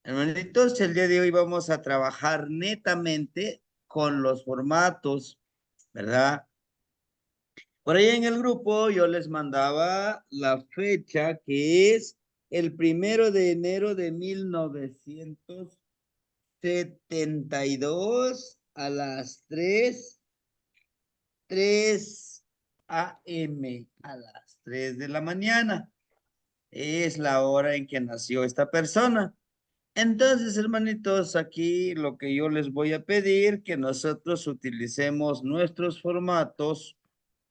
Hermanitos, el día de hoy vamos a trabajar netamente con los formatos, ¿verdad? Por ahí en el grupo yo les mandaba la fecha que es el 1 de enero de 1972 a las 3 a.m. a las 3 de la mañana. Es la hora en que nació esta persona. Entonces, hermanitos, aquí lo que yo les voy a pedir, que nosotros utilicemos nuestros formatos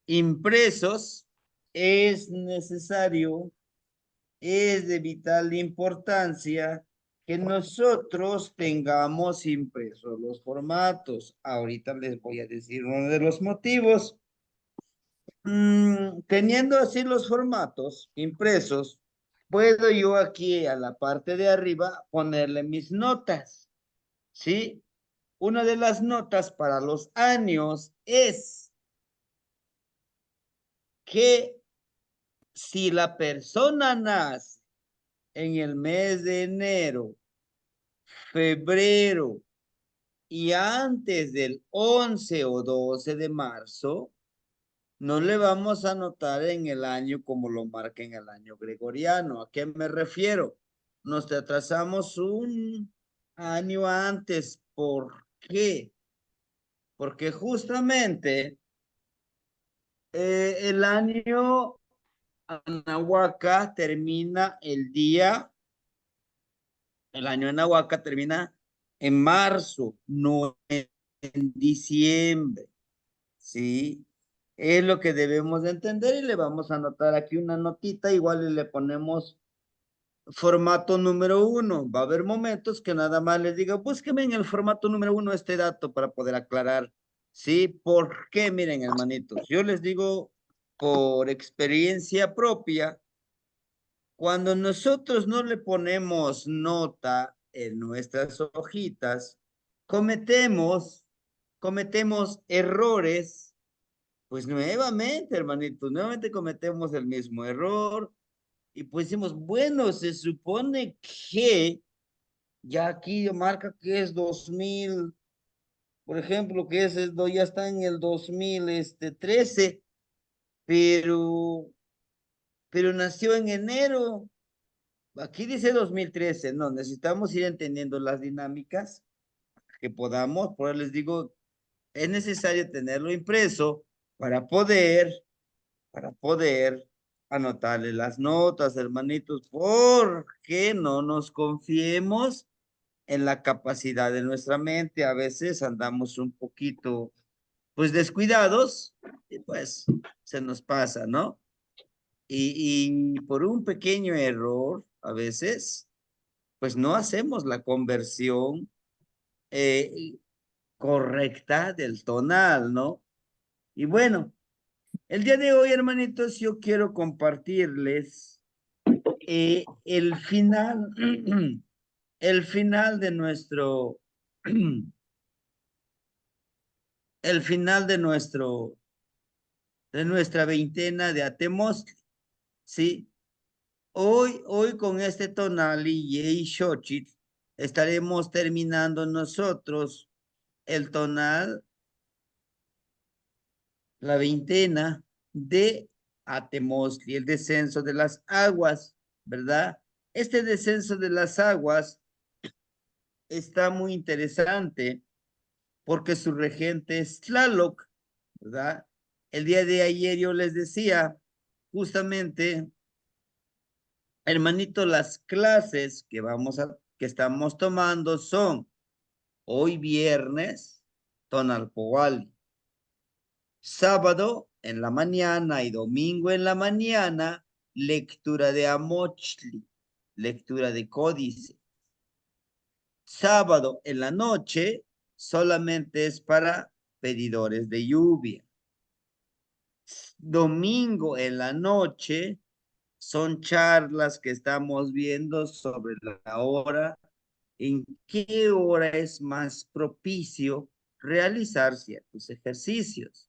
impresos, es necesario, es de vital importancia que nosotros tengamos impresos los formatos. Ahorita les voy a decir uno de los motivos. Teniendo así los formatos impresos, puedo yo aquí a la parte de arriba ponerle mis notas, ¿sí? Una de las notas para los años es que si la persona nace en el mes de enero, febrero y antes del 11 o 12 de marzo, no le vamos a anotar en el año como lo marca en el año gregoriano. ¿A qué me refiero? Nos atrasamos un año antes. ¿Por qué? Porque justamente el año Anahuaca termina el año Anahuaca termina en marzo, no en diciembre. Sí, es lo que debemos de entender y le vamos a anotar aquí una notita, igual y le ponemos formato número 1. Va a haber momentos que nada más les diga, búsqueme en el formato número 1 este dato para poder aclarar. Sí, ¿por qué? Miren, hermanitos, yo les digo por experiencia propia, cuando nosotros no le ponemos nota en nuestras hojitas, cometemos errores. Pues nuevamente, hermanitos, nuevamente cometemos el mismo error y pues decimos, bueno, se supone que ya aquí marca que es 2000, por ejemplo, que ya está en el 2013, pero, pero nació en enero. Aquí dice 2013, no, necesitamos ir entendiendo las dinámicas que podamos, por eso les digo, es necesario tenerlo impreso para poder anotarle las notas, hermanitos, porque no nos confiemos en la capacidad de nuestra mente. A veces andamos un poquito, pues, descuidados y pues se nos pasa, ¿no? Y por un pequeño error, a veces, pues no hacemos la conversión eh, correcta del tonal, ¿no? Y bueno, el día de hoy, hermanitos, yo quiero compartirles el final, el final de nuestro, el final de nuestra veintena de Atemostli, ¿sí? Hoy con este tonali y Xochitl estaremos terminando nosotros el tonal, la veintena de Atemostli, el descenso de las aguas, ¿verdad? Este descenso de las aguas está muy interesante porque su regente es Tlaloc, ¿verdad? El día de ayer yo les decía, justamente, hermanito, las clases que estamos tomando son hoy viernes, Tonalpohualli, sábado en la mañana y domingo en la mañana, lectura de Amochli, lectura de códice. Sábado en la noche solamente es para pedidores de lluvia. Domingo en la noche son charlas que estamos viendo sobre la hora, en qué hora es más propicio realizar ciertos ejercicios.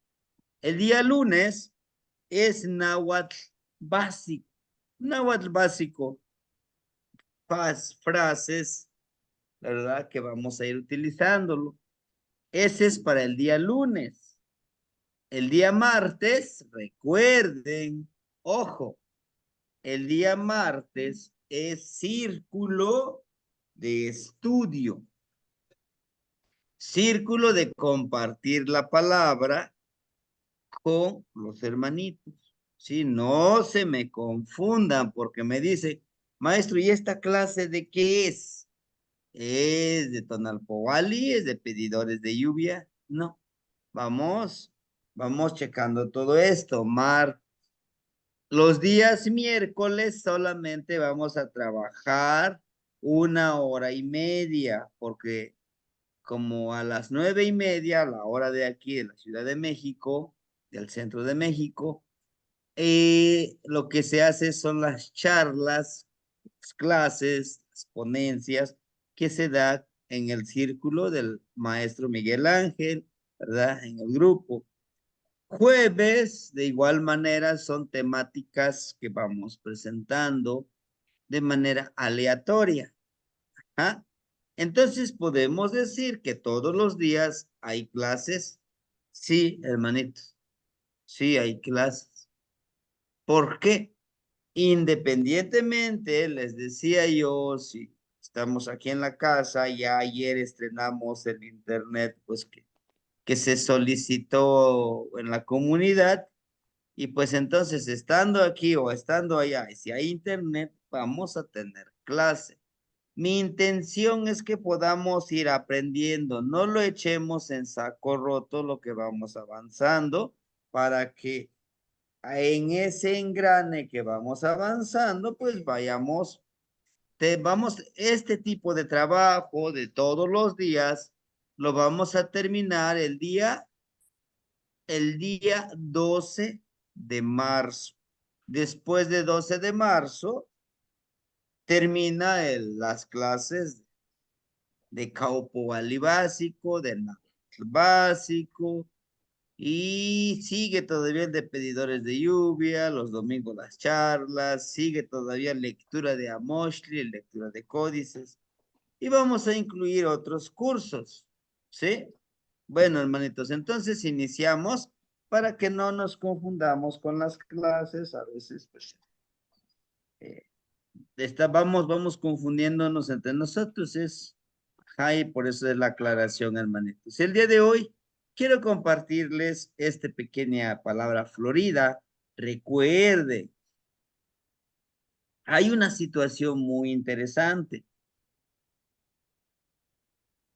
El día lunes es náhuatl básico. Náhuatl básico, frases la verdad que vamos a ir utilizándolo. Ese es para el día lunes. El día martes, recuerden, ojo, el día martes es círculo de estudio, círculo de compartir la palabra con los hermanitos. Sí, no se me confundan porque me dice, maestro, ¿y esta clase de qué es? ¿Es de Tonalpohualli? ¿Es de pedidores de lluvia? No, vamos checando todo esto. Los días miércoles solamente vamos a trabajar 1 hora y media, porque como a las 9:30, la hora de aquí de la Ciudad de México, del centro de México, lo que se hace son las charlas, las clases, las ponencias que se da en el círculo del maestro Miguel Ángel, ¿verdad? En el grupo. Jueves, de igual manera, son temáticas que vamos presentando de manera aleatoria. ¿Ah? Entonces podemos decir que todos los días hay clases. Sí, hermanitos, sí hay clases. ¿Por qué? Independientemente, les decía yo, si estamos aquí en la casa, ya ayer estrenamos el internet, pues que se solicitó en la comunidad. Y pues entonces, estando aquí o estando allá, y si hay internet, vamos a tener clase. Mi intención es que podamos ir aprendiendo, no lo echemos en saco roto lo que vamos avanzando, para que en ese engrane que vamos avanzando, pues este tipo de trabajo de todos los días, lo vamos a terminar el día 12 de marzo. Después de 12 de marzo, termina las clases de Caupo Wali básico, de Náhuatl básico, y sigue todavía el de pedidores de lluvia, los domingos las charlas, sigue todavía lectura de Amoshli, lectura de códices, y vamos a incluir otros cursos, ¿sí? Bueno, hermanitos, entonces iniciamos para que no nos confundamos con las clases. A veces, pues, eh, vamos confundiéndonos entre nosotros. Ajá, y por eso es la aclaración, hermanitos. El día de hoy quiero compartirles esta pequeña palabra florida. Recuerde, hay una situación muy interesante.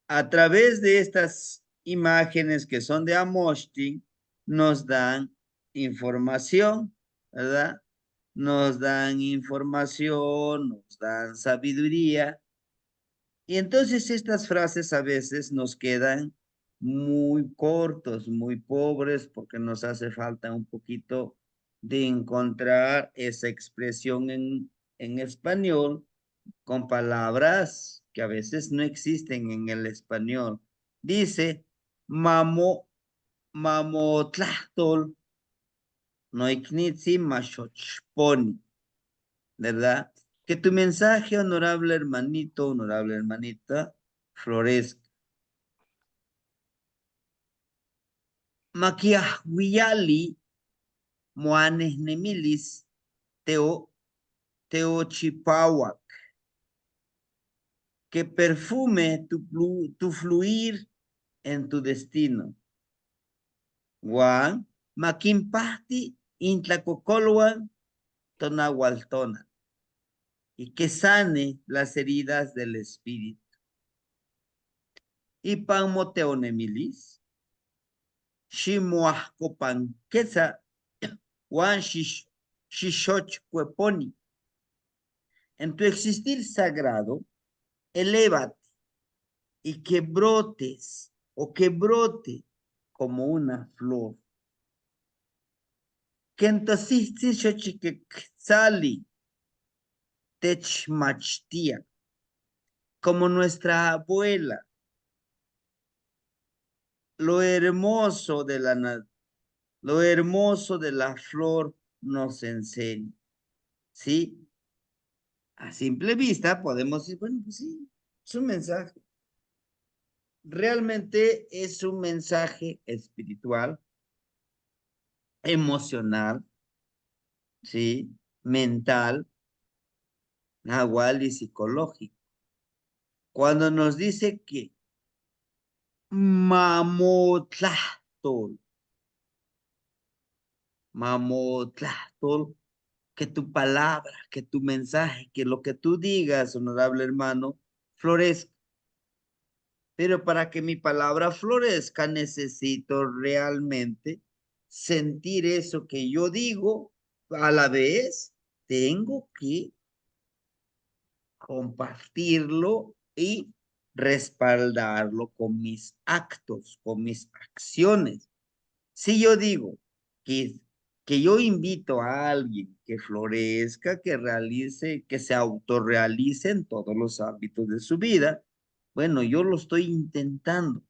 A través de estas imágenes que son de Amoshtin, nos dan información, ¿verdad? Nos dan información, nos dan sabiduría. Y entonces estas frases a veces nos quedan muy cortos, muy pobres, porque nos hace falta un poquito de encontrar esa expresión en español con palabras que a veces no existen en el español. Dice, mamotlahtol, noiknitsi mashochponi, ¿verdad? Que tu mensaje, honorable hermanito, honorable hermanita, florezca. Maquiahuiali, moanes nemilis, teochipahuac, que perfume tu fluir en tu destino. Juan, maquimpasti intlacocolhuan tonahualtona, y que sane las heridas del espíritu. Y panmoteonemilis, shimoahcopanquesa, Juan Shishochcueponi. En tu existir sagrado, elévate y que brotes o que brote como una flor. Que entonces sali techmachtia, como nuestra abuela, lo hermoso de lo hermoso de la flor nos enseña, ¿sí? A simple vista podemos decir, bueno, pues sí, Es un mensaje. Realmente es un mensaje espiritual, emocional, ¿sí? Mental, nahual y psicológico. Cuando nos dice que mamotlahtol, mamotlahtol, que tu palabra, que tu mensaje, que lo que tú digas, honorable hermano, florezca. Pero para que mi palabra florezca, necesito realmente sentir eso que yo digo. A la vez, tengo que compartirlo y respaldarlo con mis actos, con mis acciones. Si yo digo que, que yo invito a alguien que florezca, que realice, que se autorrealice en todos los ámbitos de su vida, bueno, yo lo estoy intentando.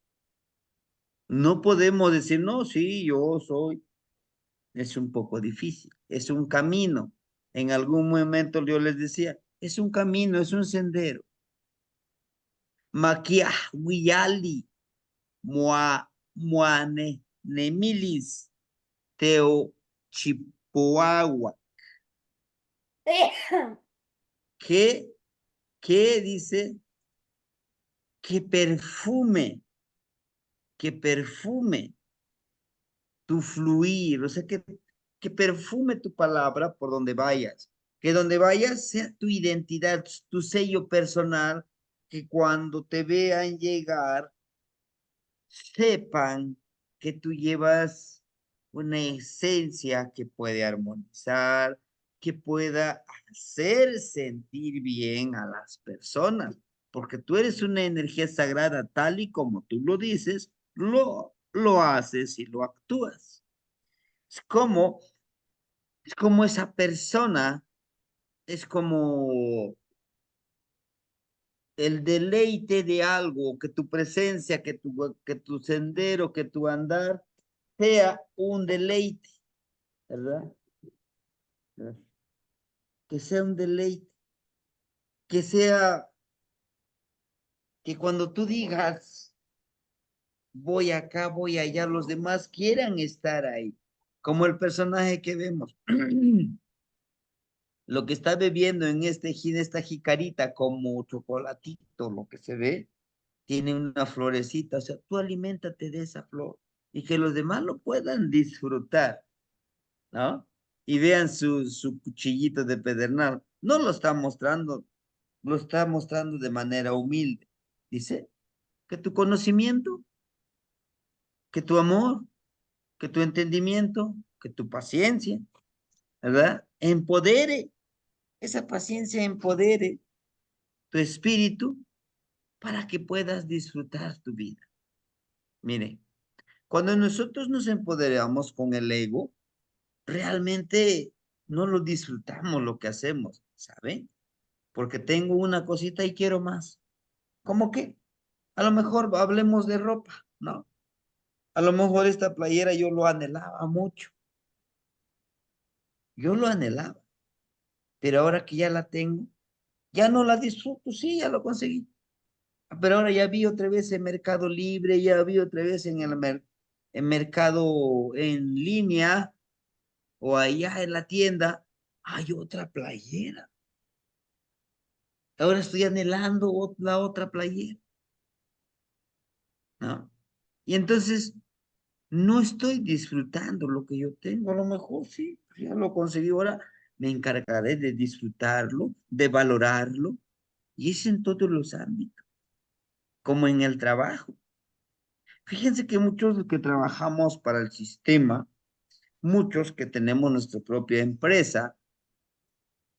No podemos decir, no, sí, yo soy. Es un poco difícil, es un camino. En algún momento yo les decía, es un camino, es un sendero. Maquia, Wiyali, Muane, Nemilis, Teo, Chipoagua. ¿Qué, qué dice? Que perfume, que perfume tu fluir, o sea, que perfume tu palabra por donde vayas, que donde vayas sea tu identidad, tu sello personal, que cuando te vean llegar, sepan que tú llevas una esencia que puede armonizar, que pueda hacer sentir bien a las personas, porque tú eres una energía sagrada tal y como tú lo dices, lo haces y lo actúas. Es como, es como esa persona, es como el deleite de algo, que tu presencia, que tu sendero, que tu andar sea un deleite, ¿verdad? Que sea un deleite, que sea, que cuando tú digas, voy acá, voy allá, los demás quieran estar ahí, como el personaje que vemos. Lo que está bebiendo en esta jicarita como chocolatito, lo que se ve, tiene una florecita, o sea, tú aliméntate de esa flor y que los demás lo puedan disfrutar, ¿no? Y vean su cuchillito de pedernal. No lo está mostrando de manera humilde. Dice que tu conocimiento, que tu amor, que tu entendimiento, que tu paciencia, ¿verdad? Empodere, esa paciencia empodere tu espíritu para que puedas disfrutar tu vida. Mire, cuando nosotros nos empoderamos con el ego, realmente no lo disfrutamos lo que hacemos, ¿saben? Porque tengo una cosita y quiero más. ¿Cómo qué? A lo mejor hablemos de ropa, ¿no? A lo mejor esta playera yo lo anhelaba mucho. Yo lo anhelaba, pero ahora que ya la tengo, ya no la disfruto, sí, ya lo conseguí. Pero ahora ya vi otra vez en Mercado Libre, ya vi otra vez en mercado en línea o allá en la tienda, hay otra playera. Ahora estoy anhelando la otra playera, ¿no? Y entonces no estoy disfrutando lo que yo tengo. A lo mejor sí, ya lo conseguí. Ahora me encargaré de disfrutarlo, de valorarlo. Y es en todos los ámbitos, como en el trabajo. Fíjense que muchos que trabajamos para el sistema, muchos que tenemos nuestra propia empresa,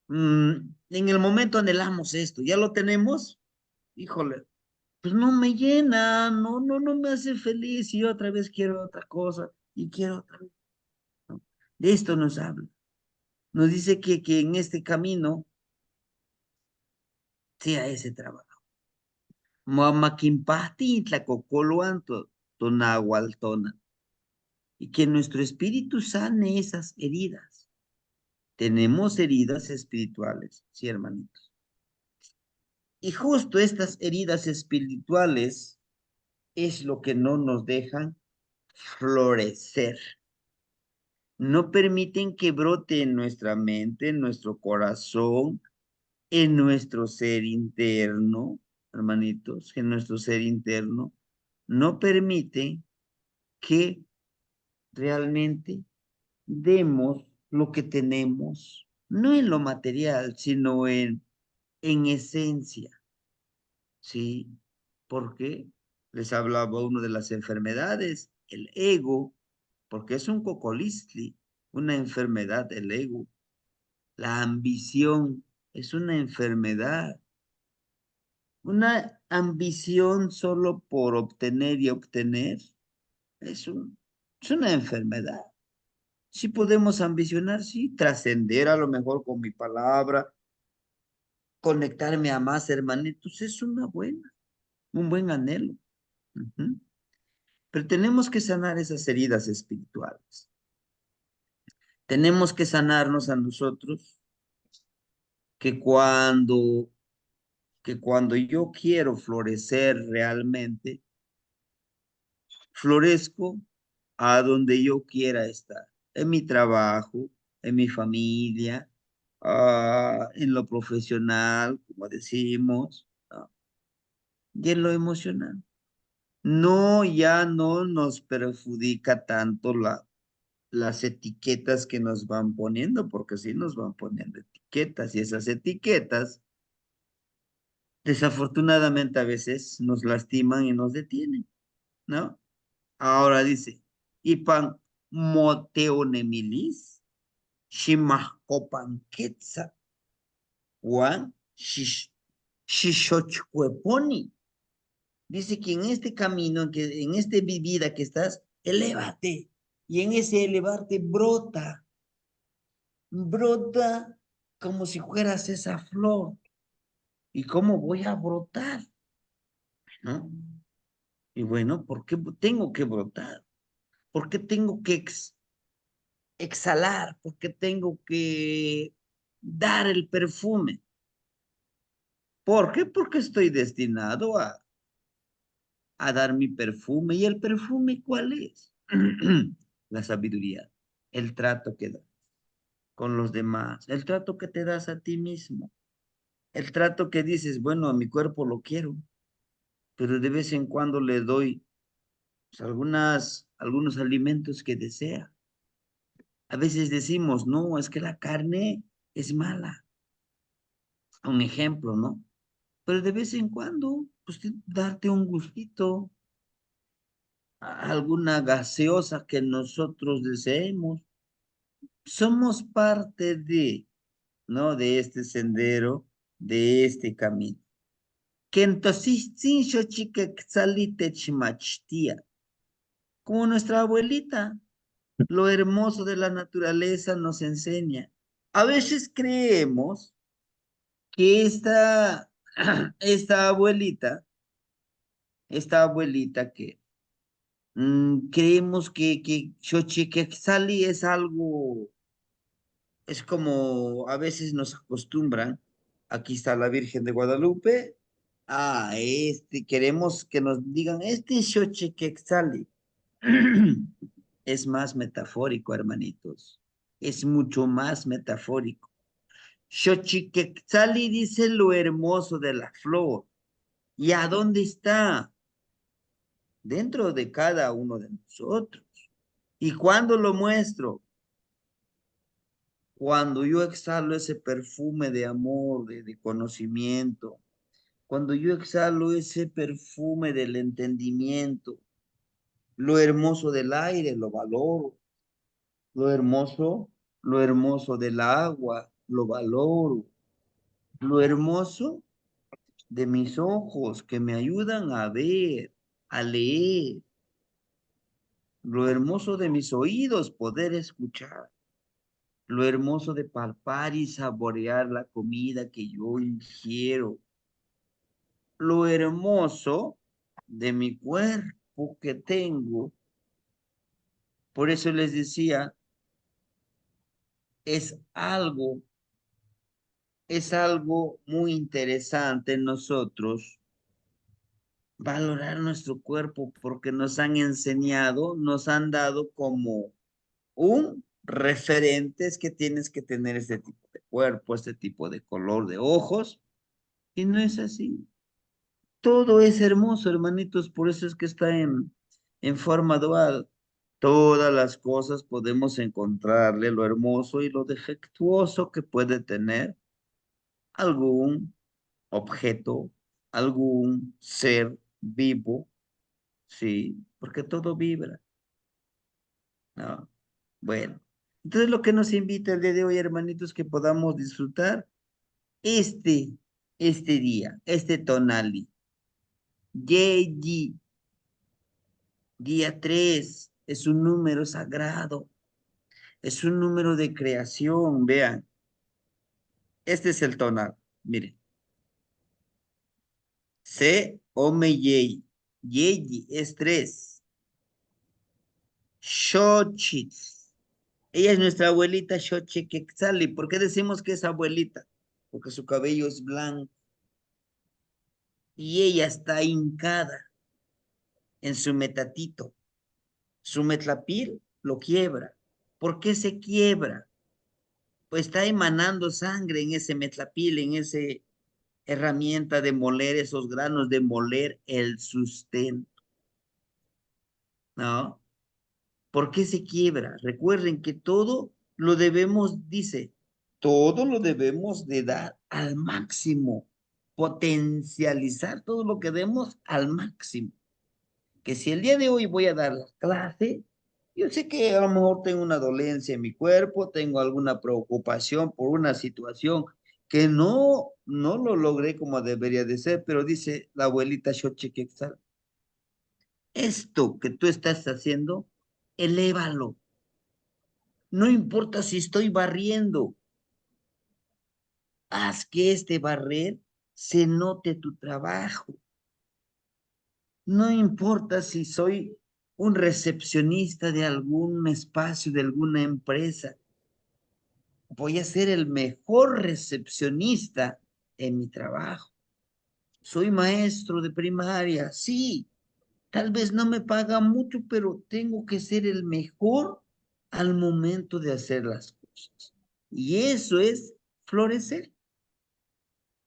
en el momento anhelamos esto, ya lo tenemos, híjole, pues no me llena, no me hace feliz y otra vez quiero otra cosa y quiero otra vez, ¿no? De esto nos habla. Nos dice que en este camino sea ese trabajo. Mamaquimpasti tlacocoloanto tonahualtona. Y que nuestro espíritu sane esas heridas. Tenemos heridas espirituales, sí, hermanitos. Y justo estas heridas espirituales es lo que no nos dejan florecer. No permiten que brote en nuestra mente, en nuestro corazón, en nuestro ser interno, hermanitos, en nuestro ser interno. No permiten que realmente demos lo que tenemos, no en lo material, sino en esencia, ¿sí? Porque les hablaba uno de las enfermedades, el ego, porque es un cocolistli, una enfermedad, el ego. La ambición es una enfermedad, una ambición solo por obtener y obtener es es una enfermedad. Sí podemos ambicionar, sí, trascender a lo mejor con mi palabra, conectarme a más hermanitos, es un buen anhelo. Ujú. Pero tenemos que sanar esas heridas espirituales. Tenemos que sanarnos a nosotros que cuando, que cuando yo quiero florecer realmente, florezco a donde yo quiera estar, en mi trabajo, en mi familia, en lo profesional, como decimos, ¿no? Y en lo emocional. No, ya no nos perjudica tanto las etiquetas que nos van poniendo, porque sí nos van poniendo etiquetas y esas etiquetas desafortunadamente a veces nos lastiman y nos detienen, ¿no? Ahora dice, Ipan moteonemilis, shimahkopanketsa, Juan shishochkueponi. Dice que en este camino, en este vida que estás, elévate. Y en ese elevarte brota como si fueras esa flor. ¿Y cómo voy a brotar? ¿No? Y bueno, ¿por qué tengo que brotar? ¿Por qué tengo que exhalar? ¿Por qué tengo que dar el perfume? ¿Por qué? Porque estoy destinado a dar mi perfume. ¿Y el perfume cuál es? La sabiduría, el trato que das con los demás, el trato que te das a ti mismo, el trato que dices, bueno, a mi cuerpo lo quiero, pero de vez en cuando le doy pues, algunos alimentos que desea. A veces decimos, no, es que la carne es mala. Un ejemplo, ¿no? Pero de vez en cuando, pues darte un gustito, alguna gaseosa que nosotros deseemos. Somos parte ¿no? De este sendero, de este camino. Que entonces, sin xochique xalite chimachtia, como nuestra abuelita, lo hermoso de la naturaleza nos enseña. A veces creemos que esta abuelita, esta abuelita que creemos que Xochiquetzali es algo, es como a veces nos acostumbran, aquí está la Virgen de Guadalupe, queremos que nos digan, este es Xochiquetzali. Es más metafórico, hermanitos, es mucho más metafórico. Xochiquetzali dice lo hermoso de la flor. ¿Y a dónde está? Dentro de cada uno de nosotros. ¿Y cuándo lo muestro? Cuando yo exhalo ese perfume de amor, de conocimiento, cuando yo exhalo ese perfume del entendimiento, lo hermoso del aire lo valoro, lo hermoso del agua lo valoro, lo hermoso de mis ojos que me ayudan a ver, a leer, lo hermoso de mis oídos poder escuchar, lo hermoso de palpar y saborear la comida que yo ingiero, lo hermoso de mi cuerpo que tengo. Por eso les decía, es algo es algo muy interesante en nosotros valorar nuestro cuerpo porque nos han enseñado, nos han dado como un referente es que tienes que tener este tipo de cuerpo, este tipo de color de ojos, y no es así. Todo es hermoso, hermanitos, por eso es que está en forma dual. Todas las cosas podemos encontrarle lo hermoso y lo defectuoso que puede tener algún objeto, algún ser vivo, sí, porque todo vibra, ¿no? Bueno, entonces lo que nos invita el día de hoy, hermanitos, que podamos disfrutar este, este día, este tonali, Yeji, día 3 es un número sagrado, es un número de creación, vean, este es el tonal, miren, Se, Ome, Yei, Yeji es 3, Xochitl. Ella es nuestra abuelita Xochiquetzali. ¿Por qué decimos que es abuelita? Porque su cabello es blanco y ella está hincada en su metatito. Su metlapil lo quiebra. ¿Por qué se quiebra? Pues está emanando sangre en ese metlapil, en esa herramienta de moler esos granos, de moler el sustento, ¿no? ¿Por qué se quiebra? Recuerden que todo lo debemos, dice, todo lo debemos de dar al máximo, potencializar todo lo que demos al máximo. Que si el día de hoy voy a dar la clase, yo sé que a lo mejor tengo una dolencia en mi cuerpo, tengo alguna preocupación por una situación que no lo logré como debería de ser, pero dice la abuelita Xochiquetzal, esto que tú estás haciendo, elévalo. No importa si estoy barriendo, haz que este barrer se note tu trabajo. No importa si soy un recepcionista de algún espacio, de alguna empresa. Voy a ser el mejor recepcionista en mi trabajo. Soy maestro de primaria, sí. Tal vez no me paga mucho, pero tengo que ser el mejor al momento de hacer las cosas. Y eso es florecer.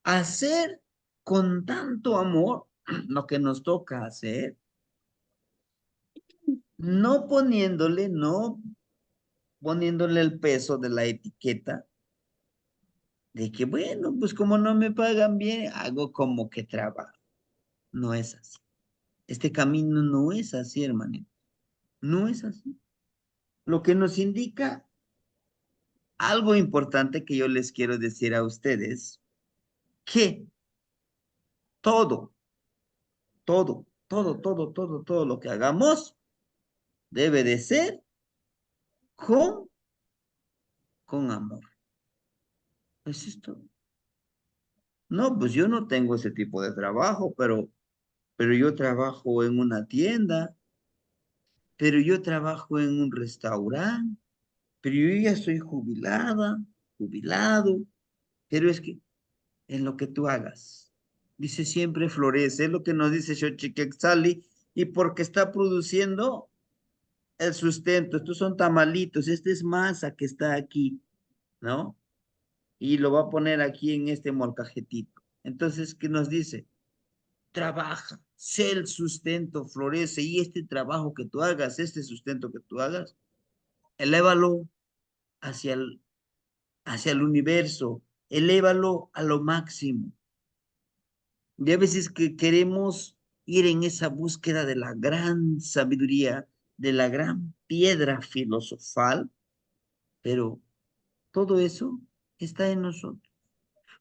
Hacer con tanto amor lo que nos toca hacer, no poniéndole el peso de la etiqueta de que, bueno, pues como no me pagan bien, hago como que trabajo. No es así. Este camino no es así, hermanito. No es así. Lo que nos indica algo importante que yo les quiero decir a ustedes, que todo, todo lo que hagamos debe de ser con, con amor. Es esto. No, pues yo no tengo ese tipo de trabajo, pero yo trabajo en una tienda, pero yo trabajo en un restaurante, pero yo ya estoy jubilada, jubilado, pero es que en lo que tú hagas, dice siempre florece, es lo que nos dice Xochiquetzali, y porque está produciendo el sustento, estos son tamalitos, esta es masa que está aquí, ¿no? Y lo va a poner aquí en este molcajetito. Entonces, ¿qué nos dice? Trabaja, sé el sustento, florece, y este trabajo que tú hagas, este sustento que tú hagas, elévalo hacia hacia el universo, elévalo a lo máximo. Y a veces que queremos ir en esa búsqueda de la gran sabiduría, de la gran piedra filosofal, pero todo eso está en nosotros.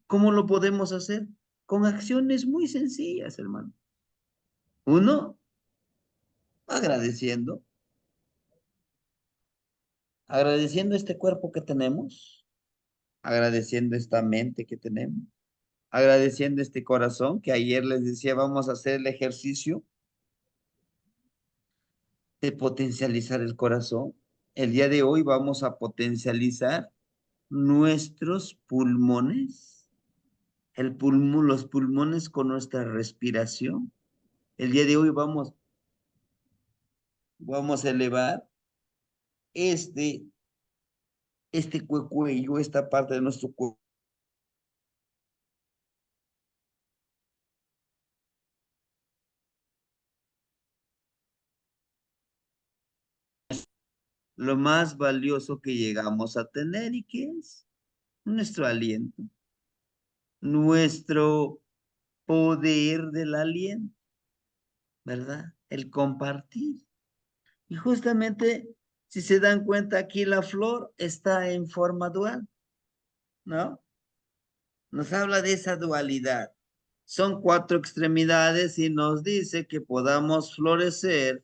¿Cómo lo podemos hacer? Con acciones muy sencillas, hermano. Uno, agradeciendo, agradeciendo este cuerpo que tenemos, agradeciendo esta mente que tenemos, agradeciendo este corazón que ayer les decía, vamos a hacer el ejercicio de potencializar el corazón. El día de hoy vamos a potencializar nuestros pulmones. el pulmón, los pulmones con nuestra respiración. El día de hoy vamos a elevar este, este cuello, esta parte de nuestro cuerpo, lo más valioso que llegamos a tener y que es nuestro aliento, nuestro poder del aliento, ¿verdad? El compartir. Y justamente, si se dan cuenta, aquí la flor está en forma dual, ¿no? Nos habla de esa dualidad. Son cuatro extremidades y nos dice que podamos florecer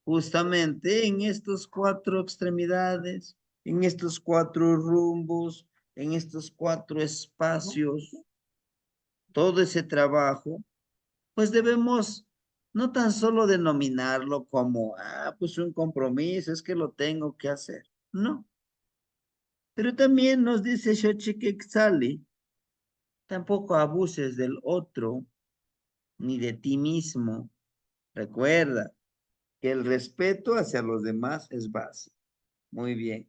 justamente en estos cuatro extremidades, en estos cuatro rumbos, en estos cuatro espacios. Todo ese trabajo, pues debemos no tan solo denominarlo como, pues un compromiso, es que lo tengo que hacer. No, pero también nos dice Xochiquexali, tampoco abuses del otro ni de ti mismo. Recuerda que el respeto hacia los demás es básico. Muy bien.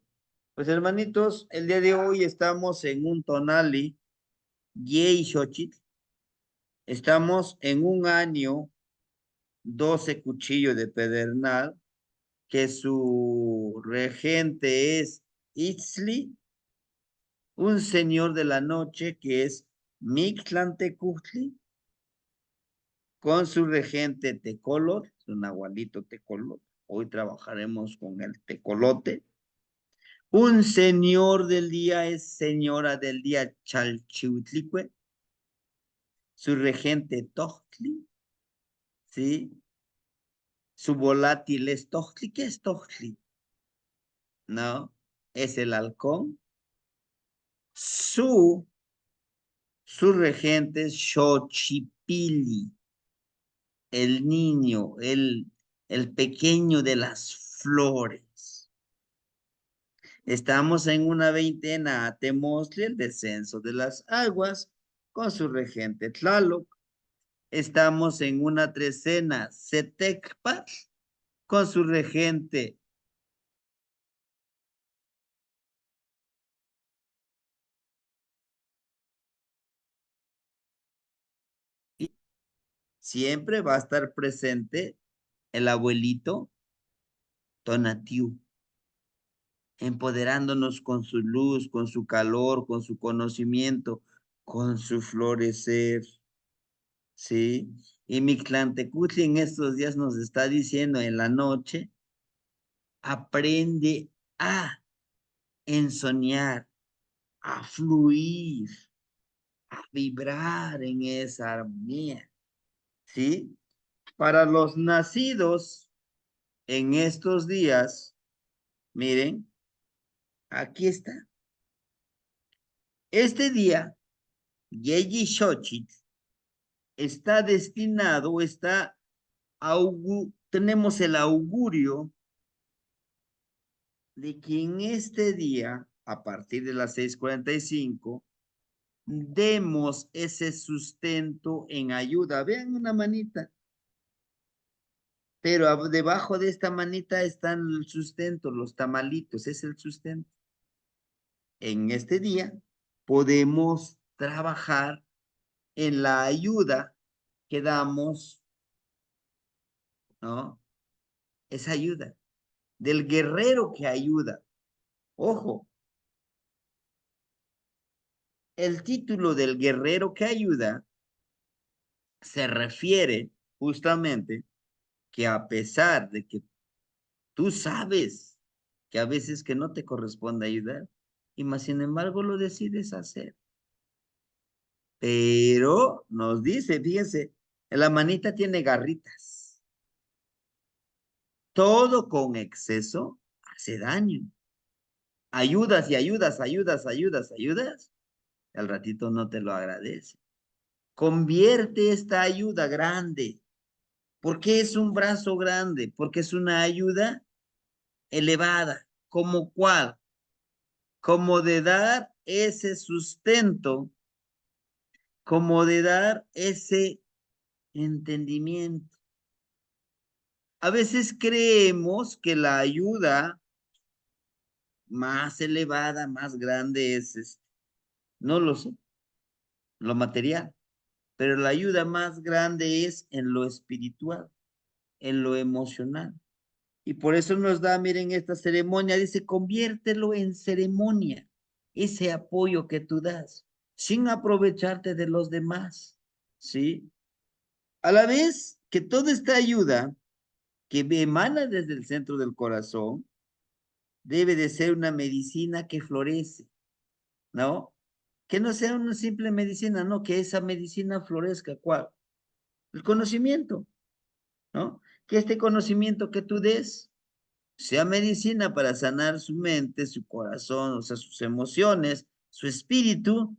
Pues hermanitos, el día de hoy estamos en un tonali, Yei Xochitl. Estamos en un año 12 cuchillo de pedernal, que su regente es Itzli, un señor de la noche que es Mictlantecutli, con su regente Tecolot, su nahualito Tecolot. Hoy trabajaremos con el tecolote. Un señor del día es señora del día Chalchiutlicue, su regente Tochtli, ¿sí? Su volátil es Tochtli. ¿Qué es Tochtli? No, es el halcón. Su, su regente es Xochipilli, el niño, el pequeño de las flores. Estamos en una veintena a Temostli, el descenso de las aguas, con su regente Tlaloc. Estamos en una trecena Setecpa, con su regente. Y siempre va a estar presente el abuelito Tonatiu, empoderándonos con su luz, con su calor, con su conocimiento, con su florecer, ¿sí? Y Mictlantecutli en estos días nos está diciendo en la noche, aprende a ensoñar, a fluir, a vibrar en esa armonía, ¿sí? Para los nacidos en estos días, miren, aquí está. Este día, Yeyi Xochitl está destinado, tenemos el augurio de que en este día, a partir de las 6:45, demos ese sustento en ayuda. Vean una manita, pero debajo de esta manita están el sustento, los tamalitos, es el sustento. En este día podemos trabajar en la ayuda que damos, ¿no? Esa ayuda del guerrero que ayuda. Ojo, el título del guerrero que ayuda se refiere justamente que a pesar de que tú sabes que a veces que no te corresponde ayudar, y más sin embargo lo decides hacer. Pero nos dice, fíjense, la manita tiene garritas. Todo con exceso hace daño. Ayudas y ayudas, ayudas, ayudas, ayudas. Al ratito no te lo agradece. Convierte esta ayuda grande. ¿Por qué es un brazo grande? Porque es una ayuda elevada. ¿Como cuál? Como de dar ese sustento como de dar ese entendimiento. A veces creemos que la ayuda más elevada, más grande es, no lo sé, lo material, pero la ayuda más grande es en lo espiritual, en lo emocional. Y por eso nos da, miren, esta ceremonia, dice, conviértelo en ceremonia, ese apoyo que tú das, sin aprovecharte de los demás, ¿sí? A la vez que toda esta ayuda que emana desde el centro del corazón, debe de ser una medicina que florece, ¿no? Que no sea una simple medicina, no, que esa medicina florezca. ¿Cuál? El conocimiento, ¿no? Que este conocimiento que tú des sea medicina para sanar su mente, su corazón, o sea, sus emociones, su espíritu,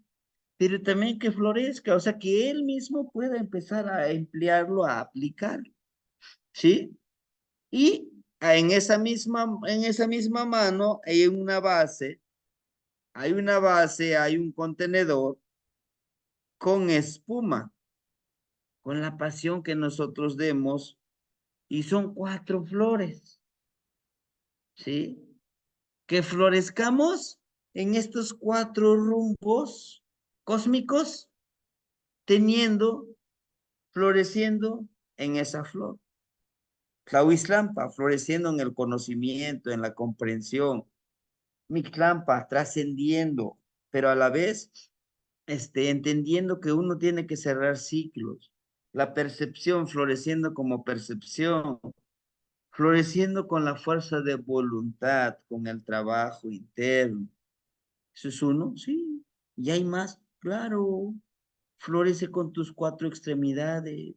pero también que florezca, o sea, que él mismo pueda empezar a emplearlo, a aplicarlo, ¿sí? Y en esa misma mano hay un contenedor con espuma, con la pasión que nosotros demos, y son 4 flores, ¿sí? Que florezcamos en estos 4 rumbos cósmicos, teniendo, floreciendo en esa flor. Tlahuizlampa, floreciendo en el conocimiento, en la comprensión. Mictlampa, trascendiendo, pero a la vez, entendiendo que uno tiene que cerrar ciclos. La percepción, floreciendo como percepción, floreciendo con la fuerza de voluntad, con el trabajo interno. ¿Eso es uno? Sí. ¿Y hay más? Claro. Florece con tus 4 extremidades.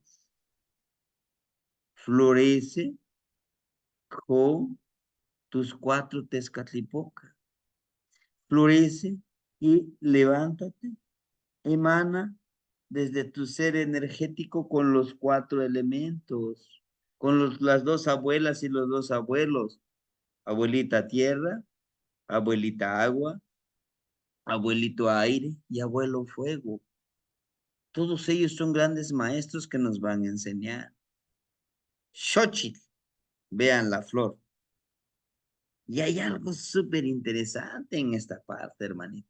Florece con tus 4 Tezcatlipocas. Florece y levántate, emana desde tu ser energético con los 4 elementos, con las 2 abuelas y los 2 abuelos. Abuelita tierra, abuelita agua, abuelito aire y abuelo fuego. Todos ellos son grandes maestros que nos van a enseñar. Xochitl, vean la flor. Y hay algo súper interesante en esta parte, hermanito.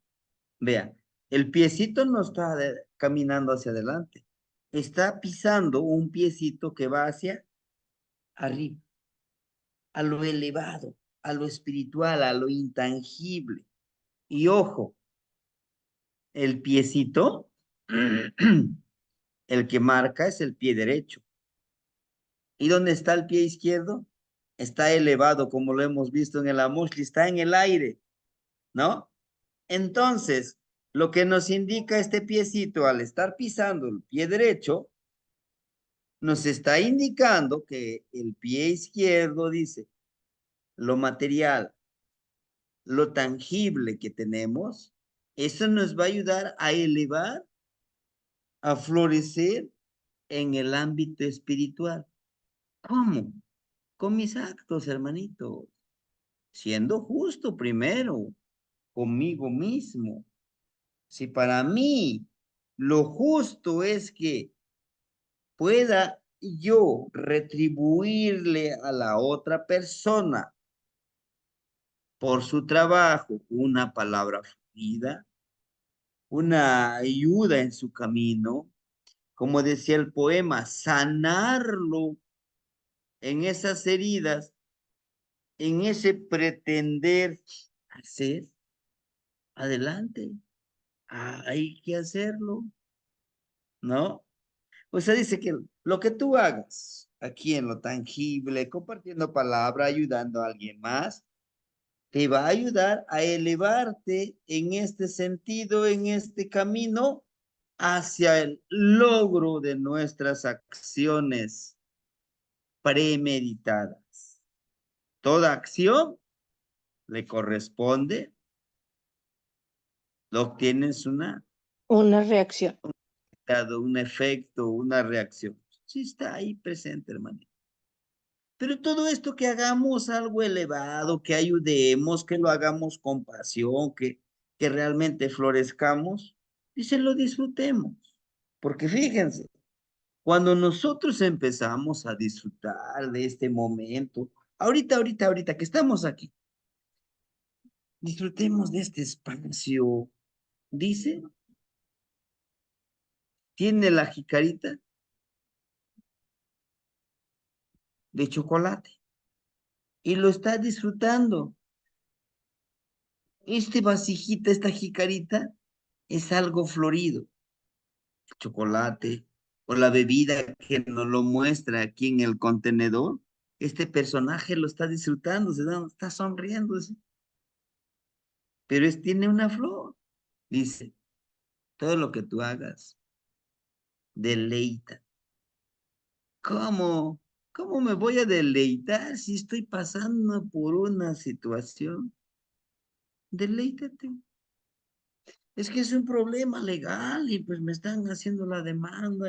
Vean, el piecito no está caminando hacia adelante. Está pisando un piecito que va hacia arriba, a lo elevado, a lo espiritual, a lo intangible. Y ojo, el piecito, el que marca es el pie derecho. ¿Y dónde está el pie izquierdo? Está elevado, como lo hemos visto en el Amushli, está en el aire, ¿no? Entonces, lo que nos indica este piecito al estar pisando el pie derecho, nos está indicando que el pie izquierdo dice lo material, lo tangible que tenemos, eso nos va a ayudar a elevar, a florecer en el ámbito espiritual. ¿Cómo? Con mis actos, hermanitos. Siendo justo primero, conmigo mismo. Si para mí lo justo es que pueda yo retribuirle a la otra persona por su trabajo una palabra fluida, una ayuda en su camino, como decía el poema, sanarlo en esas heridas, en ese pretender hacer, adelante, hay que hacerlo, ¿no? O sea, dice que lo que tú hagas aquí en lo tangible, compartiendo palabra, ayudando a alguien más, te va a ayudar a elevarte en este sentido, en este camino, hacia el logro de nuestras acciones premeditadas. Toda acción le corresponde, lo obtienes Una reacción. un efecto, una reacción. Sí está ahí presente, hermano. Pero todo esto que hagamos algo elevado, que ayudemos, que lo hagamos con pasión, que realmente florezcamos, dice, lo disfrutemos. Porque fíjense, cuando nosotros empezamos a disfrutar de este momento, ahorita que estamos aquí, disfrutemos de este espacio. Dice, tiene la jicarita de chocolate y lo está disfrutando. Este vasijita, esta jicarita, es algo florido, chocolate, o la bebida que nos lo muestra aquí en el contenedor. Este personaje lo está disfrutando, está sonriendo, ¿sí? Pero tiene una flor. Dice, todo lo que tú hagas, deleita. ¿Cómo? ¿Cómo me voy a deleitar si estoy pasando por una situación? Deleítate. Es que es un problema legal y pues me están haciendo la demanda.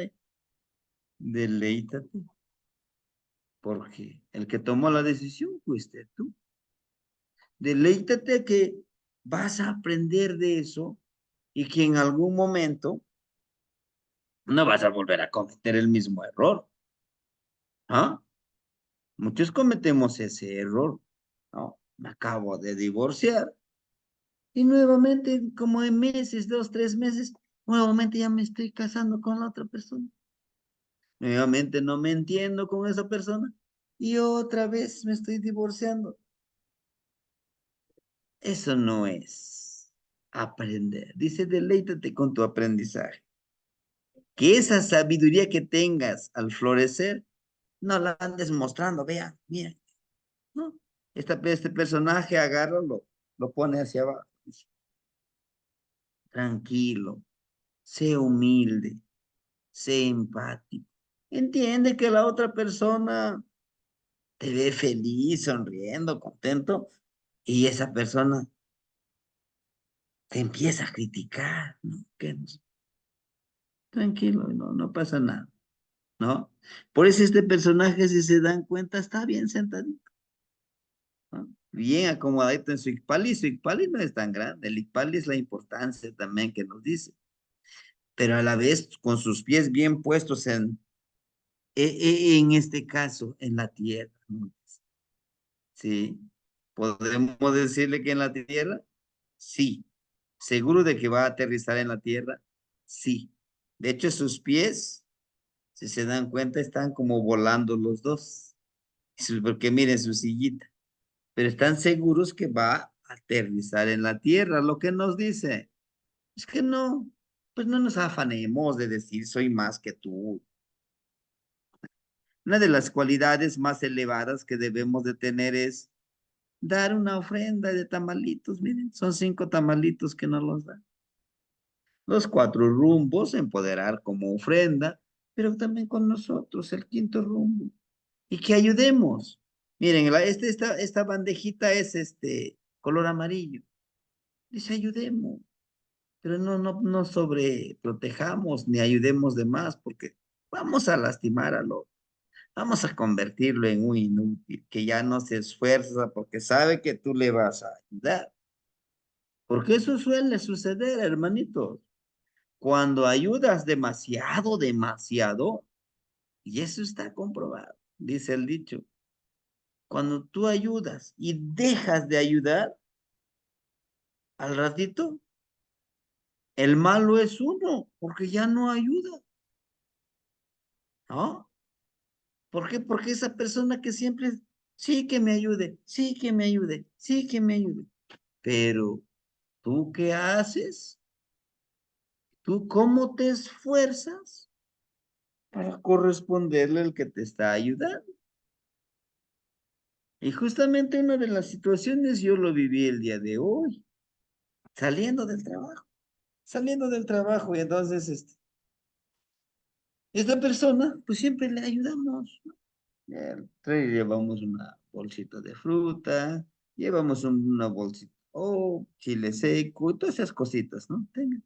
Deleítate, porque el que tomó la decisión fuiste tú. Deleítate que vas a aprender de eso y que en algún momento no vas a volver a cometer el mismo error. ¿Ah? Muchos cometemos ese error. ¿No? Me acabo de divorciar y nuevamente, como en meses, 2, 3 meses, nuevamente ya me estoy casando con la otra persona. Nuevamente no me entiendo con esa persona y otra vez me estoy divorciando. Eso no es aprender. Dice, deleítate con tu aprendizaje. Que esa sabiduría que tengas al florecer, no la andes mostrando. Vea, mira, ¿no? Este personaje agarra, lo pone hacia abajo. Dice, tranquilo, sé humilde, sé empático. Entiende que la otra persona te ve feliz, sonriendo, contento, y esa persona te empieza a criticar, ¿no? Tranquilo, no pasa nada, ¿no? Por eso este personaje, si se dan cuenta, está bien sentadito, ¿no? Bien acomodadito en su Icpali no es tan grande, el Icpali es la importancia también que nos dice, pero a la vez con sus pies bien puestos en este caso, en la tierra, ¿no? ¿Sí? ¿Podemos decirle que en la tierra? Sí. ¿Seguro de que va a aterrizar en la tierra? Sí. De hecho, sus pies, si se dan cuenta, están como volando los dos. Porque miren su sillita. Pero están seguros que va a aterrizar en la tierra. Lo que nos dice es que no, pues no nos afanemos de decir soy más que tú. Una de las cualidades más elevadas que debemos de tener es dar una ofrenda de tamalitos. Miren, son 5 tamalitos que nos los dan. Los 4 rumbos, empoderar como ofrenda, pero también con nosotros, el 5.º rumbo. Y que ayudemos. Miren, esta bandejita es color amarillo. Dice, ayudemos, pero no sobreprotejamos ni ayudemos de más, porque vamos a lastimar al otro. Vamos a convertirlo en un inútil, que ya no se esfuerza porque sabe que tú le vas a ayudar. Porque eso suele suceder, hermanitos. Cuando ayudas demasiado, y eso está comprobado, dice el dicho, cuando tú ayudas y dejas de ayudar, al ratito, el malo es uno, porque ya no ayuda, ¿no? ¿Por qué? Porque esa persona que siempre, sí que me ayude, sí que me ayude, sí que me ayude, pero ¿tú qué haces? ¿Tú cómo te esfuerzas para corresponderle al que te está ayudando? Y justamente una de las situaciones yo lo viví el día de hoy, saliendo del trabajo, y entonces esta persona, pues siempre le ayudamos, ¿no? Llevamos una bolsita de fruta, llevamos una bolsita, chile seco, todas esas cositas, ¿no? Tenga.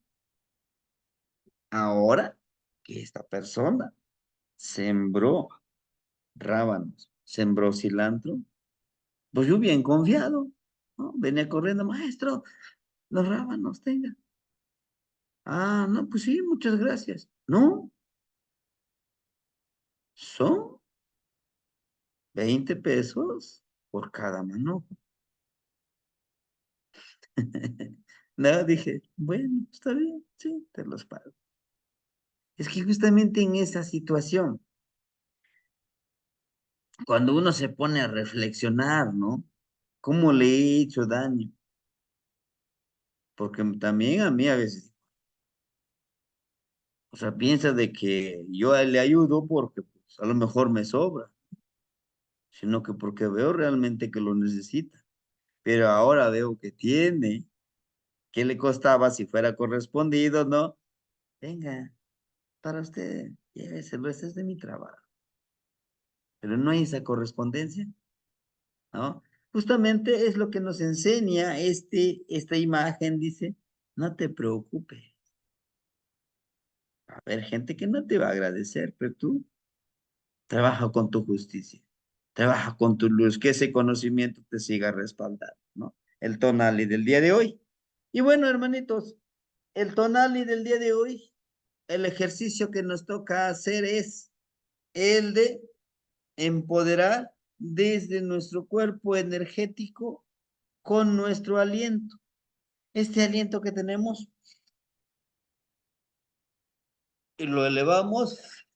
Ahora que esta persona sembró rábanos, sembró cilantro, pues yo bien confiado, ¿no? Venía corriendo, maestro, los rábanos, tenga. Ah, no, pues sí, muchas gracias. No, son 20 pesos por cada mano. No, dije, bueno, está bien, sí, te los pago. Es que justamente en esa situación, cuando uno se pone a reflexionar, ¿no? ¿Cómo le he hecho daño? Porque también a mí a veces, o sea, piensa de que yo a él le ayudo porque pues, a lo mejor me sobra, sino que porque veo realmente que lo necesita. Pero ahora veo que tiene. ¿Qué le costaba si fuera correspondido, no? Venga, para usted, lléveselo, ese es de mi trabajo. Pero no hay esa correspondencia, ¿no? Justamente es lo que nos enseña esta imagen, dice, no te preocupes. Va a haber gente que no te va a agradecer, pero tú trabaja con tu justicia, trabaja con tu luz, que ese conocimiento te siga respaldando, ¿no? El tonali del día de hoy. Y bueno, hermanitos, el tonali del día de hoy, el ejercicio que nos toca hacer es el de empoderar desde nuestro cuerpo energético con nuestro aliento. Este aliento que tenemos y lo elevamos,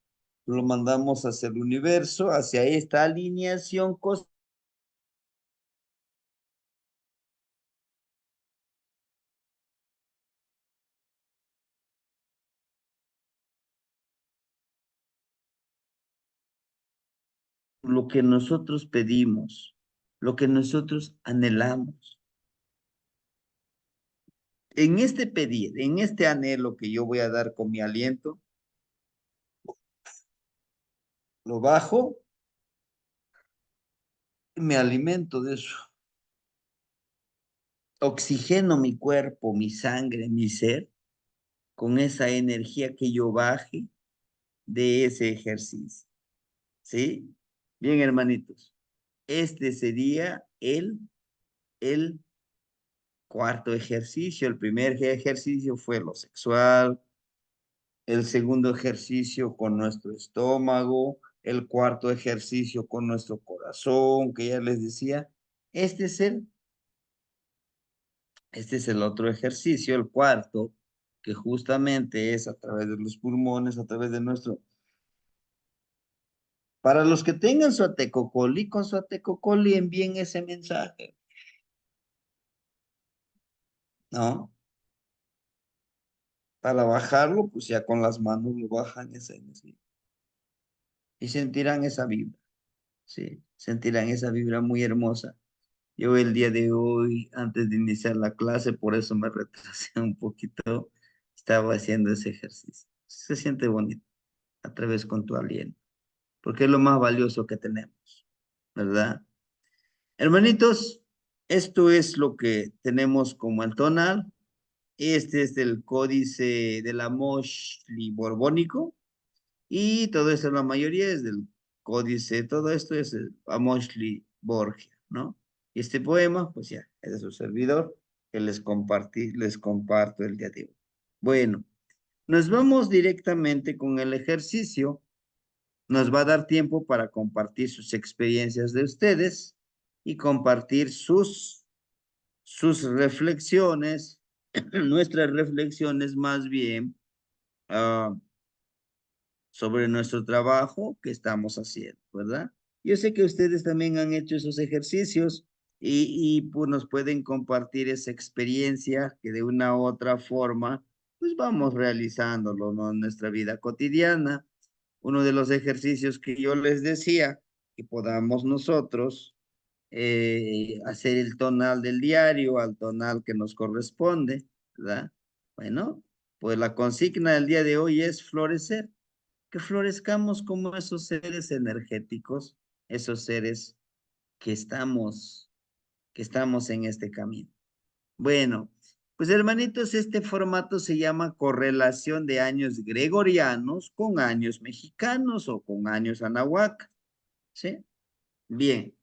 lo mandamos hacia el universo, hacia esta alineación cósmica. Lo que nosotros pedimos, lo que nosotros anhelamos. En este pedir, en este anhelo que yo voy a dar con mi aliento, lo bajo, me alimento de eso. Oxigeno mi cuerpo, mi sangre, mi ser, con esa energía que yo baje de ese ejercicio. ¿Sí? Bien, hermanitos. Este sería el cuarto ejercicio. El primer ejercicio fue lo sexual, el segundo ejercicio con nuestro estómago, el cuarto ejercicio con nuestro corazón, que ya les decía. Este es el, este es el otro ejercicio, el cuarto, que justamente es a través de los pulmones, a través de nuestro... Para los que tengan su atecocoli, con su atecocoli envíen ese mensaje, ¿no? Para bajarlo, pues ya con las manos lo bajan esa energía. Y sentirán esa vibra, ¿sí? Sentirán esa vibra muy hermosa. Yo el día de hoy, antes de iniciar la clase, por eso me retrasé un poquito, estaba haciendo ese ejercicio. Se siente bonito, a través con tu aliento, porque es lo más valioso que tenemos, ¿verdad? Hermanitos, esto es lo que tenemos como el tonal. Este es el códice de la Moshli borbónico. Y todo eso, la mayoría es del códice, todo esto es el Amoshli Borgia, ¿no? Y este poema, pues ya, es de su servidor, que les comparto el día de hoy. Bueno, nos vamos directamente con el ejercicio. Nos va a dar tiempo para compartir sus experiencias de ustedes y compartir sus reflexiones, nuestras reflexiones más bien, ah, sobre nuestro trabajo que estamos haciendo, ¿verdad? Yo sé que ustedes también han hecho esos ejercicios y pues nos pueden compartir esa experiencia que de una u otra forma, pues vamos realizándolo, ¿no? En nuestra vida cotidiana. Uno de los ejercicios que yo les decía, que podamos nosotros hacer el tonal del diario al tonal que nos corresponde, ¿verdad? Bueno, pues la consigna del día de hoy es florecer, que florezcamos como esos seres energéticos, esos seres que que estamos en este camino. Bueno, pues hermanitos, este formato se llama correlación de años gregorianos con años mexicanos o con años anahuac, ¿sí? Bien,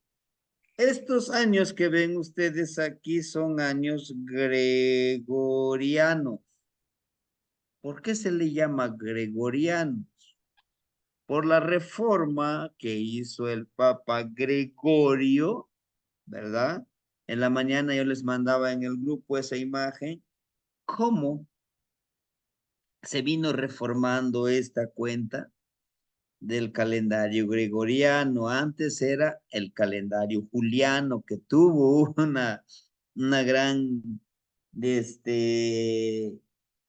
estos años que ven ustedes aquí son años gregorianos, ¿Por qué se le llama gregorianos? Por la reforma que hizo el Papa Gregorio, ¿verdad? En la mañana yo les mandaba en el grupo esa imagen, cómo se vino reformando esta cuenta del calendario gregoriano. Antes era el calendario juliano, que tuvo una gran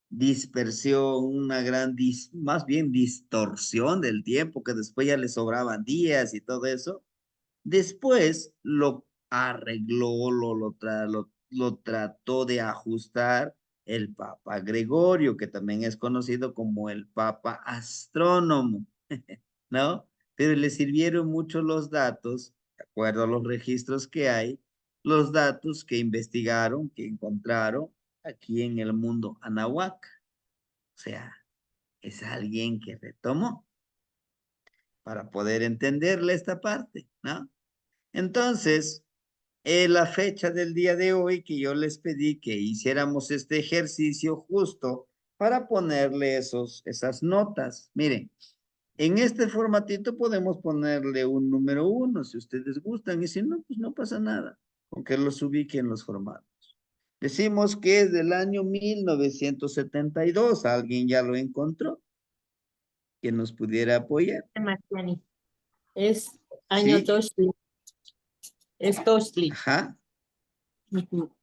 dispersión, una gran, más bien distorsión del tiempo, que después ya le sobraban días y todo eso. Después lo arregló, lo trató de ajustar el Papa Gregorio, que también es conocido como el Papa Astrónomo, ¿no? Pero le sirvieron mucho los datos, de acuerdo a los registros que hay, los datos que investigaron, que encontraron aquí en el mundo Anahuac. O sea, es alguien que retomó para poder entenderle esta parte, ¿no? Entonces, la fecha del día de hoy que yo les pedí que hiciéramos este ejercicio justo para ponerle esas notas. Miren, en este formatito podemos ponerle un número 1 si ustedes gustan y si no, pues no pasa nada, aunque los ubique en los formatos. Decimos que es del año 1972. ¿Alguien ya lo encontró que nos pudiera apoyar? Marciani. Es año ¿Sí? Toshli. Es Toshli. Ajá. Ujú.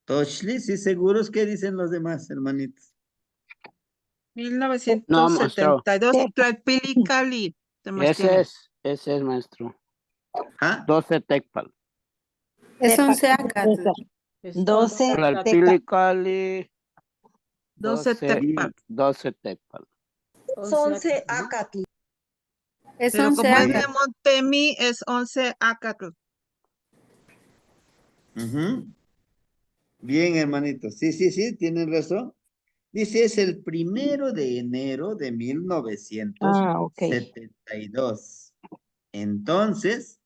Toshli, ¿sí seguros? ¿Qué dicen los demás, hermanitos? 1972, Tepa. Tlalpili Cali. Ese es, maestro. ¿Ah? 12 Tecpal. Es Tepa. 11 Acatl. Es 12 Tlalpili Cali, 12 Tecpal. 12 Tecpal. Es 11 Acatl. Es Pero 11 como es de Acatl. Montemi, es 11 Acatl. Ujú. Bien, hermanitos. Sí, sí, sí, tienen razón. Dice, es el 1 de enero de Ah, ok. 1972. Entonces,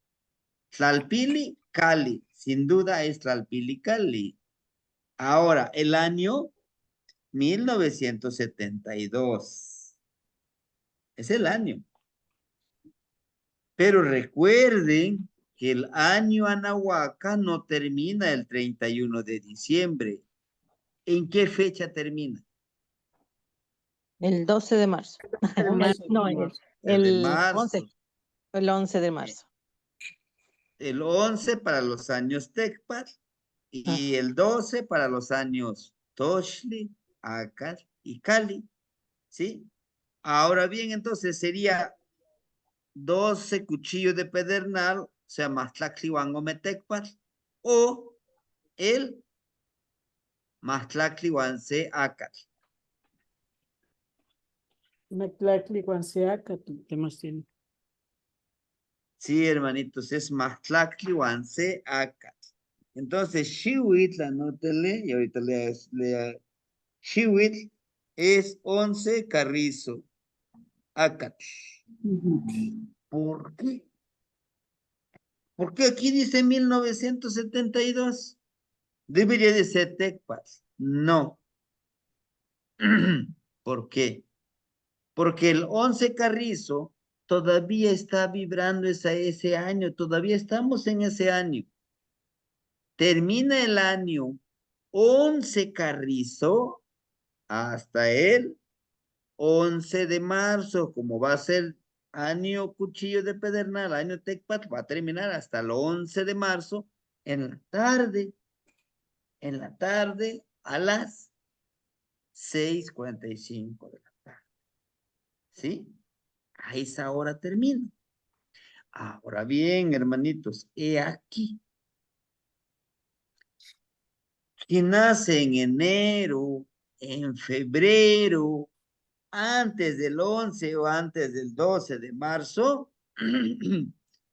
Tlalpili Cali, sin duda es Tlalpili Cali. Ahora, el año 1972. Es el año. Pero recuerden que el año Anahuaca no termina el 31 de diciembre. ¿En qué fecha termina? El 12 de marzo. No, El de el marzo. 11. El 11 de marzo. El 11 para los años Tecpat y Ah, el 12 para los años Toshli, Acar y Cali. ¿Sí? Ahora bien, entonces sería 12 cuchillos de pedernal, o sea, Mastlactlihuangome Tecpat, o el Mastlactlihuance Acar. ¿Qué más tiene? Sí, hermanitos, es Mastlactlihuance Acar. Entonces, Shiwit, anótele, y ahorita lea. Shiwit es 11 Carrizo Acat. ¿Por qué? ¿Por qué aquí dice 1972? Debería de ser Tecpas. No. ¿Por qué? Porque el 11 Carrizo todavía está vibrando ese año, todavía estamos en ese año. Termina el año 11 Carrizo hasta el 11 de marzo, como va a ser año Cuchillo de Pedernal, año Tecpat, va a terminar hasta el 11 de marzo en la tarde a las 6:45 de la tarde. ¿Sí? A esa hora termina. Ahora bien, hermanitos, he aquí. Quien nace en enero, en febrero, antes del 11 o antes del 12 de marzo,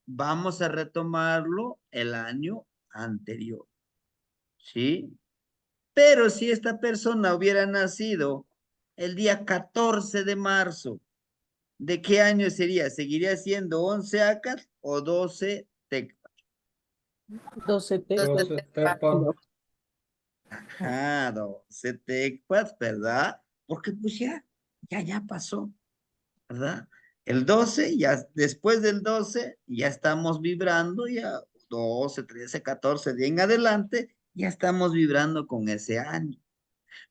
vamos a retomarlo el año anterior, ¿sí? Pero si esta persona hubiera nacido el día 14 de marzo, ¿de qué año sería? ¿Seguiría siendo 11 Acat o 12 Tecpat? 12 12 Tecpat. Ah, 12 tecpas, ¿verdad? Porque pues ya pasó, ¿verdad? El 12, ya después del 12, ya estamos vibrando, ya 12, 13, 14 de en adelante, ya estamos vibrando con ese año.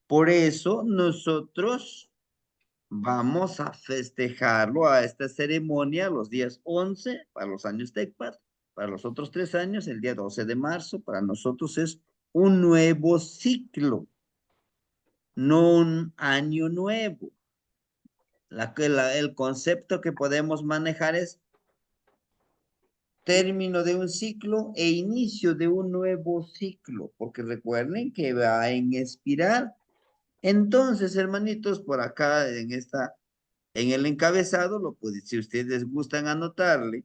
Por eso nosotros vamos a festejarlo a esta ceremonia los días 11 para los años tecpas, para los otros 3 años el día 12 de marzo, para nosotros es un nuevo ciclo, no un año nuevo. El concepto que podemos manejar es término de un ciclo e inicio de un nuevo ciclo, porque recuerden que va en espiral. Entonces, hermanitos, por acá en el encabezado, si ustedes gustan anotarle,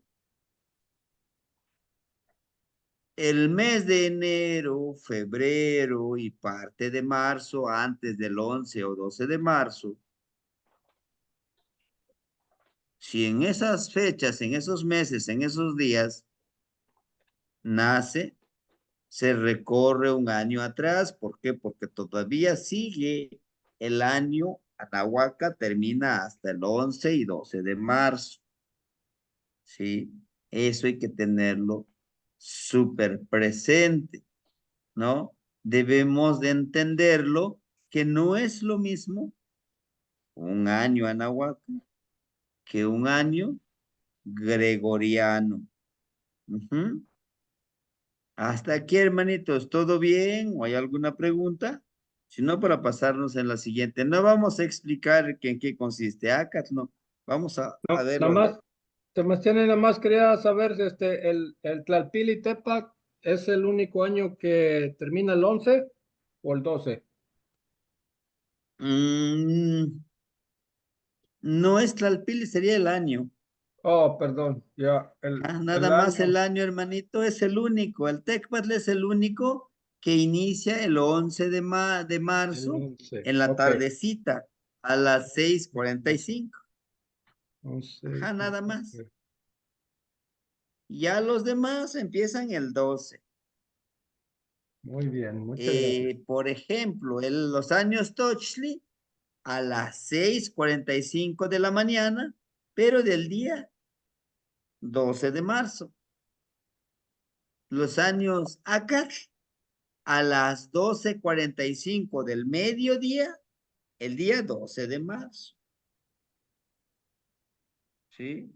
el mes de enero, febrero y parte de marzo, antes del 11 o 12 de marzo, si en esas fechas, en esos meses, en esos días, nace, se recorre un año atrás. ¿Por qué? Porque todavía sigue el año Anahuaca, termina hasta el 11 y 12 de marzo. ¿Sí? Eso hay que tenerlo súper presente, ¿no? Debemos de entenderlo que no es lo mismo un año Anahuaca que un año gregoriano. Ujú. Hasta aquí, hermanitos, ¿todo bien? ¿O hay alguna pregunta? Si no, para pasarnos en la siguiente. No vamos a explicar en qué consiste ACAT, no. Vamos a No, verlo. nada más, Sebastián, nada más quería saber, el Tlalpili Tepac es el único año que termina el 11 o el 12. No es Tlalpili, sería el año. Oh, perdón, ya, Nada el más año, el año, hermanito, es el único. El Tecpatl es el único que inicia el 11 de el marzo 11, en la ok, tardecita a las 6:45. 11, Nada más. ok. Ya los demás empiezan el 12. Muy bien, muchas gracias. Por ejemplo, los años Tochli a las 6:45 de la mañana, pero del día 12 de marzo. Los años Akat a las 12:45 del mediodía, el día 12 de marzo. ¿Sí?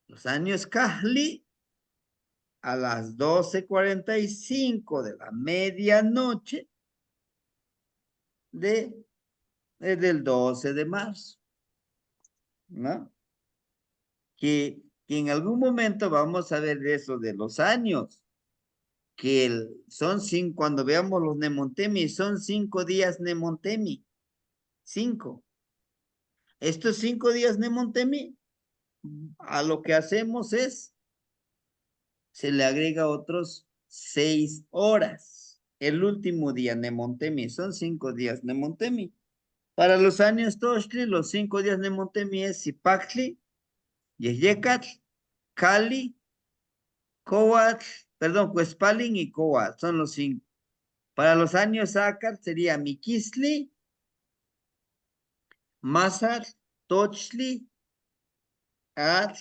Los años Kahli a las 12:45 de la medianoche del 12 de marzo. ¿No? Que en algún momento vamos a ver de eso de los años, que cuando veamos los Nemontemi, son 5 días Nemontemi. 5. Estos 5 días Nemontemi, a lo que hacemos se le agrega otros 6 horas. El último día Nemontemi, son 5 días Nemontemi. Para los años Toshli, los 5 días Nemontemi es Zipactli, Yeyecatl, Cali, Coatl, perdón, Cuespalin y Coatl, son los 5. Para los años Ácar sería Miquisli, Mazar, Tochli, Atl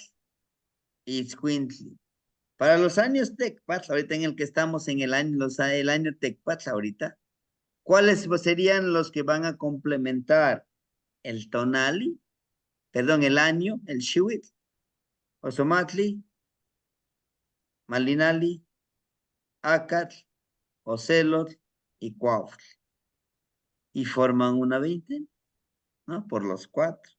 y Squintli. Para los años Tecpatl, ahorita en el que estamos en el año Tecpatl ahorita, ¿cuáles serían los que van a complementar el Tonali? Perdón, el año, el Shuit, Osomatli, Malinali, Acatl, Ocelot y Cuautl. Y forman una 20, ¿no? Por los 4.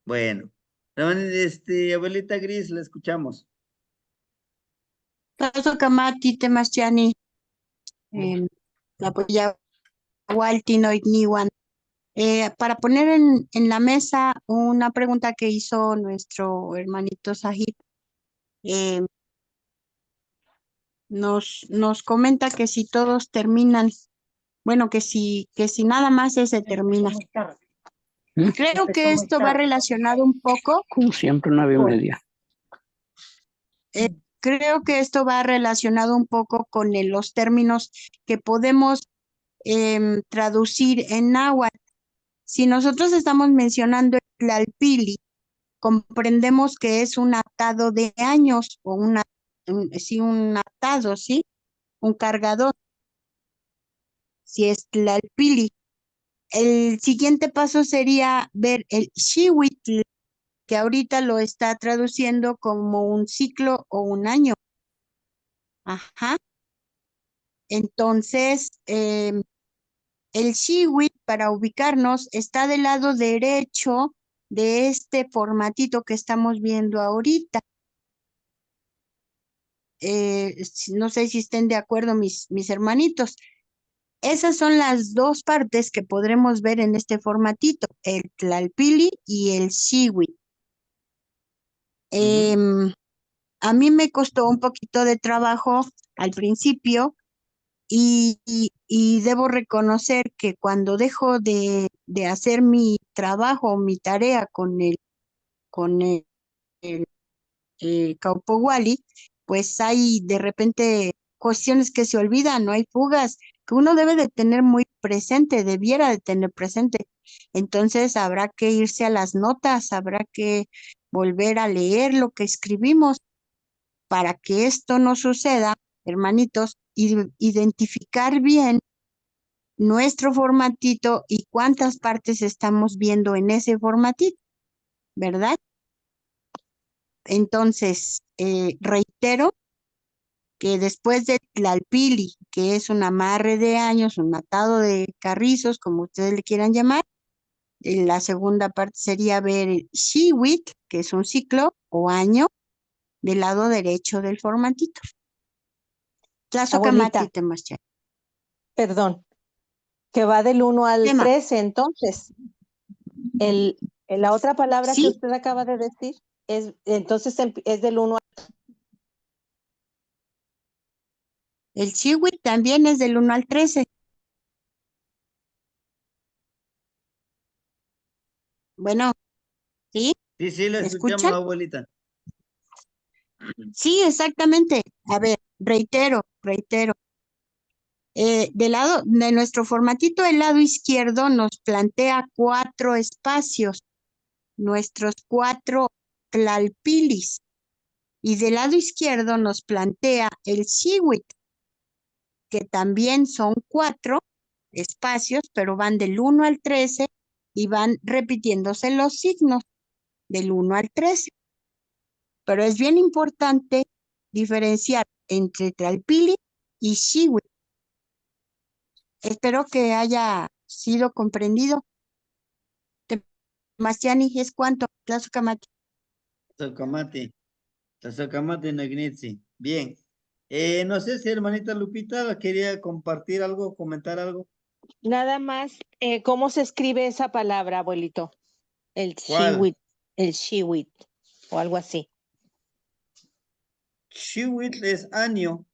Bueno, abuelita Gris, la escuchamos. Tazo kamati temachani, la polla waltino igniwan. Para poner en la mesa una pregunta que hizo nuestro hermanito Sahid, nos comenta que si todos terminan, bueno, que si nada más se termina. Creo que esto va relacionado un poco. Como siempre, 9:30. Creo que esto va relacionado un poco con los términos que podemos traducir en náhuatl. Si nosotros estamos mencionando el tlalpili, comprendemos que es un atado de años o un atado, ¿sí? Un cargador. Si es tlalpili. El siguiente paso sería ver el xihuitl, que ahorita lo está traduciendo como un ciclo o un año. Ajá. Entonces, el xihuitl, para ubicarnos, está del lado derecho de este formatito que estamos viendo ahorita. No sé si estén de acuerdo mis hermanitos. Esas son las dos partes que podremos ver en este formatito, el tlalpili y el xihuitl. A mí me costó un poquito de trabajo al principio y debo reconocer que cuando dejo de hacer mi trabajo, mi tarea con el Kaupowali, pues hay de repente cuestiones que se olvidan, no hay fugas, que uno debe de tener muy presente, debiera de tener presente. Entonces habrá que irse a las notas, habrá que volver a leer lo que escribimos para que esto no suceda, hermanitos, identificar bien nuestro formatito y cuántas partes estamos viendo en ese formatito, ¿verdad? Entonces, reitero que después de tlalpili, que es un amarre de años, un atado de carrizos, como ustedes le quieran llamar, la segunda parte sería ver el xihuitl, que es un ciclo o año, del lado derecho del formatito. Abuelita, perdón, que va del 1 al 13, entonces. La otra palabra que usted acaba de decir, entonces es del 1 al 13. El xihuitl también es del 1 al 13. Bueno, ¿sí? Sí, la escuchamos, abuelita. Sí, exactamente. A ver, reitero. Del lado de nuestro formatito, el lado izquierdo nos plantea 4 espacios, nuestros 4 tlalpilis. Y del lado izquierdo nos plantea el xihuitl, que también son 4 espacios, pero van del 1 al 13 y van repitiéndose los signos del 1 al 13. Pero es bien importante diferenciar entre tlalpili y xihuitl. Espero que haya sido comprendido. Mastiani, ¿es cuánto? Tlazocamati. Tlazocamati Negnitzi. Bien. No sé si hermanita Lupita quería compartir algo, comentar algo. Nada más, ¿cómo se escribe esa palabra, abuelito? El xihuitl, o algo así. Xihuitl es año,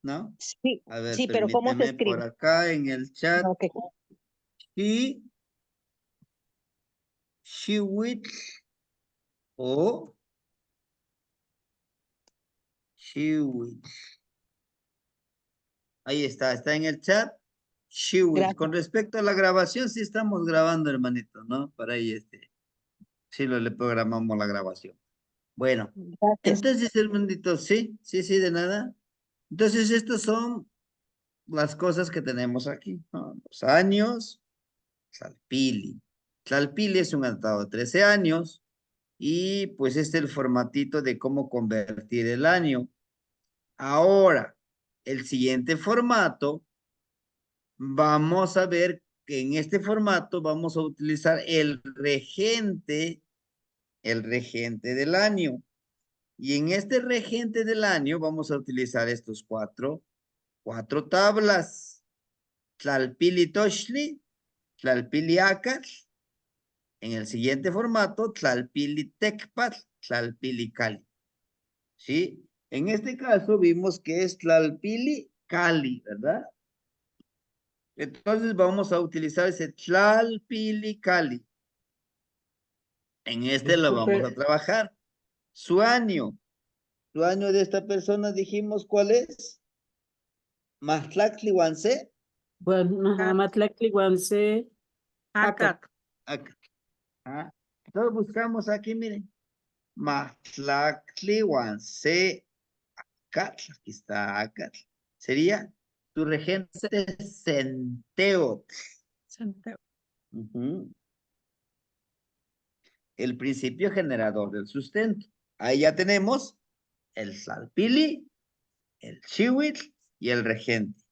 ¿no? Sí, a ver, sí, pero ¿cómo se escribe? por acá en el chat. Okay. Xihuitl o xihuitl. Ahí está en el chat. Xihuitl. Con respecto a la grabación, sí estamos grabando, hermanito, ¿no? Para ahí sí le programamos la grabación. Bueno, entonces, hermanito, sí, de nada. Entonces, estos son las cosas que tenemos aquí, ¿no? Los años, Tlalpili. Tlalpili es un atado de 13 años y pues este es el formatito de cómo convertir el año. Ahora, el siguiente formato, vamos a ver que en este formato vamos a utilizar el regente del año. Y en este regente del año vamos a utilizar estos cuatro tablas. Tlalpili Toshli, Tlalpili Acal. En el siguiente formato, Tlalpili Tecpat, Tlalpili Cali. ¿Sí? En este caso vimos que es Tlalpili Cali, ¿verdad? Entonces vamos a utilizar ese Tlalpili Cali. En este lo vamos a trabajar. Su año de esta persona dijimos cuál es. Maxtlactli Wanse. Bueno, Amatlactli, Guanse, Acatl. Acá. Ah, entonces buscamos aquí, miren. Matlactli, Guanse, Acatl. Aquí está Acatl. Sería tu regente Centeotl. Ujú. El principio generador del sustento. Ahí ya tenemos el Tlalpili, el Chihuitl y el regente.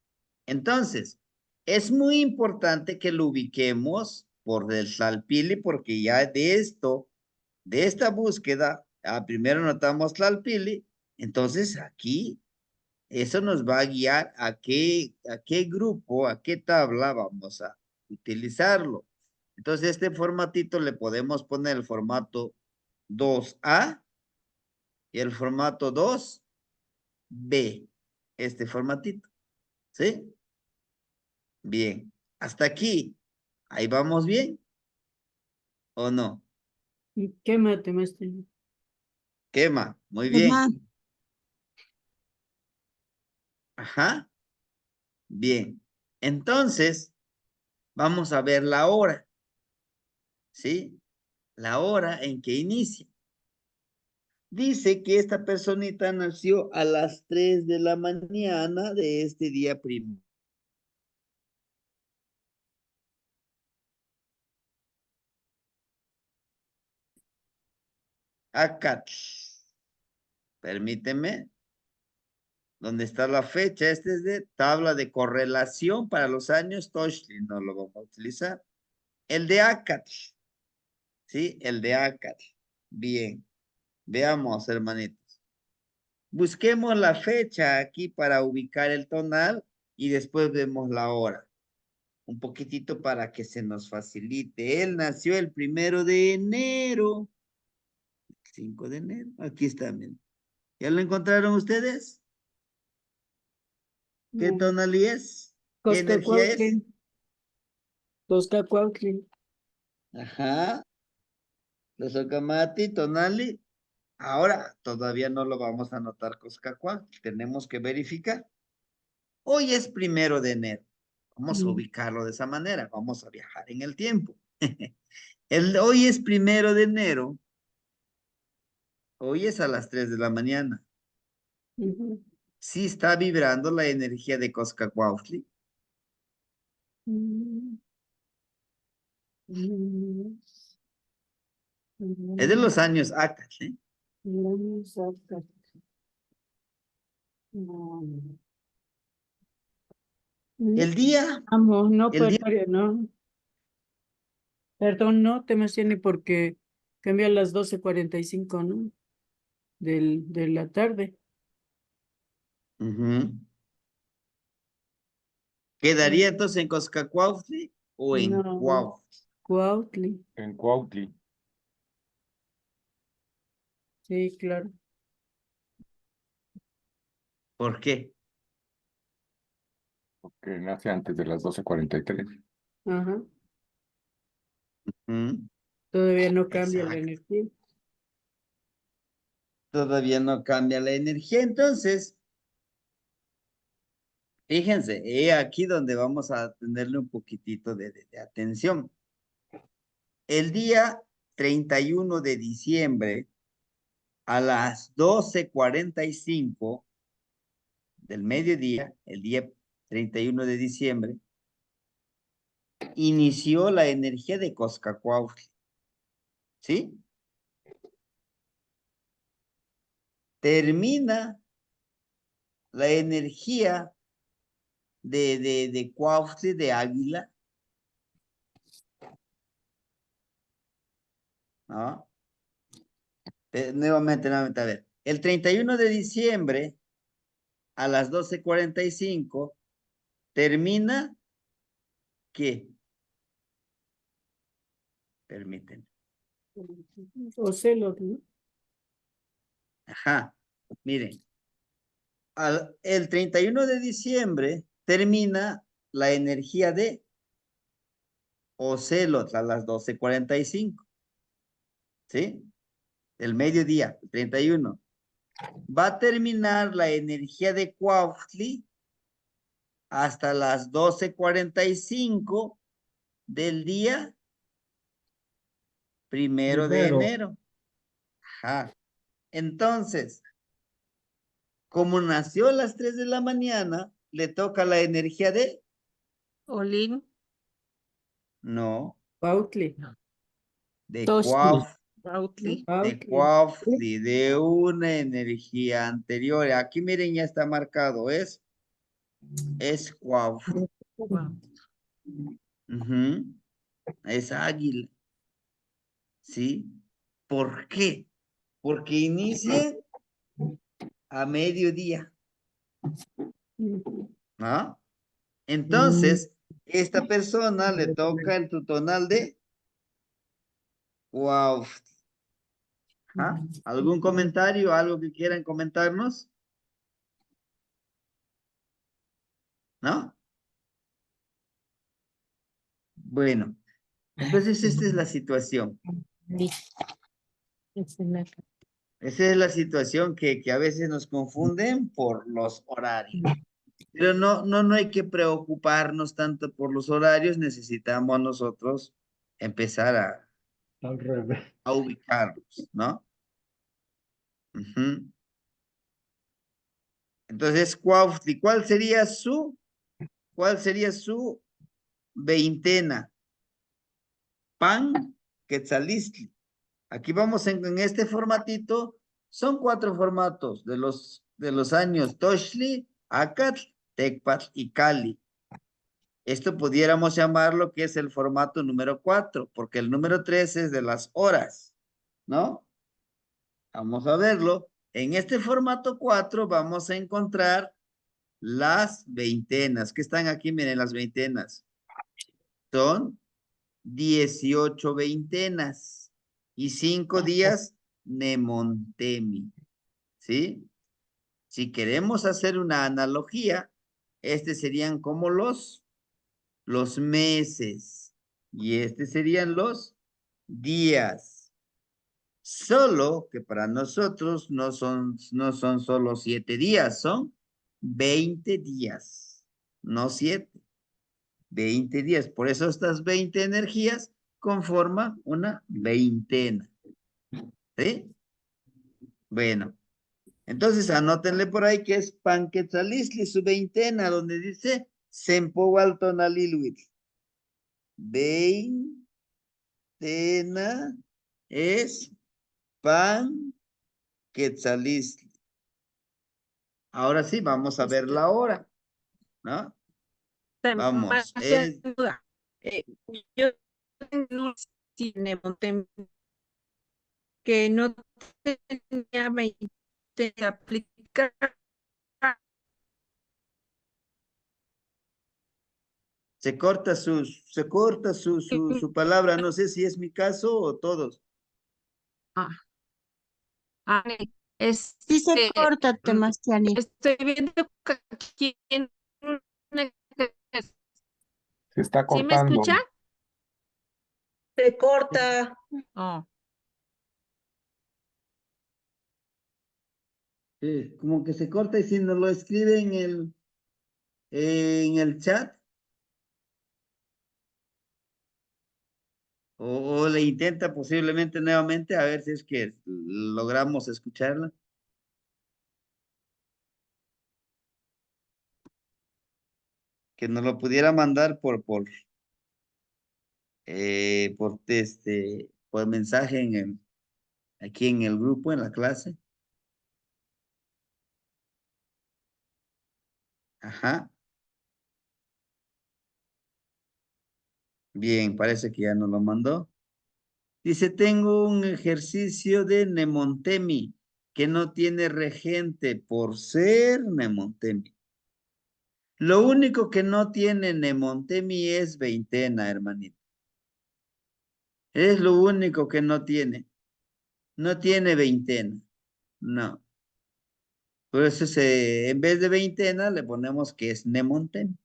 Entonces, es muy importante que lo ubiquemos por el Tlalpili, porque ya de esto, de esta búsqueda, primero notamos Tlalpili, entonces aquí eso nos va a guiar a qué grupo, a qué tabla vamos a utilizarlo. Entonces, este formatito le podemos poner el formato 2A y el formato 2B. Este formatito. ¿Sí? Bien. Hasta aquí. ¿Ahí vamos bien? ¿O no? ¿qué mate, maestro? Quema. Muy bien. Ajá. Ajá. Bien. Entonces, vamos a ver la hora. ¿Sí? La hora en que inicia. Dice que esta personita nació a las 3 de la mañana de este día primero. Acá. Permíteme. ¿Dónde está la fecha? Este es de tabla de correlación para los años Toshli. No lo vamos a utilizar. El de Acatl. ¿Sí? El de Acatl. Bien. Veamos, hermanitos. Busquemos la fecha aquí para ubicar el tonal y después vemos la hora. Un poquitito para que se nos facilite. Él nació el 1 de enero. 5 de enero. Aquí está, miren. ¿Ya lo encontraron ustedes? ¿Qué tonalidad es? ¿Qué energía es? Coscacuautli. Ajá. Los Ocamati, Tonali. Ahora todavía no lo vamos a anotar Coscacua. Tenemos que verificar. Hoy es 1 de enero. Vamos a ubicarlo de esa manera. Vamos a viajar en el tiempo. Hoy es 1 de enero. Hoy es a las 3 de la mañana. Sí está vibrando la energía de Coscacuautli. Es de los años Acatl, ¿eh? El día, Vamos, no, el día. no. Perdón, no te mencioné porque cambia a las 12:45, ¿no? De la tarde. Ujú. ¿Quedaría entonces en Coscacuautli o en No, Cuautli? Cuautli. En Cuautli, Sí, claro. ¿Por qué? que nace antes de las 12:43. Ajá. ¿Mm? Todavía no cambia la Exacto. energía. Todavía no cambia la energía. Entonces, fíjense, aquí donde vamos a tenerle un poquitito de atención. El día 31 de diciembre a las 12:45 del mediodía, el día 31 de diciembre, inició la energía de Coscacuautli. ¿Sí? Termina la energía de Cuautli, de Águila, ¿no? Nuevamente, a ver. El 31 de diciembre a las 12:45 termina, ¿qué? Permítanme. Ocelot, ¿no? Ajá, miren. El 31 de diciembre termina la energía de Ocelot a las 12:45. ¿Sí? El mediodía, el 31. Va a terminar la energía de Cuautli hasta las 12:45 del día 1 de enero. Ajá. Entonces, como nació a las 3 de la mañana, le toca la energía de... Olin. No, Cuautli. de Toshli. Bautli. Cuautli, de una energía anterior. Aquí miren, ya está marcado, es Cuautli. Ujú. Es águila. ¿Sí? ¿Por qué? Porque inicia a mediodía. ¿No? Entonces, esta persona le toca el tutonal de Cuautli. ¿Ah? ¿Algún comentario, algo que quieran comentarnos? ¿No? Bueno, entonces esta es la situación. Esa es la situación que a veces nos confunden por los horarios. Pero no hay que preocuparnos tanto por los horarios, necesitamos nosotros empezar Al revés. a ubicarlos, ¿no? Ujú. Entonces, Cuautli, ¿cuál sería su veintena? Pan Quetzalistli. Aquí vamos en este formatito. Son 4 formatos de los años Toshli, Acatl, Tecpatl y Cali. Esto pudiéramos llamarlo que es el formato número 4, porque el número 3 es de las horas, ¿no? Vamos a verlo. En este formato 4 vamos a encontrar las veintenas. ¿Qué están aquí? Miren las veintenas. Son 18 veintenas y 5 días Nemontemi, ¿sí? Si queremos hacer una analogía, serían como los meses y serían los días. Solo que para nosotros no son solo 7 días, son 20 días, no 7. 20 días. Por eso estas 20 energías conforman una veintena. ¿Sí? Bueno, entonces anótenle por ahí que es Panquetzalistli, su veintena, donde dice Sempohualtonalilhuitl. Veintena es Panquetzalistli. Ahora sí, vamos a ver la hora, ¿no? Vamos. Yo no tiene que no tenía 20 de aplicar. Se corta su palabra, no sé si es mi caso o todos. Sí se corta, Temastiani. Estoy viendo que aquí Se está ¿sí me cortando. escucha? Se corta. Oh. Como que se corta y si nos lo escribe en el chat o le intenta posiblemente nuevamente a ver si es que logramos escucharla. Que nos lo pudiera mandar por mensaje aquí en el grupo, en la clase. Ajá. Bien, parece que ya nos lo mandó. Dice, tengo un ejercicio de Nemontemi que no tiene regente por ser Nemontemi. Lo único que no tiene Nemontemi es veintena, hermanito. Es lo único que no tiene. No tiene veintena. No. Por eso en vez de veintena le ponemos que es Nemontemi.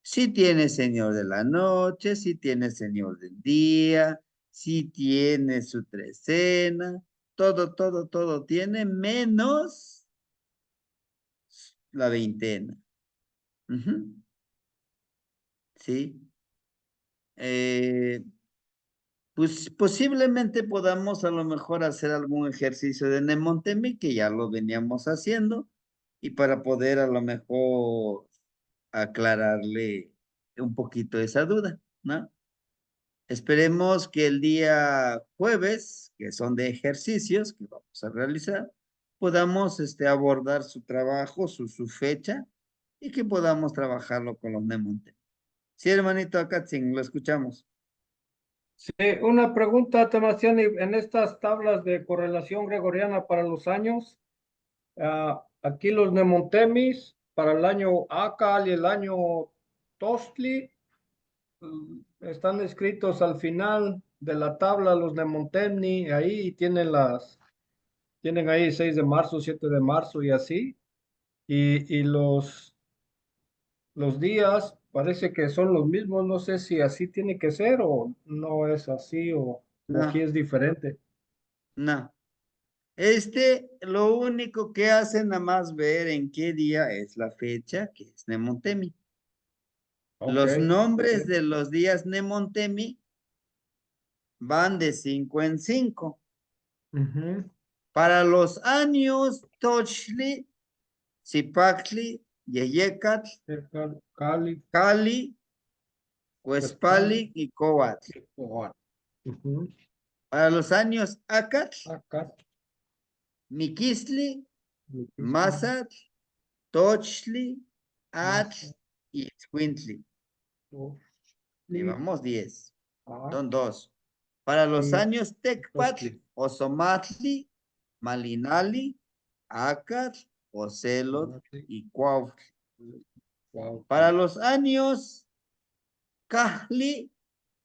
Sí tiene señor de la noche, sí tiene señor del día, sí tiene su trecena, todo tiene menos la veintena. Ujú. Sí. Pues posiblemente podamos a lo mejor hacer algún ejercicio de Nemontemi que ya lo veníamos haciendo y para poder a lo mejor aclararle un poquito esa duda, ¿no? Esperemos que el día jueves, que son de ejercicios que vamos a realizar, podamos abordar su trabajo, su fecha y que podamos trabajarlo con los Nemontemi. Sí, hermanito Akatzin, lo escuchamos. Sí, una pregunta, Temasiani, en estas tablas de correlación gregoriana para los años, aquí los Nemontemis para el año Akal y el año Tostli están escritos al final de la tabla los Nemontemi, ahí tienen ahí 6 de marzo, 7 de marzo y así, y los días parece que son los mismos, no sé si así tiene que ser o no es así o aquí No, es diferente. no. Lo único que hace nada más ver en qué día es la fecha, que es Nemontemi. Ok, Los ok. nombres de los días Nemontemi van de 5 en 5. Ujú. Para los años Tochli, Zipactli, Yeyecatl, Cali, Cali, Cuespali, Cuespali y Coatl. Oaxaca. Ujú. Para los años Acatl, Acá, Miquistli, Miquisqui, Mazatl, Tochli, Atl Maza, y Squintli. Oxli, Llevamos 10. A, Son 2. Para los y años Tecpatl, Tostli. Osomatli, Malinali, Acatl, Ocelot Oaxli. y Cuautli. Wow. Para los años Cajli,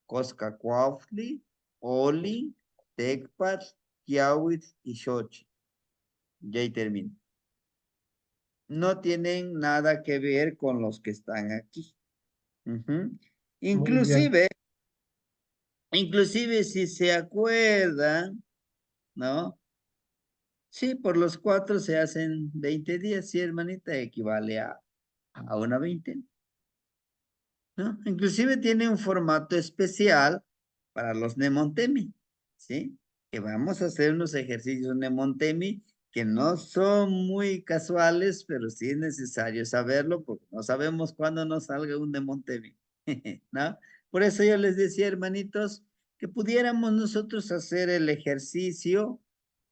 Coscacuautli, Oli, Tecpatl, Kiawit y Xochitl. Ya ahí termino. No tienen nada que ver con los que están aquí. Ujú. Muy bien. Inclusive si se acuerdan, ¿no? Sí, por los 4 se hacen 20 días, sí, hermanita, equivale a una 20, ¿no? Inclusive tiene un formato especial para los Nemontemi, ¿sí? Que vamos a hacer unos ejercicios Nemontemi que no son muy casuales, pero sí es necesario saberlo porque no sabemos cuándo nos salga un Nemontemi, ¿no? Por eso yo les decía, hermanitos, que pudiéramos nosotros hacer el ejercicio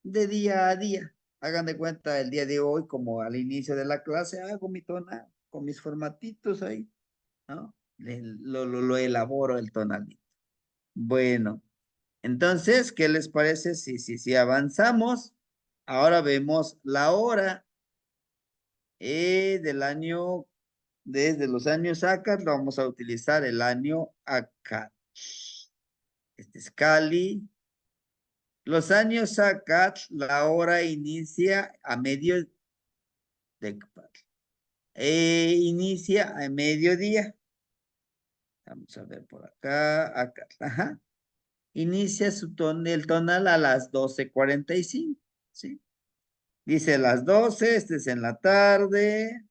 de día a día. Hagan de cuenta el día de hoy, como al inicio de la clase, hago mi tona con mis formatitos ahí, ¿no? Lo elaboro el tonalito. Bueno, entonces, ¿qué les parece si avanzamos? Ahora vemos la hora del año, desde los años ACAT, vamos a utilizar el año ACAT. Este es Cali. Los años ACAT, la hora inicia a medio de inicia a mediodía. Vamos a ver por acá, ajá. Inicia el tonal a las 12:45, ¿sí? Dice las 12, este es en la tarde.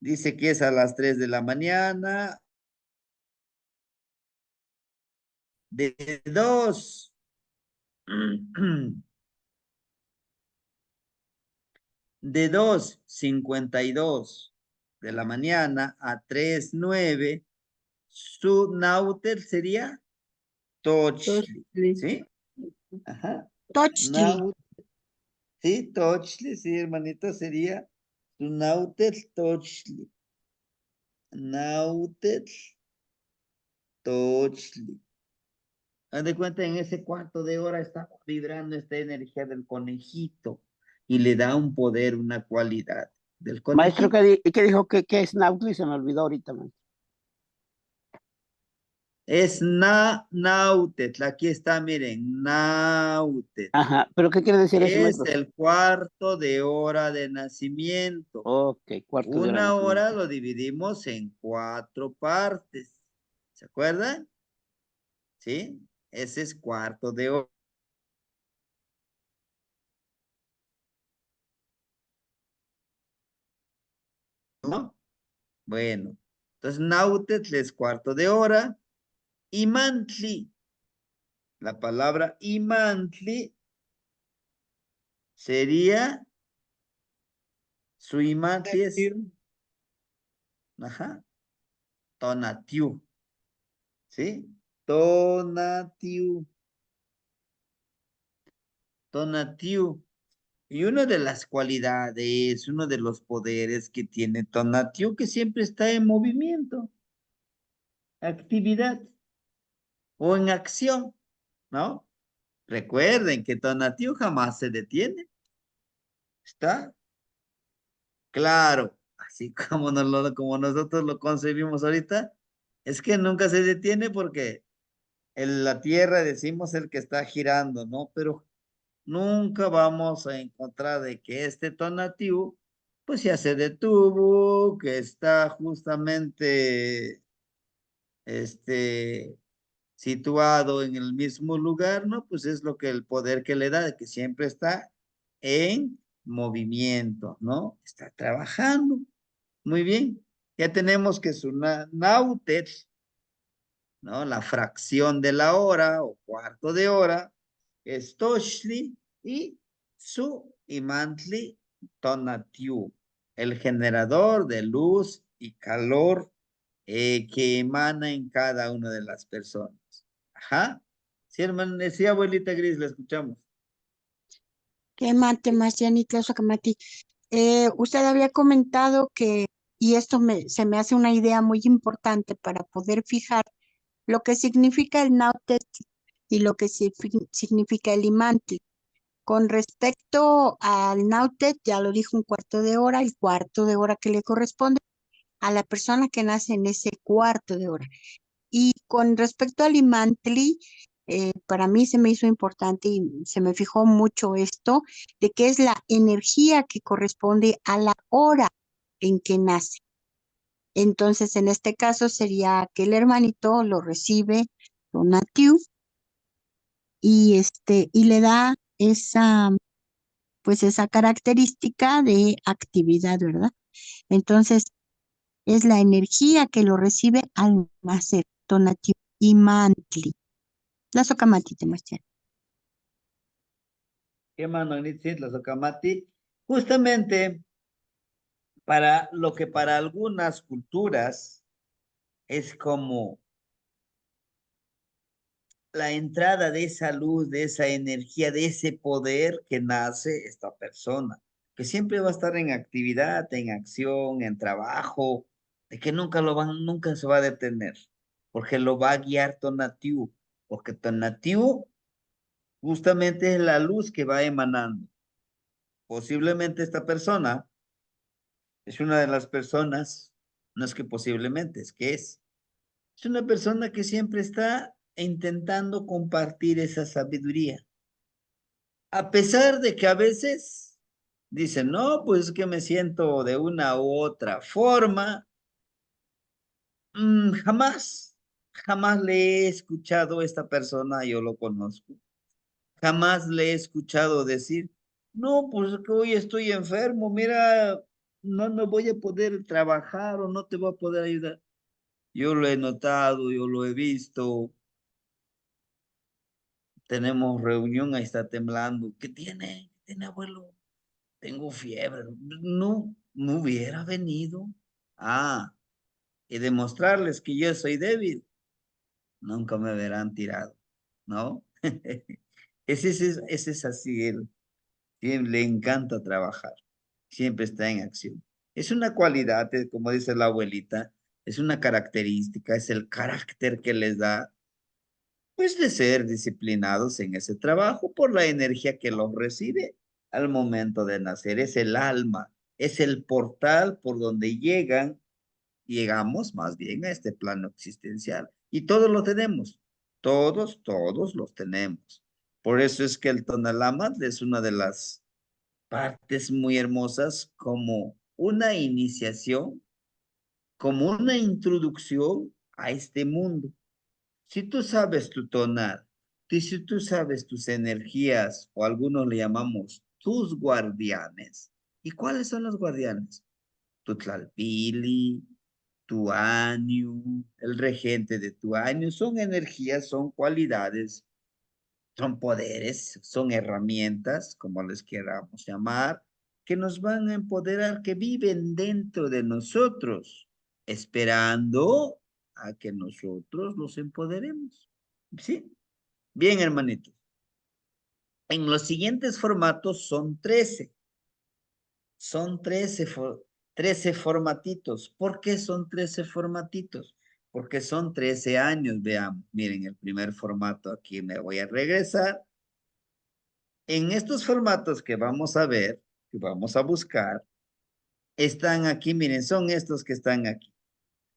Dice que es a las 3 de la mañana. De 2 de 2:52 de la mañana a 3:09, su náuter sería Tochli, Tostli. ¿sí? Ajá. Tochtli. Sí, Tochli, sí, hermanito, sería su náuter Tochli. Náuter Tochli. Haz de cuenta, en ese cuarto de hora está vibrando esta energía del conejito y le da un poder, una cualidad del Maestro, conejito. ¿qué dijo que es Nautli? Se me olvidó ahorita, maestro. Es Nautet, aquí está, miren, Nautet. Ajá, ¿pero qué quiere decir eso, Es maestro? el cuarto de hora de nacimiento. Ok, cuarto de hora de Una hora nacimiento. lo dividimos en 4 partes. ¿Se acuerdan? ¿Sí? Ese es cuarto de hora. ¿No? Bueno, entonces Nautetl es cuarto de hora. Imantli, la palabra imantli sería, su imantli es, ajá, tonatiu, ¿sí? Tonatiu, tonatiu. Y una de las cualidades, uno de los poderes que tiene Tonatiuh, que siempre está en movimiento, actividad o en acción, ¿no? Recuerden que Tonatiuh jamás se detiene, ¿está? Claro, así como, como nosotros lo concebimos ahorita, es que nunca se detiene porque en la Tierra decimos el que está girando, ¿no? Pero nunca vamos a encontrar de que este Tonatiuh pues ya se detuvo, que está justamente situado en el mismo lugar, ¿no? Pues es lo que el poder que le da, de que siempre está en movimiento, ¿no? Está trabajando. Muy bien. Ya tenemos que su Nautet, ¿no? La fracción de la hora o cuarto de hora es Toshli y su imantli Tonatiuh, el generador de luz y calor que emana en cada una de las personas. Ajá. Sí, hermano, sí, abuelita Gris, la escuchamos. ¿Qué mate más, Janita Socamati? Usted había comentado que, y esto se me hace una idea muy importante para poder fijar lo que significa el Nautet y lo que significa el Imantli. Con respecto al Nautet, ya lo dijo un cuarto de hora, el cuarto de hora que le corresponde a la persona que nace en ese cuarto de hora. Y con respecto al Imantli, para mí se me hizo importante y se me fijó mucho esto, de que es la energía que corresponde a la hora en que nace. Entonces, en este caso sería que el hermanito lo recibe Tonatiuh y le da esa, pues esa característica de actividad, ¿verdad? Entonces, es la energía que lo recibe al nacer, Tonatiuh y Mantli. La Socamati, Temachán. ¿Qué mano, Nitzit, la Socamati? Justamente para lo que para algunas culturas es como la entrada de esa luz, de esa energía, de ese poder que nace esta persona, que siempre va a estar en actividad, en acción, en trabajo, de que nunca se va a detener, porque lo va a guiar Tonatiuh, porque Tonatiuh justamente es la luz que va emanando. Posiblemente esta persona es una de las personas, no es que posiblemente, es que es una persona que siempre está intentando compartir esa sabiduría. A pesar de que a veces dicen, no, pues es que me siento de una u otra forma, jamás le he escuchado a esta persona, yo lo conozco, jamás le he escuchado decir, no, pues es que hoy estoy enfermo, mira, no voy a poder trabajar o no te voy a poder ayudar. Yo lo he notado, yo lo he visto. Tenemos reunión, ahí está temblando. ¿Qué tiene? ¿Qué tiene, abuelo? Tengo fiebre. No hubiera venido. Ah, y demostrarles que yo soy débil. Nunca me verán tirado, ¿no? Ese es así, él. Le encanta trabajar. Siempre está en acción. Es una cualidad, como dice la abuelita, es una característica, es el carácter que les da pues de ser disciplinados en ese trabajo por la energía que los recibe al momento de nacer. Es el alma, es el portal por donde llegamos más bien a este plano existencial. Y todos lo tenemos, todos los tenemos. Por eso es que el Tonalamat es una de las partes muy hermosas como una iniciación, como una introducción a este mundo. Si tú sabes tu tonal, si tú sabes tus energías, o algunos le llamamos tus guardianes. ¿Y cuáles son los guardianes? Tu tlalpili, tu año, el regente de tu año, son energías, son cualidades, son poderes, son herramientas, como les queramos llamar, que nos van a empoderar, que viven dentro de nosotros, esperando a que nosotros los empoderemos. ¿Sí? Bien, hermanitos. En los siguientes formatos son 13. Son 13 formatitos. ¿Por qué son 13 formatitos? Porque son 13 años, veamos. Miren, el primer formato aquí me voy a regresar. En estos formatos que vamos a ver, que vamos a buscar, están aquí, miren, son estos que están aquí.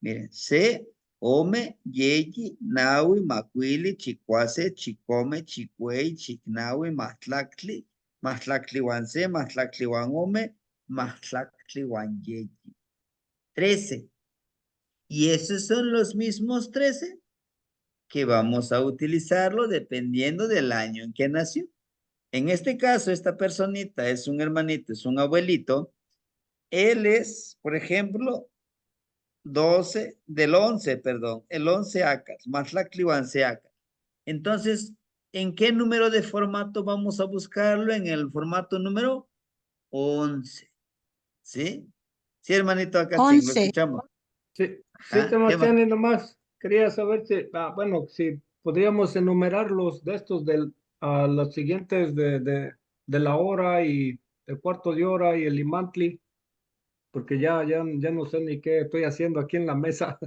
Miren, se, ome, yeyi, naui, macuili, chicuase, chicome, chicuey, chicnaui, matlactli, matlactli wanse, matlactli wanome, matlactli wanyeyi. 13. Y esos son los mismos 13 que vamos a utilizarlo dependiendo del año en que nació. En este caso, esta personita es un hermanito, es un abuelito. Él es, por ejemplo, 12, del 11, perdón, el 11 acas, Matlactlihuanse acas. Entonces, ¿en qué número de formato vamos a buscarlo? En el formato número 11. ¿Sí? Sí, hermanito Acachín, lo 11. escuchamos. Sí, ¿Ah? ¿Qué más? Sebastián, y nomás quería saber si, bueno, si podríamos enumerar los de estos los siguientes de la hora y el cuarto de hora y el imantli, porque ya no sé ni qué estoy haciendo aquí en la mesa.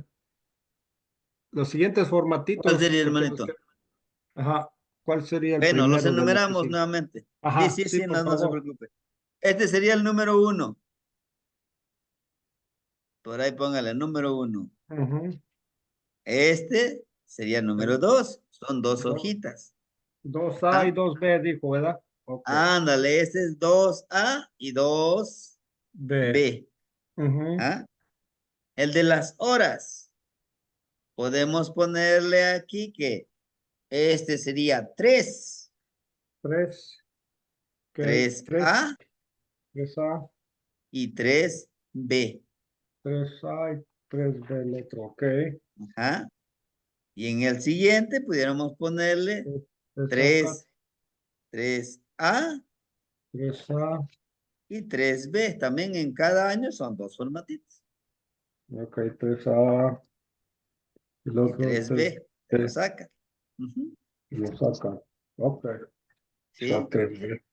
Los siguientes ¿Cuál formatitos, sería, porque hermanito? ajá, ¿cuál sería el Bueno, los primero de los que enumeramos sigue? nuevamente. Sí, Ajá, sí, sí, sí, por no se favor. preocupe. Este sería el número 1. Por ahí póngale, número 1. Ujú. Este sería el número 2. Son 2 Do- hojitas. 2A y ¿Ah? 2B, dijo, ¿verdad? Ok. Ándale, este es 2A y 2B. B. Ujú. ¿Ah? El de las horas. Podemos ponerle aquí que este sería 3. 3. Ok. 3A 3A. y 3B. 3A y 3B, el otro, ok. Ajá. Y en el siguiente pudiéramos ponerle 3A acá, 3A 3A, y 3B. También en cada año son 2 formatitos. ok, 3A, el Y otro 3B. Te lo 3B, saca. Ujú. y lo saca. Ok, ¿Sí? 3B.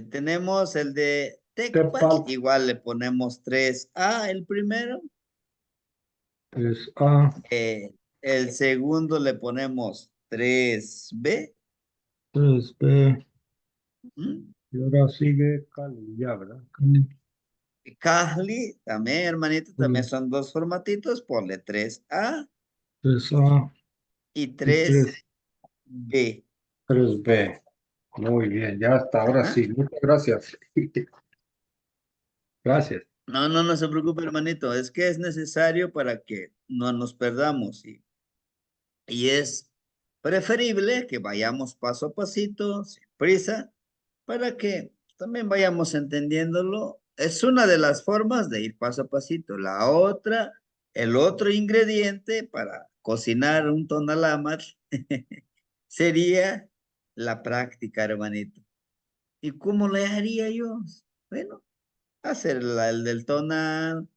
Tenemos el de Tecpat. Tepat, Igual le ponemos 3A el primero. 3A, El segundo le ponemos 3B. 3B, ¿Mm? y ahora sigue Cali, ya, ¿verdad? Cali, Cali, también, hermanito, también son 2 formatitos. Ponle 3A 3A y y 3B. 3B. Muy bien, ya hasta ahora Ajá. sí. Muchas gracias. Gracias. No se preocupe, hermanito. Es que es necesario para que no nos perdamos. Y es preferible que vayamos paso a pasito, sin prisa, para que también vayamos entendiéndolo. Es una de las formas de ir paso a pasito. La otra, el otro ingrediente para cocinar un tonalamat sería la práctica, hermanito. ¿Y cómo le haría yo? Bueno, hacer el del tonal,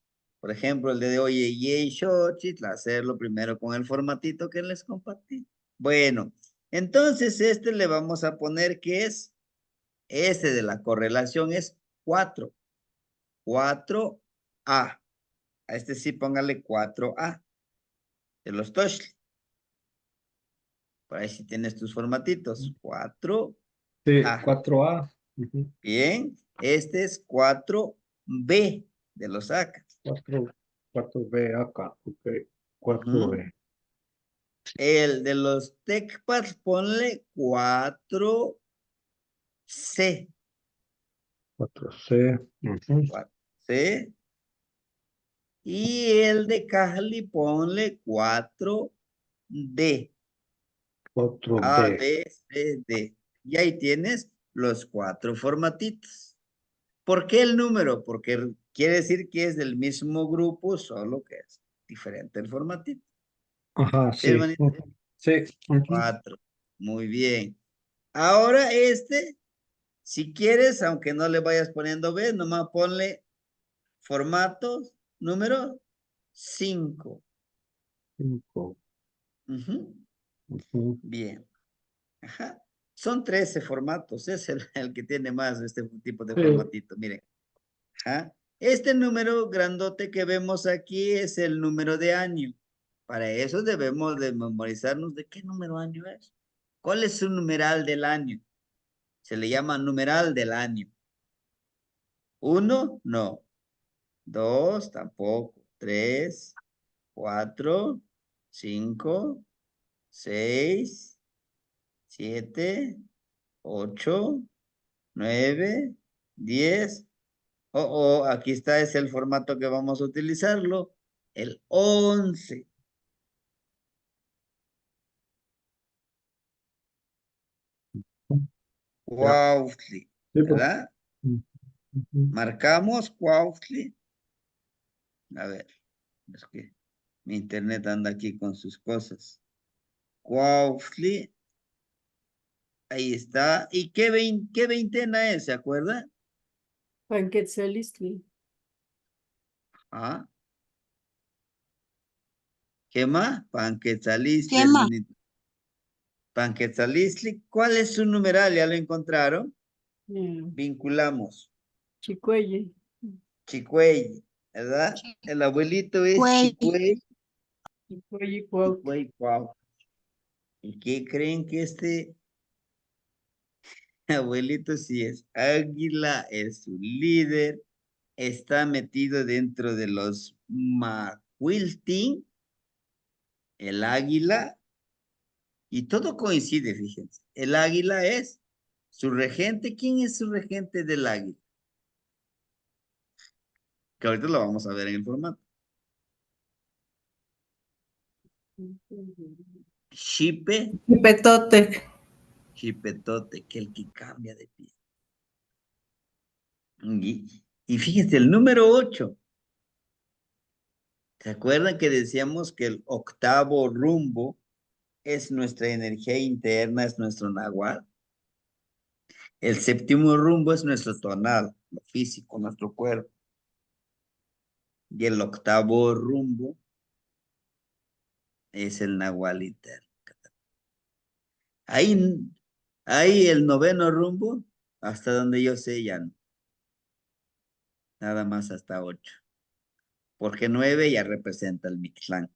por ejemplo, el de Oye y Xochitl, hacerlo primero con el formatito que les compartí. Bueno, entonces este le vamos a poner que es, este de la correlación es 4. 4A. A este sí póngale 4A. De los Toshli. Por ahí sí tienes tus formatitos. 4A. Sí, 4A. Ujú. Bien. Este es 4B de los ACAS. 4B acá, ok. 4B. Ujú. El de los TechPads, ponle 4C. 4C. Ujú. 4C. Y el de Cali, ponle 4D. A, 4D. B, C, D. Y ahí tienes los 4 formatitos. ¿Por qué el número? Porque quiere decir que es del mismo grupo, solo que diferente el formatito. Ajá, ¿Sí, sí. hermanito? Sí. 4. Muy bien. Ahora si quieres, aunque no le vayas poniendo B, nomás ponle formato número 5. 5. Bien. Ajá. Son 13 formatos. Es el que tiene más este tipo de Sí. formatito. Miren. Ajá. Este número grandote que vemos aquí es el número de año. Para eso debemos de memorizarnos de qué número año es. ¿Cuál es su numeral del año? Se le llama numeral del año. 1, no. 2, tampoco. 3, 4, 5, 6, 7, 8, 9, 10. Aquí está, es el formato que vamos a utilizarlo. El 11. Cuautli, ¿verdad? Marcamos Cuautli. A ver, es que mi internet anda aquí con sus cosas. Cuautli. Ahí está. ¿Y qué veintena es? ¿Se acuerda? Panquetzalistli. Ah. ¿Qué más? Panquetzalistli, ¿Qué más? hermanito. Panquetzalistli. ¿Cuál es su numeral? ¿Ya lo encontraron? Vinculamos. Chicuelle. Chicuey, ¿verdad? El abuelito es Güey, Chicuey. Chicuelle Cuautli. Chicuey, wow. ¿Y qué creen que este abuelito sí es águila, es su líder, está metido dentro de los Macuiltin, el águila, y todo coincide, fíjense. El águila es su regente. ¿Quién es su regente del águila? Que ahorita lo vamos a ver en el formato. Chipe, Petote. chipetote, que el que cambia de pie. Y fíjense, el número 8. ¿Se acuerdan que decíamos que el octavo rumbo es nuestra energía interna, es nuestro nahual? El séptimo rumbo es nuestro tonal, lo físico, nuestro cuerpo. Y el octavo rumbo es el nahual interno. Ahí el noveno rumbo, hasta donde yo sé ya no. Nada más hasta 8. Porque 9 ya representa el Mictlán.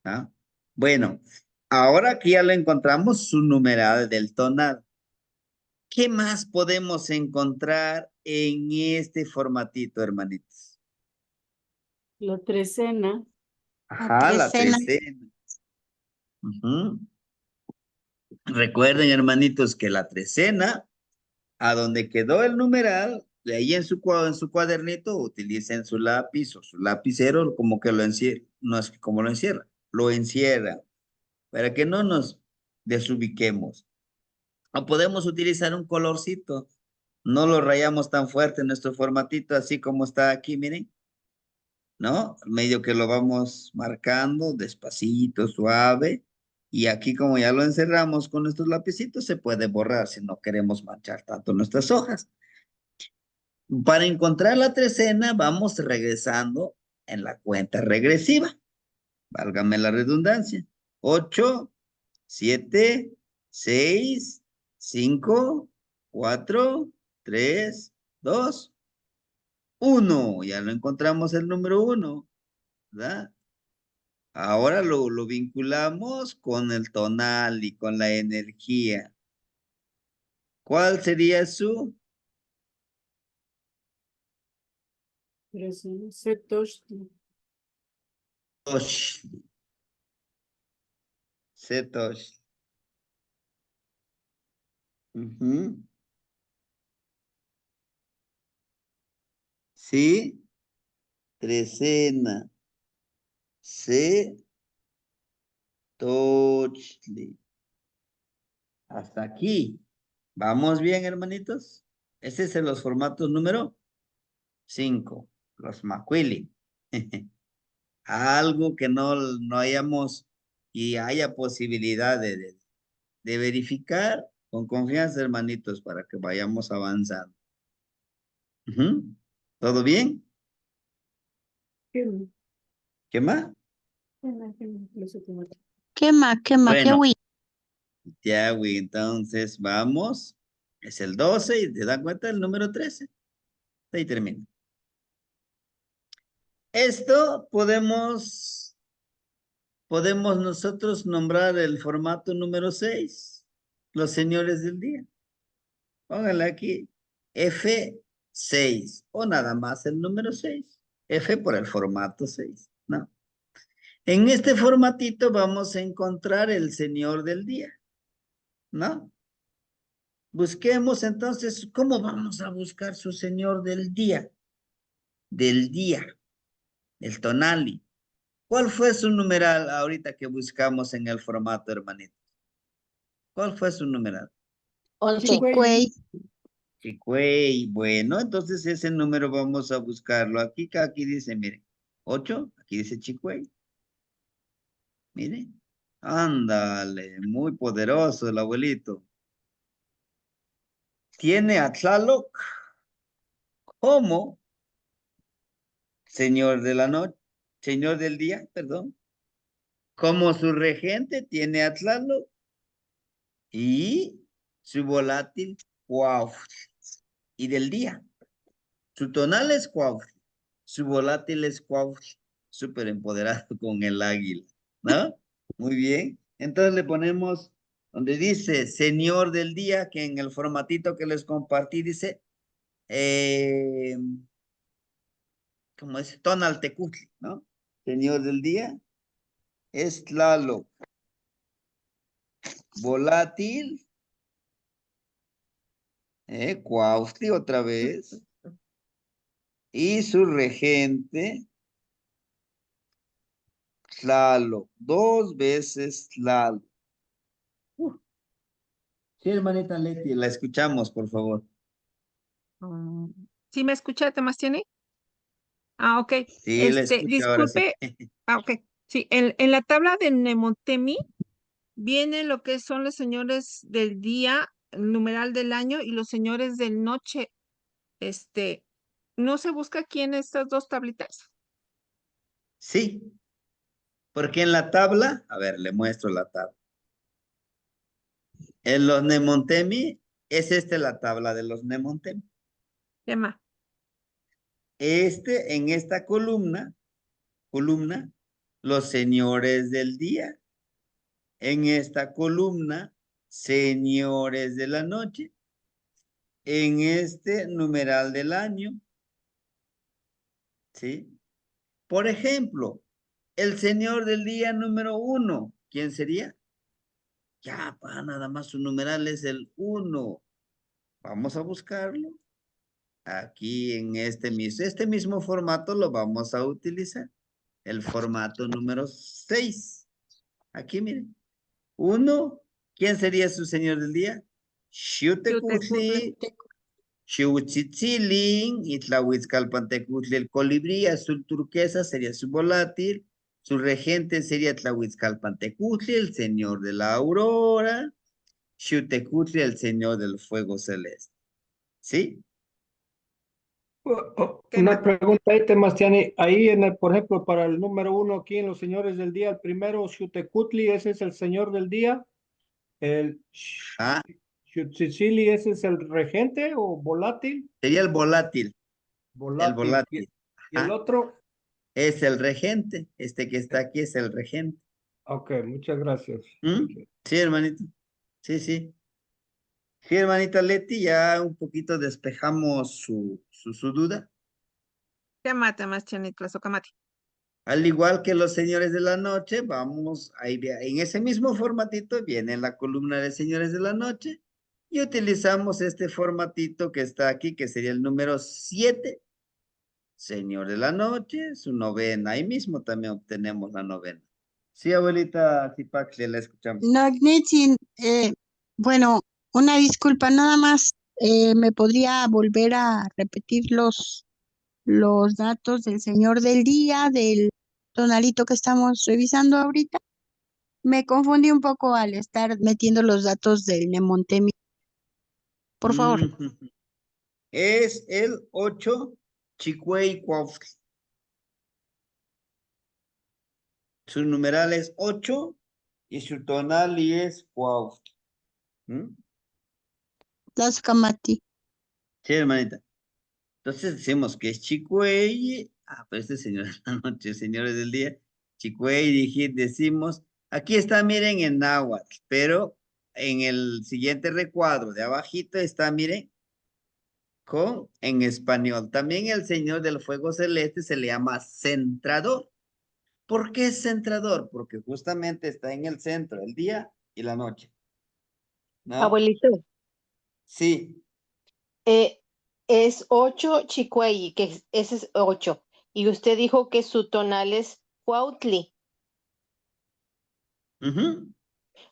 ¿Ah? Bueno, ahora que ya lo encontramos, su numeral del tonal. ¿Qué más podemos encontrar en este formatito, hermanitos? La trecena. Ajá, la trecena. trecena. Recuerden, hermanitos, que la trecena, a donde quedó el numeral, de ahí en su cuadernito, utilicen su lápiz o su lapicero, como que lo encierra, no es como lo encierra, lo encierra, para que no nos desubiquemos. O podemos utilizar un colorcito, no lo rayamos tan fuerte en nuestro formatito, así como está aquí, miren, ¿no? Medio que lo vamos marcando despacito, suave, y aquí como ya lo encerramos con nuestros lapicitos, se puede borrar si no queremos manchar tanto nuestras hojas. Para encontrar la trecena, vamos regresando en la cuenta regresiva. Válgame la redundancia. 8, 7, 6, 5, 4, 3, 2, 1. Ya lo encontramos el número 1, ¿verdad? Ahora lo vinculamos con el tonal y con la energía. ¿Cuál sería su? Trecena. Setochtli. Setochtli. Setochtli. Sí, trecena. Setochtli. Hasta aquí. ¿Vamos bien, hermanitos? Este es en los formatos número 5. Los Macuili. algo que no hayamos y haya posibilidad de verificar con confianza, hermanitos, para que vayamos avanzando. Ujú. ¿Todo bien? Quema, ¿Qué más? los automáticos. Quema, qué Bueno, güey. ya, güey, entonces vamos. Es el 12 y te das cuenta el número 13. Ahí termina. Esto podemos nosotros nombrar el formato número 6, los señores del día. Póngale aquí F6 o nada más el número 6. F por el formato 6, ¿no? En este formatito vamos a encontrar el señor del día, ¿no? Busquemos entonces, ¿cómo vamos a buscar su señor del día? Del día, el tonali. ¿Cuál fue su numeral ahorita que buscamos en el formato, hermanito? ¿Cuál fue su numeral? 11. Chicuey. Chicuey. Bueno, entonces ese número vamos a buscarlo. Aquí dice, miren, 8, aquí dice Chicuey. Miren, ándale, muy poderoso el abuelito. Tiene a Tlaloc como señor de la noche, señor del día, perdón. Como su regente tiene a Tlaloc y su volátil Cuautli. Y del día, su tonal es Cuautli, su volátil es Cuautli, súper empoderado con el águila, ¿no? Muy bien. Entonces le ponemos donde dice señor del día, que en el formatito que les compartí dice, ¿cómo es? Tonaltecutli, ¿no? Señor del día es Tlaloc. Volátil, Cuautli otra vez. Y su regente, Tlaloc, 2 veces Tlaloc. Sí, hermanita Leti, la escuchamos, por favor. ¿Sí me escucha, Temastiani? Ah, ok. Sí, la escucho ahora sí. Disculpe. Ah, ok. Sí, en la tabla de Mnemontemi viene lo que son los señores del día, el numeral del año y los señores de noche. ¿No se busca aquí en estas dos tablitas? Sí, porque en la tabla, a ver, le muestro la tabla. En los Mnemontemi, es la tabla de los Mnemontemi. ¿Qué más? En esta columna, los señores del día. En esta columna, señores de la noche. En este numeral del año, ¿sí? Por ejemplo, el señor del día número 1, ¿quién sería? Ya, nada más su numeral es el 1. Vamos a buscarlo. Aquí en este mismo formato lo vamos a utilizar. El formato número 6. Aquí, miren. 1, ¿quién sería su señor del día? Xiutecuhtli, Xiuhtzitzilin, Itlahuitzcalpantecutli, el colibrí azul turquesa sería su volátil. Su regente sería Tlahuitzcalpantecutli, el señor de la aurora. Xiutecuhtli, el señor del fuego celeste. ¿Sí? Una pregunta ahí, Temastiani. Ahí, por ejemplo, para el número 1 aquí en los señores del día, el primero, Xiutecuhtli, ese es el señor del día. El Ah, Xiutzili, ese es el regente o volátil. sería el volátil. El Volátil. volátil. Y el Ajá. otro. Es el regente. Este que está aquí es el regente. Ok, muchas gracias. ¿Mm? Sí, hermanito. Sí, sí. Sí, hermanita Leti, ya un poquito despejamos su duda. ¿Qué más, Temastiani, Tlazocamati? Al igual que los señores de la noche, vamos ahí en ese mismo formatito, viene la columna de señores de la noche y utilizamos este formatito que está aquí, que sería el número 7, señor de la noche, su novena. Ahí mismo también obtenemos la novena. Sí, abuelita Zipaxle, la escuchamos. No, Gnetsin, bueno, una disculpa, nada más, ¿me podría volver a repetir los datos del señor del día, del tonalito que estamos revisando ahorita. Me confundí un poco al estar metiendo los datos del Nemontemi. Por favor. Es el 8, Chicuey Cuautli. Su numeral es 8 y su tonal es Cuautli. Las Camati. Sí, hermanita. Entonces decimos que es Chicuey. Pero este señor de la noche, señores del día. Chicuey, decimos. Aquí está, miren, en náhuatl, pero en el siguiente recuadro de abajito está, miren, en español. También el señor del fuego celeste se le llama centrador. ¿Por qué es centrador? Porque justamente está en el centro, el día y la noche. ¿No? Abuelito, Sí. es 8 Chicuey, ese es 8. Y usted dijo que su tonal es Cuautli.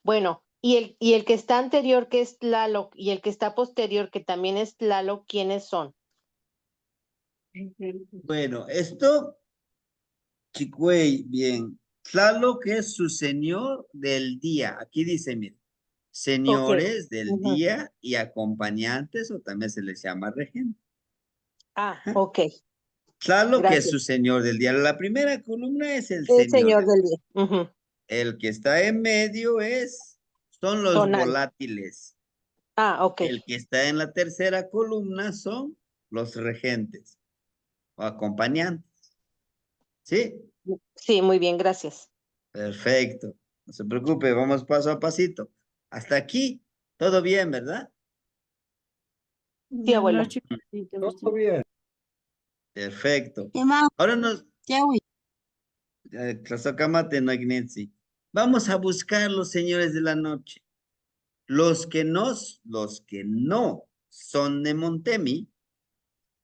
Bueno, y el que está anterior, que es Tlaloc, y el que está posterior, que también es Tlaloc, ¿quiénes son? Bueno, esto, Chicuey, bien. Tlaloc es su señor del día. Aquí dice, mire, señores del día y acompañantes, o también se les llama regente. Ok. Tlaloc Gracias. es su señor del día. La primera columna es el El señor señor del día. El que está en medio son los Tonal. volátiles. Ok. El que está en la tercera columna son los regentes o acompañantes. ¿Sí? Sí, muy bien, gracias. Perfecto. No se preocupe, vamos paso a pasito. Hasta aquí, todo bien, ¿verdad? Sí, abuelo. Todo bien. Perfecto. Emma, Ahora nos... ya voy. Tlasocamate no ignetsi. Vamos a buscar los señores de la noche. Los que no son de Montemi,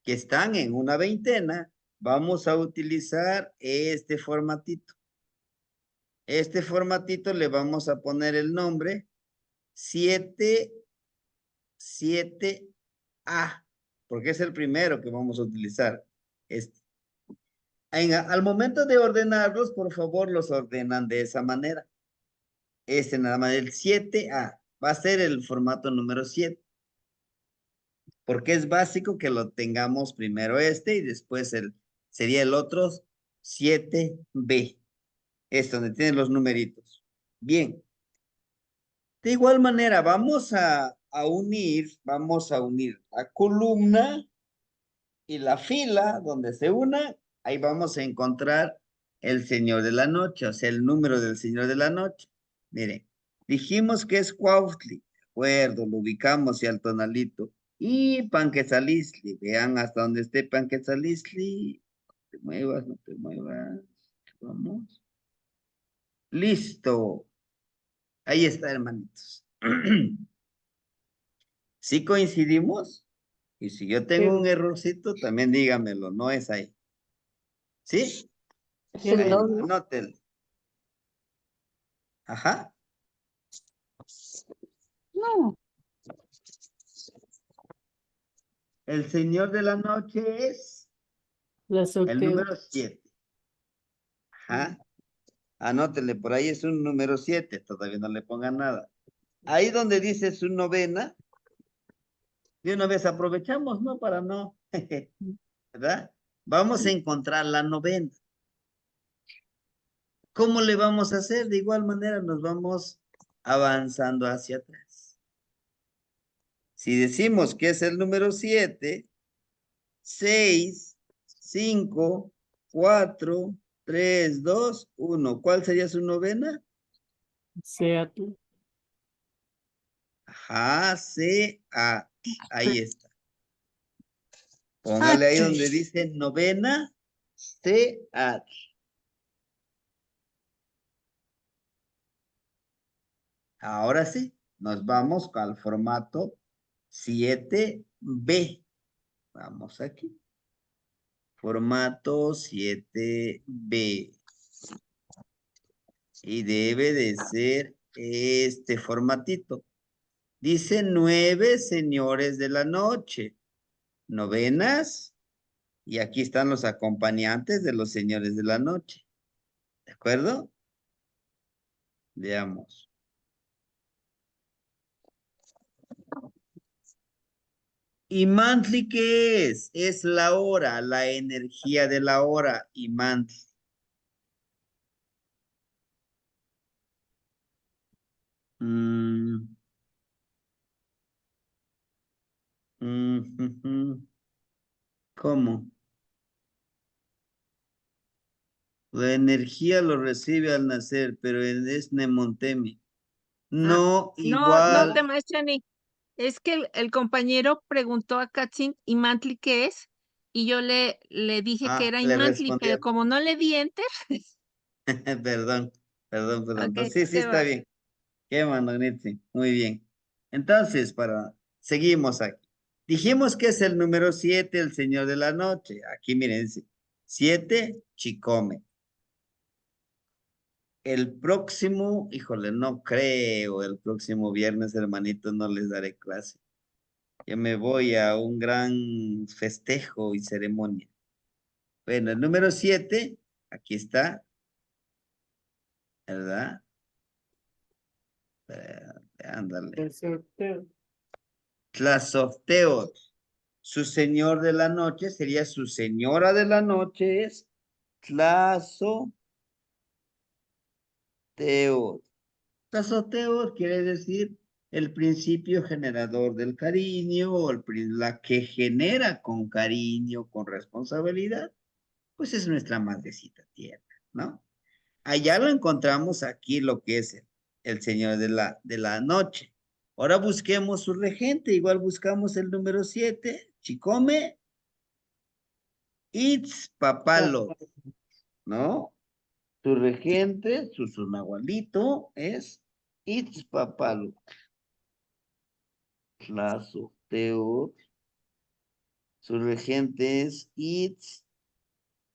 que están en una veintena, vamos a utilizar este formatito. Este formatito le vamos a poner el nombre 7A, porque es el primero que vamos a utilizar. Al momento de ordenarlos, por favor, los ordenan de esa manera. Nada más, el 7A va a ser el formato número 7. Porque es básico que lo tengamos primero y después sería el otro 7B. Es donde tienen los numeritos. Bien. De igual manera, vamos a unir la columna y la fila donde se una. Ahí vamos a encontrar el señor de la noche, o sea, el número del señor de la noche. Miren, dijimos que es Cuautli. De acuerdo, lo ubicamos y al tonalito. Y Panquetzalisli, vean hasta donde esté Panquetzalisli. No te muevas, no te muevas. Vamos. Listo. Ahí está, hermanitos. ¿Sí coincidimos? Y si yo tengo un errorcito, también dígamelo, no es ahí. ¿Sí? Es el Bueno, 2, ¿no? anótelo. Ajá. No. El señor de la noche es el número 7. Ajá. Anótele, por ahí es un número 7, todavía no le pongan nada. Ahí donde dice su novena, de una vez aprovechamos, ¿no? Para no, ¿verdad? Vamos a encontrar la novena. ¿Cómo le vamos a hacer? De igual manera nos vamos avanzando hacia atrás. Si decimos que es el número 7, 6, 5, 4, 3, 2, 1. ¿Cuál sería su novena? Sea tú. Ajá, ahí está. Póngale ahí donde dice novena, C-A. Ahora sí, nos vamos al formato 7B. Vamos aquí. Formato 7B. Y debe de ser este formatito. Dice 9 señores de la noche. Novenas. Y aquí están los acompañantes de los señores de la noche. ¿De acuerdo? Veamos. ¿Y monthly qué es? Es la hora, la energía de la hora y monthly. ¿Cómo? La energía lo recibe al nacer, pero es Nemontemi. No No, no, igual. Temachani. Es que el compañero preguntó a Katzin Imantli qué es, y yo le dije que era Le Imantli, pero respondieron. como no le di enter, Perdón. ok, Entonces, sí, te está va. bien. Qué Magnetsi. Muy bien. Entonces, seguimos aquí. Dijimos que es el número 7, el Señor de la Noche. Aquí miren, dice, 7, Chicome. El próximo, híjole, no creo, el próximo viernes, hermanitos, no les daré clase. Yo me voy a un gran festejo y ceremonia. Bueno, el número 7, aquí está, ¿verdad? Ándale. El sorteo. Tlazocteotl. Su señor de la noche sería su señora de la noche, es Tlazocteotl. Tlazocteotl quiere decir el principio generador del cariño, o la que genera con cariño, con responsabilidad, pues es nuestra madrecita tierna, ¿no? Allá lo encontramos aquí lo que es el señor de la noche. Ahora busquemos su regente, igual buscamos el número 7, Chicome, Papalo, ¿no? Su regente, su nahualito es Papalo. Tlazocteotl. Su regente es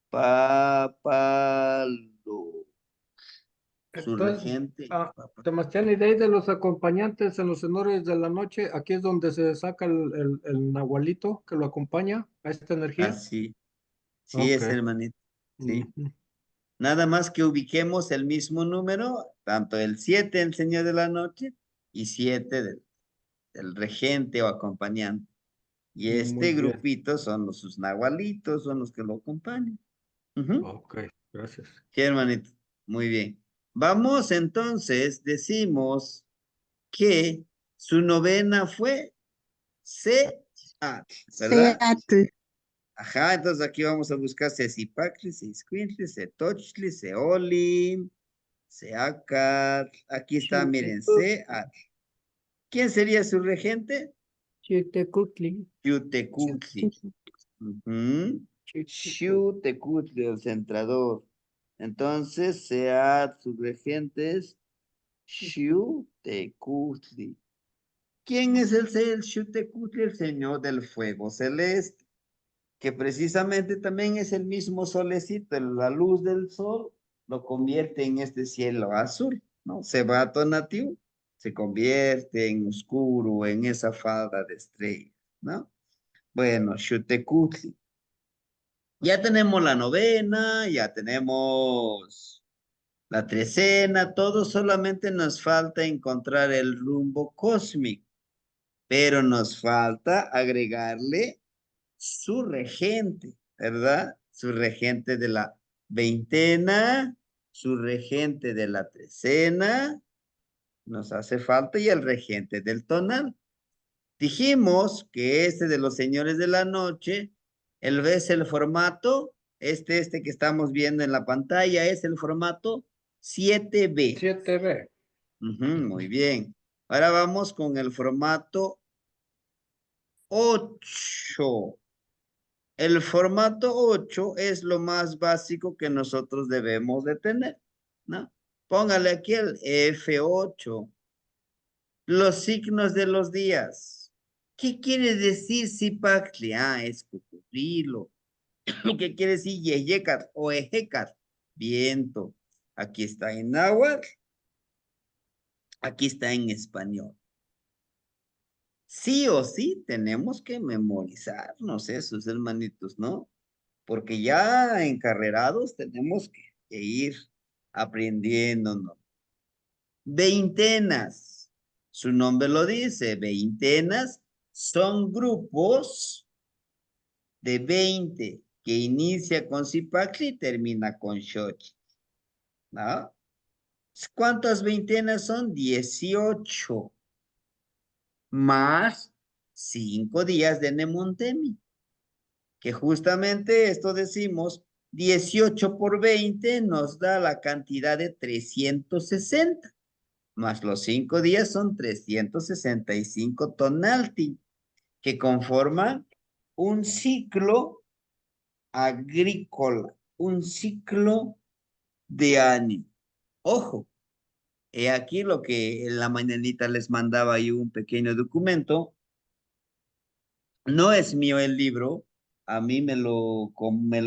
Papalo. Su Entonces, regente. Temachani, de ahí de los acompañantes en los honores de la noche, aquí es donde se saca el nahualito que lo acompaña a esta energía. Así. Sí, Ok. es hermanito. Sí. Ujú. Nada más que ubiquemos el mismo número, tanto el 7, el Señor de la Noche, y 7 del regente o acompañante. Y Muy este bien. grupito son sus nahualitos, son los que lo acompañan. Ujú. Ok, gracias. Sí, hermanito. Muy bien. Vamos entonces, decimos que su novena fue Seat, ¿verdad? Seatl. Ajá, entonces aquí vamos a buscar Sesipacli, Seiscuintli, Setochtli, Seolin, Seacat. Aquí está, miren, Seat. ¿Quién sería su regente? Chitecutli. Yutecutli. Xutecutli, el centrador. Entonces, Seat, su regente es Xutecutli. ¿Quién es el Xutecutli? El señor del fuego celeste, que precisamente también es el mismo solecito, la luz del sol lo convierte en este cielo azul, ¿no? Se va a Tonatiuh, se convierte en oscuro, en esa falda de estrellas, ¿no? Bueno, Xutecutli. Ya tenemos la novena, ya tenemos la trecena, todo, solamente nos falta encontrar el rumbo cósmico, pero nos falta agregarle su regente, ¿verdad? Su regente de la veintena, su regente de la trecena, nos hace falta, y el regente del tonal. Dijimos que este de los señores de la noche, él ves el formato, este que estamos viendo en la pantalla, es el formato 7B. 7B. Muy bien. Ahora vamos con el formato 8. El formato 8 es lo más básico que nosotros debemos de tener, ¿no? Póngale aquí el F8. Los signos de los días. ¿Qué quiere decir Zipactli? Es cocodrilo. ¿Qué quiere decir Yeyecat o Ejecat? Viento. Aquí está en náhuatl. Aquí está en español. Sí o sí tenemos que memorizarnos esos, hermanitos, ¿no? Porque ya encarrerados tenemos que ir aprendiéndonos. Veintenas, su nombre lo dice, veintenas son grupos de 20 que inicia con Zipacli y termina con Xochitl, ¿no? ¿Cuántas veintenas son? 18 más 5 días de Nemontemi, que justamente esto decimos, 18 por 20 nos da la cantidad de 360, más los 5 días son 365 tonalti, que conforman un ciclo agrícola, un ciclo de año. Ojo, he aquí lo que en la mañanita les mandaba yo un pequeño documento. No es mío el libro, a mí me lo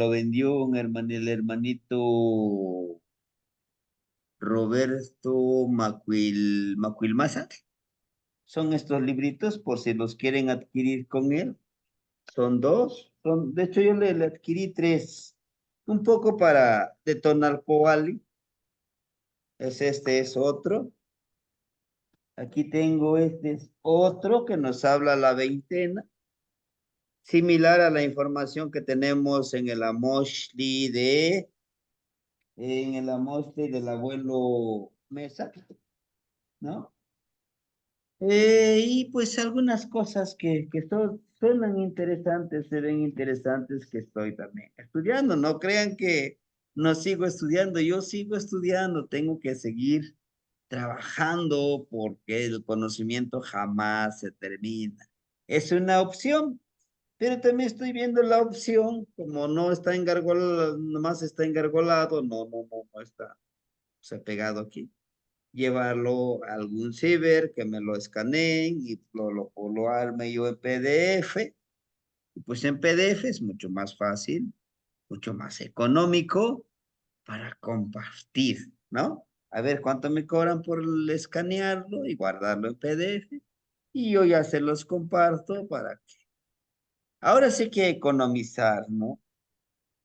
vendió el hermanito Roberto Macuilmaza. Son estos libritos por si los quieren adquirir con él. Son dos, de hecho yo le adquirí 3. Un poco para de Tonalpoali. Es otro. Aquí tengo es otro que nos habla la veintena. Similar a la información que tenemos en el Amoshli del abuelo Mesa, ¿no? Y pues algunas cosas que suenan interesantes, se ven interesantes que estoy también estudiando. No crean que no sigo estudiando, yo sigo estudiando, tengo que seguir trabajando porque el conocimiento jamás se termina. Es una opción, pero también estoy viendo la opción, como no está engargolado, nomás está engargolado, no está, se ha pegado aquí, llevarlo a algún ciber que me lo escaneen y lo arme yo en PDF. Y pues en PDF es mucho más fácil, mucho más económico para compartir, ¿no? A ver cuánto me cobran por escanearlo y guardarlo en PDF. Y yo ya se los comparto para que. Ahora sí que economizar, ¿no?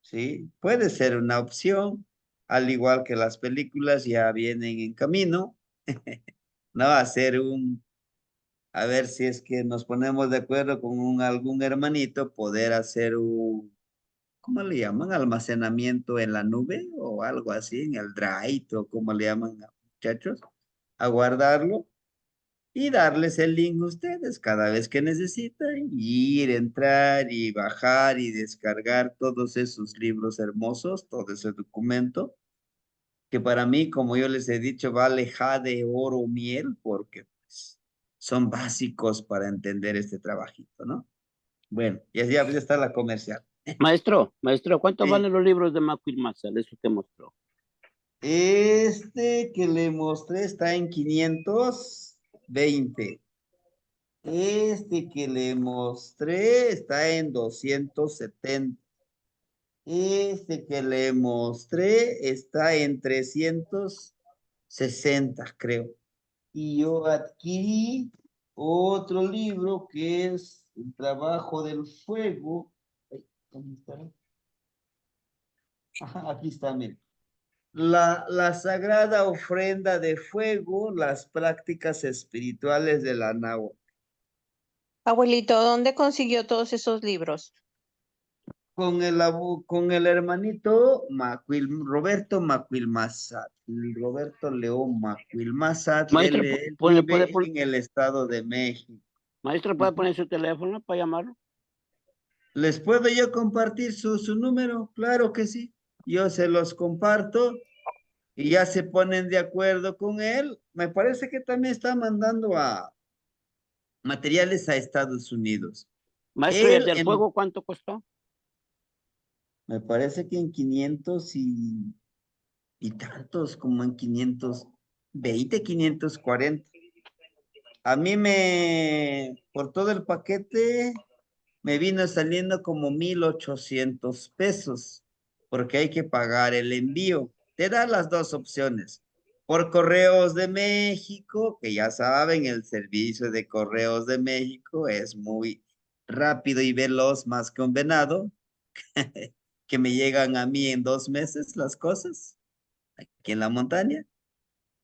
Sí, puede ser una opción, al igual que las películas ya vienen en camino. No, a ver si es que nos ponemos de acuerdo con algún hermanito, poder hacer ¿cómo le llaman? Almacenamiento en la nube o algo así, en el Drive o como le llaman muchachos, a guardarlo y darles el link a ustedes cada vez que necesitan, ir, entrar y bajar y descargar todos esos libros hermosos, todo ese documento que para mí, como yo les he dicho, vale jade, oro, miel, porque pues, son básicos para entender este trabajito, ¿no? Bueno, ya está la comercial. Maestro, ¿cuánto Sí. valen los libros de Macuilmaza? Eso que mostró. Este que le mostré está en 520. Este que le mostré está en 270. Este que le mostré está en 360, creo. Y yo adquirí otro libro que es El trabajo del fuego. Ay, ¿dónde está? Ajá, aquí está, miren. La sagrada ofrenda de fuego, las prácticas espirituales de la náhuatl. Abuelito, ¿dónde consiguió todos esos libros? Con el hermanito Roberto Macuilmazat, Roberto León Macuilmazat, Maestro, él puede vive poner, en el Estado de México. maestro, ¿puede poner su teléfono para llamarlo? ¿Les puedo yo compartir su número? Claro que sí. Yo se los comparto y ya se ponen de acuerdo con él. Me parece que también está mandando a materiales a Estados Unidos. Maestro, ¿y el Él del fuego cuánto costó? me parece que en 500 y tantos, como en 520, 540. A mí por todo el paquete, me vino saliendo como 1,800 pesos, porque hay que pagar el envío. Te da las dos opciones. Por Correos de México, que ya saben, el servicio de Correos de México es muy rápido y veloz, más que un venado, que me llegan a mí en 2 meses las cosas. aquí en la montaña.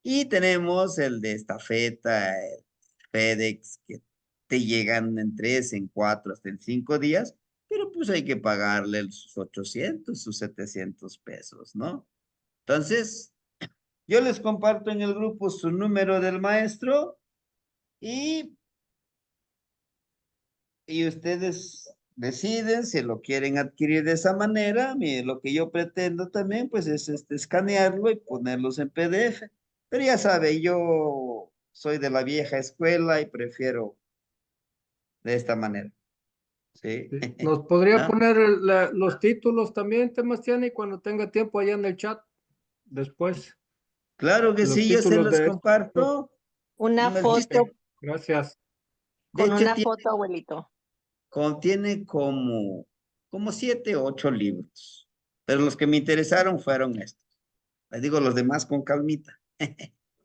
Y tenemos el de estafeta, el FedEx, que te llegan en 3, en 4, hasta en 5 días, pero pues hay que pagarle sus 800, sus 700 pesos, ¿no? Entonces, yo les comparto en el grupo su número del maestro y ustedes deciden si lo quieren adquirir de esa manera. Lo que yo pretendo también, pues, es escanearlo y ponerlos en PDF. Pero ya sabe, yo soy de la vieja escuela y prefiero de esta manera. ¿Sí? Sí. ¿Nos podría ¿No? poner los títulos también, Temastiani, cuando tenga tiempo allá en el chat? Después, Claro que los sí, yo se títulos los de esto. comparto. Una No Ok, foto, gracias. De con hecho, una foto, abuelito. contiene como 7 o 8 libros. Pero los que me interesaron fueron estos. Les digo los demás con calmita.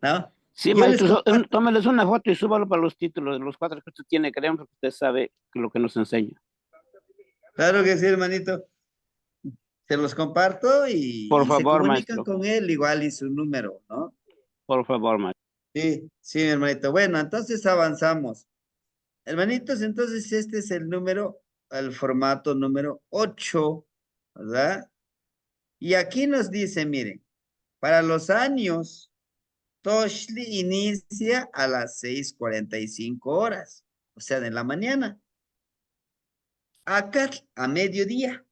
¿No? Sí, Yo les maestro, comparto. tómeles una foto y súbalo para los títulos de los 4 que usted tiene, creemos que usted sabe lo que nos enseña. Claro que sí, hermanito. Se los comparto Por y se favor, comunican maestro. con él igual y su número, ¿no? Por favor, maestro. Sí, sí, mi hermanito. Bueno, entonces avanzamos. Hermanitos, entonces este es el formato número 8, ¿verdad? Y aquí nos dice, miren, para los años, Toshli inicia a las 6:45, o sea, de la mañana. Akat a mediodía,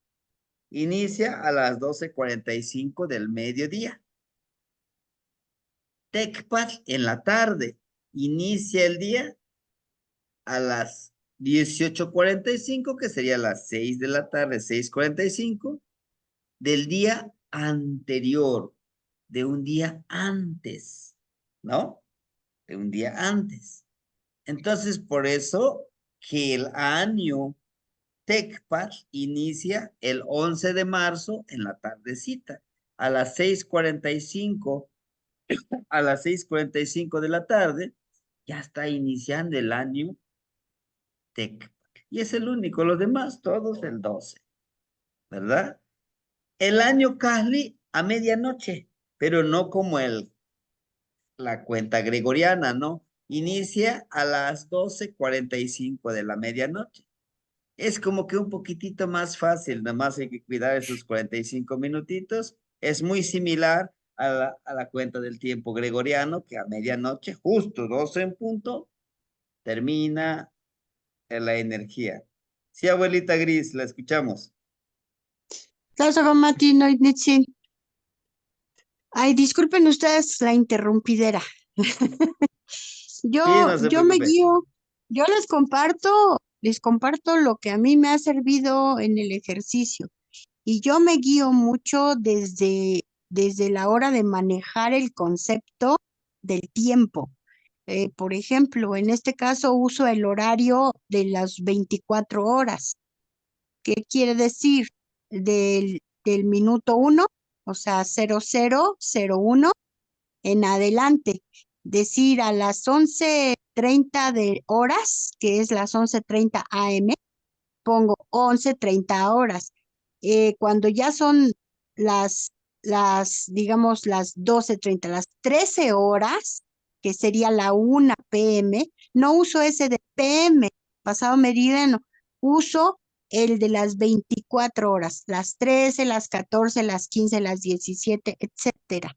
inicia a las 12:45 del mediodía. Tecpat en la tarde, inicia el día a las 18:45, que sería las 6 de la tarde, 6:45 del día anterior, de un día antes, ¿no? De un día antes. Entonces, por eso que el año Tecpat inicia el 11 de marzo en la tardecita, a las 6:45, a las 6:45 de la tarde, ya está iniciando el año Tecpat. Y es el único, los demás, todos el 12, ¿verdad? El año Cajli a medianoche, pero no como la cuenta gregoriana, ¿no? Inicia a las 12:45 de la medianoche. Es como que un poquitito más fácil, nada más hay que cuidar esos 45 minutitos. Es muy similar a la cuenta del tiempo gregoriano, que a medianoche, justo 12 en punto, termina la energía. Sí, abuelita Gris, la escuchamos. Ay, disculpen ustedes la interrumpidera. Sí, no se Yo me preocupe. guío, yo les comparto lo que a mí me ha servido en el ejercicio. Y yo me guío mucho desde la hora de manejar el concepto del tiempo. Por ejemplo, en este caso uso el horario de las 24 horas. ¿Qué quiere decir? Del minuto 1, o sea, 00:01 en adelante. Decir a las 11:30 de horas, que es las 11:30 AM, pongo 11:30 horas. Cuando ya son digamos, las 12:30, las 13 horas, que sería la 1 PM, no uso ese de PM, pasado meridiano, uso el de las 24 horas, las 13, las 14, las 15, las 17, etcétera.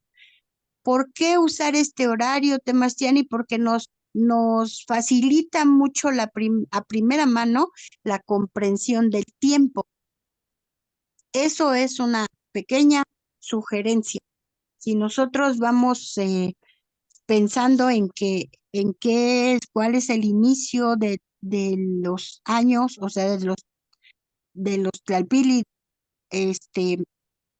¿Por qué usar este horario, Temastiani? Porque nos facilita mucho a primera mano la comprensión del tiempo. Eso es una pequeña sugerencia. Si nosotros vamos pensando cuál es el inicio de los años, o sea, de los Tlalpili,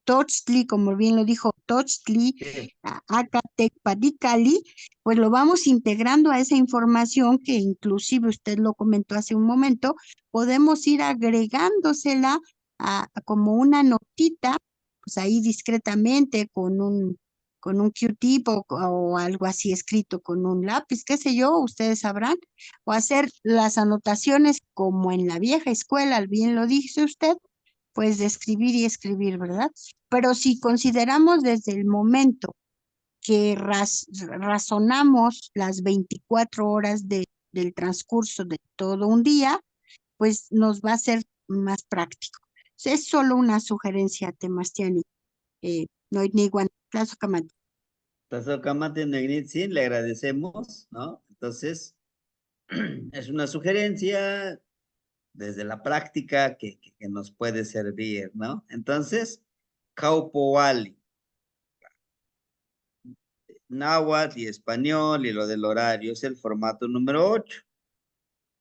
Tochtli, como bien lo dijo Tochtli, Sí. Acatecpadicali, pues lo vamos integrando a esa información que inclusive usted lo comentó hace un momento, podemos ir agregándosela como una notita, pues ahí discretamente con un Q-tip o algo así escrito con un lápiz, qué sé yo, ustedes sabrán, o hacer las anotaciones como en la vieja escuela, bien lo dice usted, pues de escribir y escribir, ¿verdad? pero si consideramos desde el momento que razonamos las 24 horas del transcurso de todo un día, pues nos va a ser más práctico. Es solo una sugerencia, Temastiani. No ni plazo camate. Tlazolcamati Negnitsin, le agradecemos, ¿no? Entonces, es una sugerencia desde la práctica que nos puede servir, ¿no? Entonces, Caupoali, náhuatl y español y lo del horario es el formato número 8.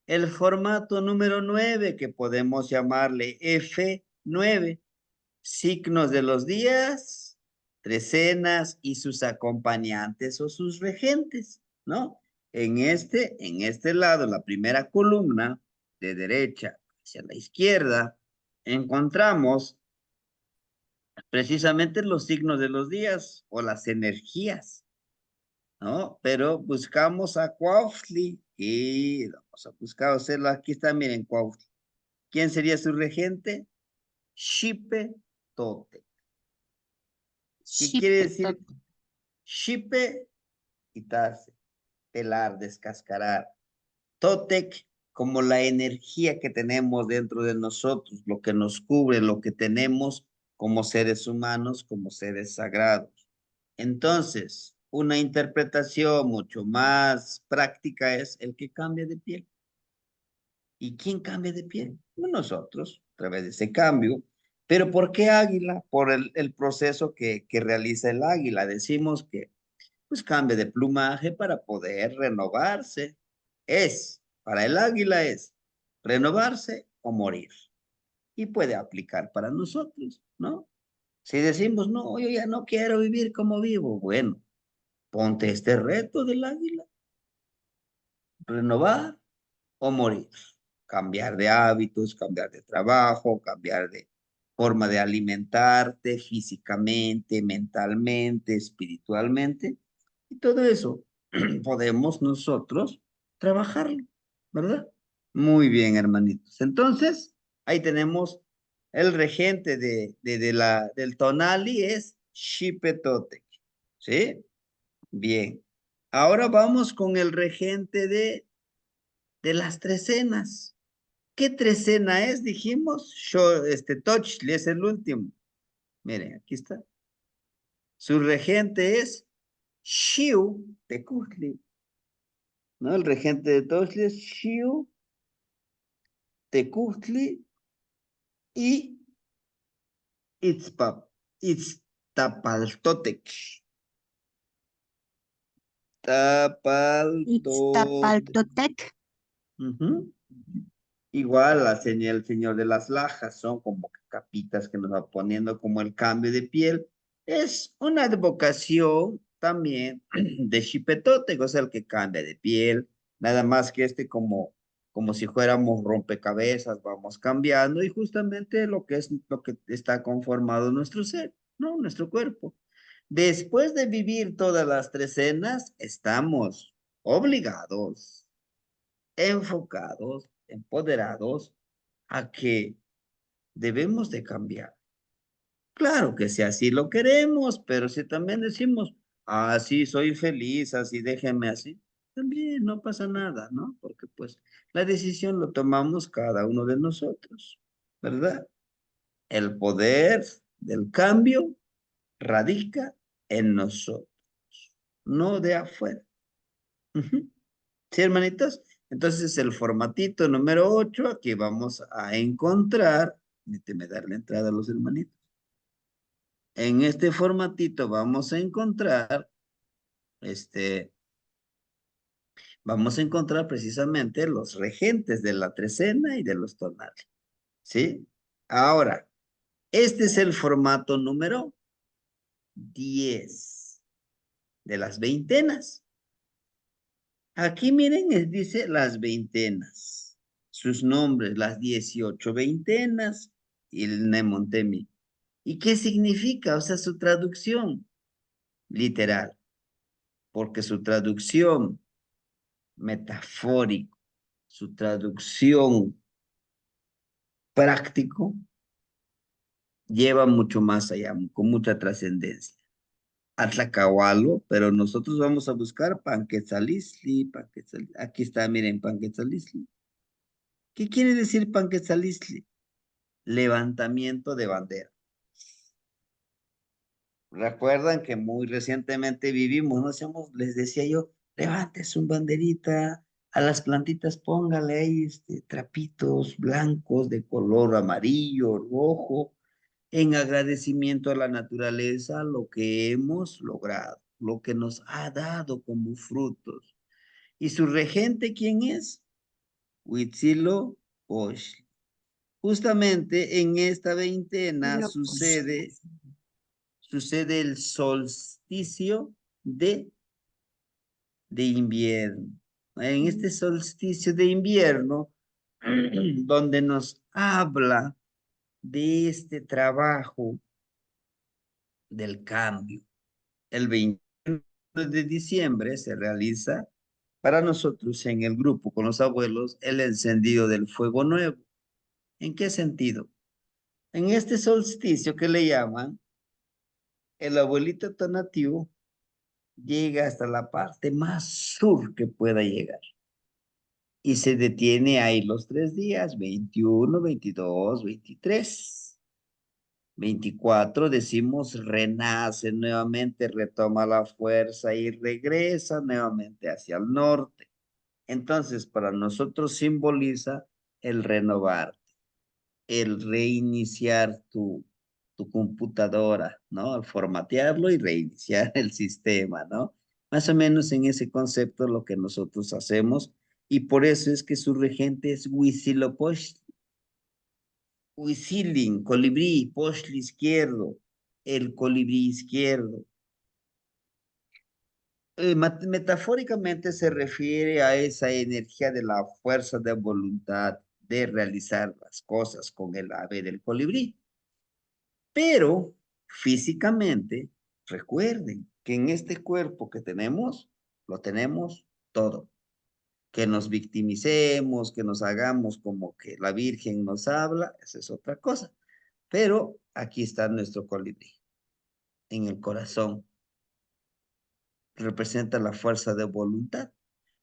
El formato número 9, que podemos llamarle F9, signos de los días, trecenas y sus acompañantes o sus regentes, ¿no? En este lado, la primera columna, de derecha hacia la izquierda, encontramos precisamente los signos de los días o las energías, ¿no? Pero buscamos a Cuautli y vamos a buscar hacerlo. Aquí está, miren, Cuautli. ¿Quién sería su regente? Xipe Tote. ¿Qué quiere decir? Xipe, quitarse, pelar, descascarar. Totec, como la energía que tenemos dentro de nosotros, lo que nos cubre, lo que tenemos como seres humanos, como seres sagrados. Entonces, una interpretación mucho más práctica es el que cambia de piel. ¿Y quién cambia de piel? Nosotros, a través de ese cambio. ¿Pero por qué águila? Por el proceso que realiza el águila. Decimos que pues cambia de plumaje para poder renovarse. Para el águila es renovarse o morir. Y puede aplicar para nosotros, ¿no? Si decimos, no, yo ya no quiero vivir como vivo, bueno, ponte este reto del águila. Renovar o morir. Cambiar de hábitos, cambiar de trabajo, cambiar de forma de alimentarte físicamente, mentalmente, espiritualmente. Y todo eso podemos nosotros trabajarlo, ¿verdad? Muy bien, hermanitos. Entonces, ahí tenemos el regente del tonali es Xipetotec, ¿sí? Bien. Ahora vamos con el regente de las trecenas. ¿Qué trecena es? Dijimos, Tochli es el último. Miren, aquí está. Su regente es Xiu Tecutli. ¿No? El regente de Tochli es Xiu Tecutli y Itztapaltotec. Ixtapaltotec. Igual la señal, el señor de las lajas, son como capitas que nos va poniendo como el cambio de piel. Es una advocación también de Xipetote, o sea, el que cambia de piel, nada más que como si fuéramos rompecabezas, vamos cambiando y justamente lo que está conformado nuestro ser, ¿no? Nuestro cuerpo. Después de vivir todas las trecenas, estamos obligados, enfocados, empoderados a que debemos de cambiar. Claro que si así lo queremos, pero si también decimos, así soy feliz, así déjenme así, también no pasa nada, ¿no? Porque pues la decisión lo tomamos cada uno de nosotros, ¿verdad? El poder del cambio radica en nosotros, no de afuera. ¿Sí, hermanitos? Entonces, el formatito número 8, aquí vamos a encontrar, permíteme darle entrada a los hermanitos. En este formatito vamos a encontrar, vamos a encontrar precisamente los regentes de la trecena y de los tonales, ¿sí? Ahora, este es el formato número 10 de las veintenas. Aquí miren, dice las veintenas, sus nombres, las 18 veintenas y el Nemontemi. ¿Y qué significa? O sea, su traducción literal, porque su traducción metafórico, su traducción práctico, lleva mucho más allá, con mucha trascendencia. Atlacahualo, pero nosotros vamos a buscar Panquetzalistli, aquí está, miren, Panquetzalistli. ¿Qué quiere decir Panquetzalistli? Levantamiento de bandera. Recuerdan que muy recientemente vivimos, ¿no? Les decía yo, levante su banderita, a las plantitas póngale ahí trapitos blancos de color amarillo, rojo, en agradecimiento a la naturaleza, lo que hemos logrado, lo que nos ha dado como frutos. ¿Y su regente quién es? Huitzilopochtli. Justamente en esta veintena sucede el solsticio de invierno. En este solsticio de invierno, donde nos habla de este trabajo del cambio. El 21 de diciembre se realiza para nosotros en el grupo con los abuelos el encendido del fuego nuevo. ¿En qué sentido? En este solsticio que le llaman, el abuelito Tonatiuh llega hasta la parte más sur que pueda llegar. Y se detiene ahí los 3 días, 21, 22, 23. 24 decimos renace nuevamente, retoma la fuerza y regresa nuevamente hacia el norte. Entonces, para nosotros simboliza el renovarte, el reiniciar tu computadora, ¿no? Al formatearlo y reiniciar el sistema, ¿no? Más o menos en ese concepto lo que nosotros hacemos, y por eso es que su regente es Huitzilopochtli. Huitzilin, colibrí, Pochtli izquierdo, el colibrí izquierdo. Metafóricamente se refiere a esa energía de la fuerza de voluntad de realizar las cosas con el ave del colibrí. Pero físicamente, recuerden que en este cuerpo que tenemos, lo tenemos todo. Que nos victimicemos, que nos hagamos como que la Virgen nos habla, esa es otra cosa. Pero aquí está nuestro colibrí, en el corazón. Representa la fuerza de voluntad.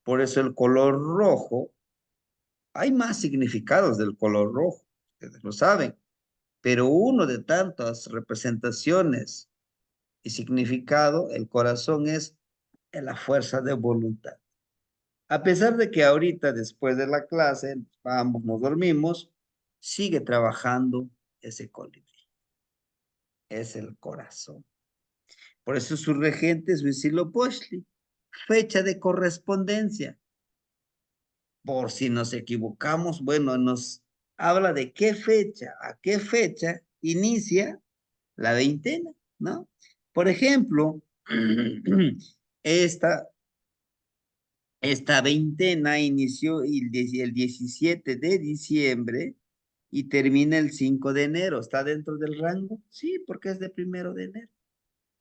Por eso el color rojo, hay más significados del color rojo, ustedes lo saben, pero uno de tantas representaciones y significado, el corazón es la fuerza de voluntad. A pesar de que ahorita, después de la clase, vamos, nos dormimos, sigue trabajando ese colibrí. Es el corazón. Por eso su regente es Huitzilopochtli. Fecha de correspondencia. Por si nos equivocamos, bueno, nos habla de qué fecha, a qué fecha inicia la veintena, ¿no? Por ejemplo, esta veintena inició el 17 de diciembre y termina el 5 de enero. ¿Está dentro del rango? Sí, porque es de 1 de enero.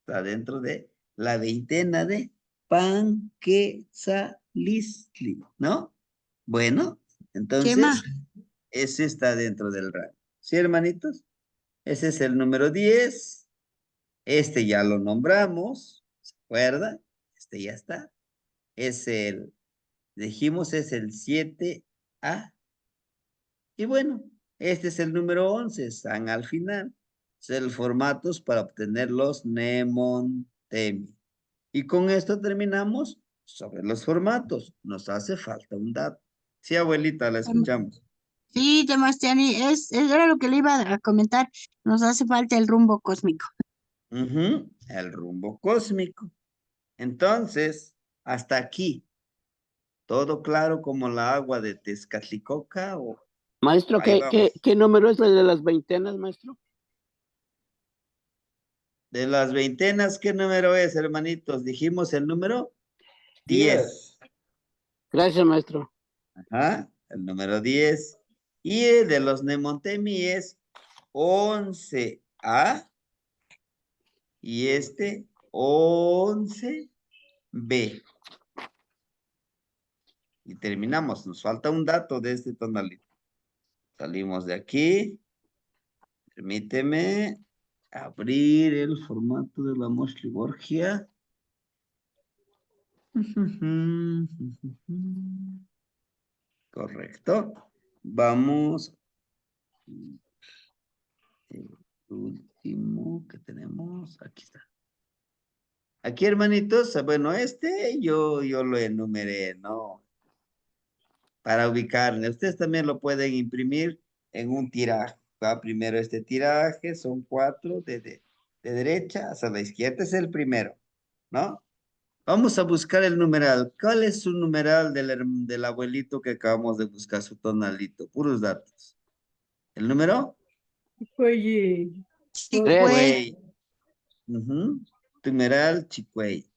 Está dentro de la veintena de Panquetzalistli, ¿no? Bueno, Chema, entonces, ese está dentro del rango. ¿Sí, hermanitos? Ese es el número 10. Este ya lo nombramos, ¿se acuerda? Este ya está. Dijimos, es el 7A. Y bueno, este es el número 11, están al final. Es el formato para obtener los Nemontemi. Y con esto terminamos sobre los formatos. Nos hace falta un dato. Sí, abuelita, la escuchamos. sí, Sebastián, era lo que le iba a comentar. Nos hace falta el rumbo cósmico. El rumbo cósmico. Entonces, hasta aquí. ¿Todo claro como la agua de Tezcatlipoca o Maestro, ahí vamos? ¿qué número es el de las veintenas, maestro? De las veintenas, ¿qué número es, hermanitos? Dijimos el número 10. Gracias, maestro. Ajá, el número 10. Y el de los Nemontemi es 11A. Y este 11B. Y terminamos. Nos falta un dato de este tonalito. Salimos de aquí. Permíteme abrir el formato de la Mosley Borgia. Correcto. Vamos. El último que tenemos. Aquí está. Aquí, hermanitos, bueno, yo lo enumeré, ¿no? Para ubicarle. Ustedes también lo pueden imprimir en un tiraje. Va primero este tiraje, son 4 de derecha hacia la izquierda. Es el primero, ¿no? Vamos a buscar el numeral. ¿Cuál es su numeral del abuelito que acabamos de buscar, su tonalito? Puros datos. ¿El número? Oye, Chicuey. Ujú. Numeral Chicuey.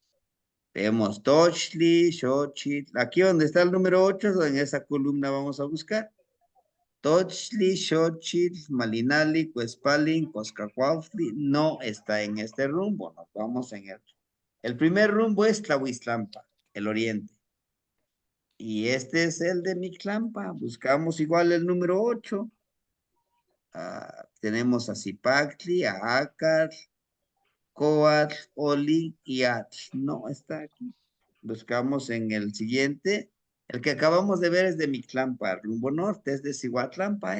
Vemos Tochli, Xochitl. Aquí donde está el número 8, en esa columna vamos a buscar. Tochli, Xochitl, Malinali, Cuespalin, Coscacuautli. No está en este rumbo. Nos vamos en el. El primer rumbo es Tlahuiztlampa, el oriente. Y este es el de Mictlampa. Buscamos igual el número 8. Tenemos a Zipactli, a Ácar, Coatl, Oli y Atl. No está aquí. Buscamos en el siguiente. El que acabamos de ver es de Mictlampa, rumbo norte, es de Cihuatlampa.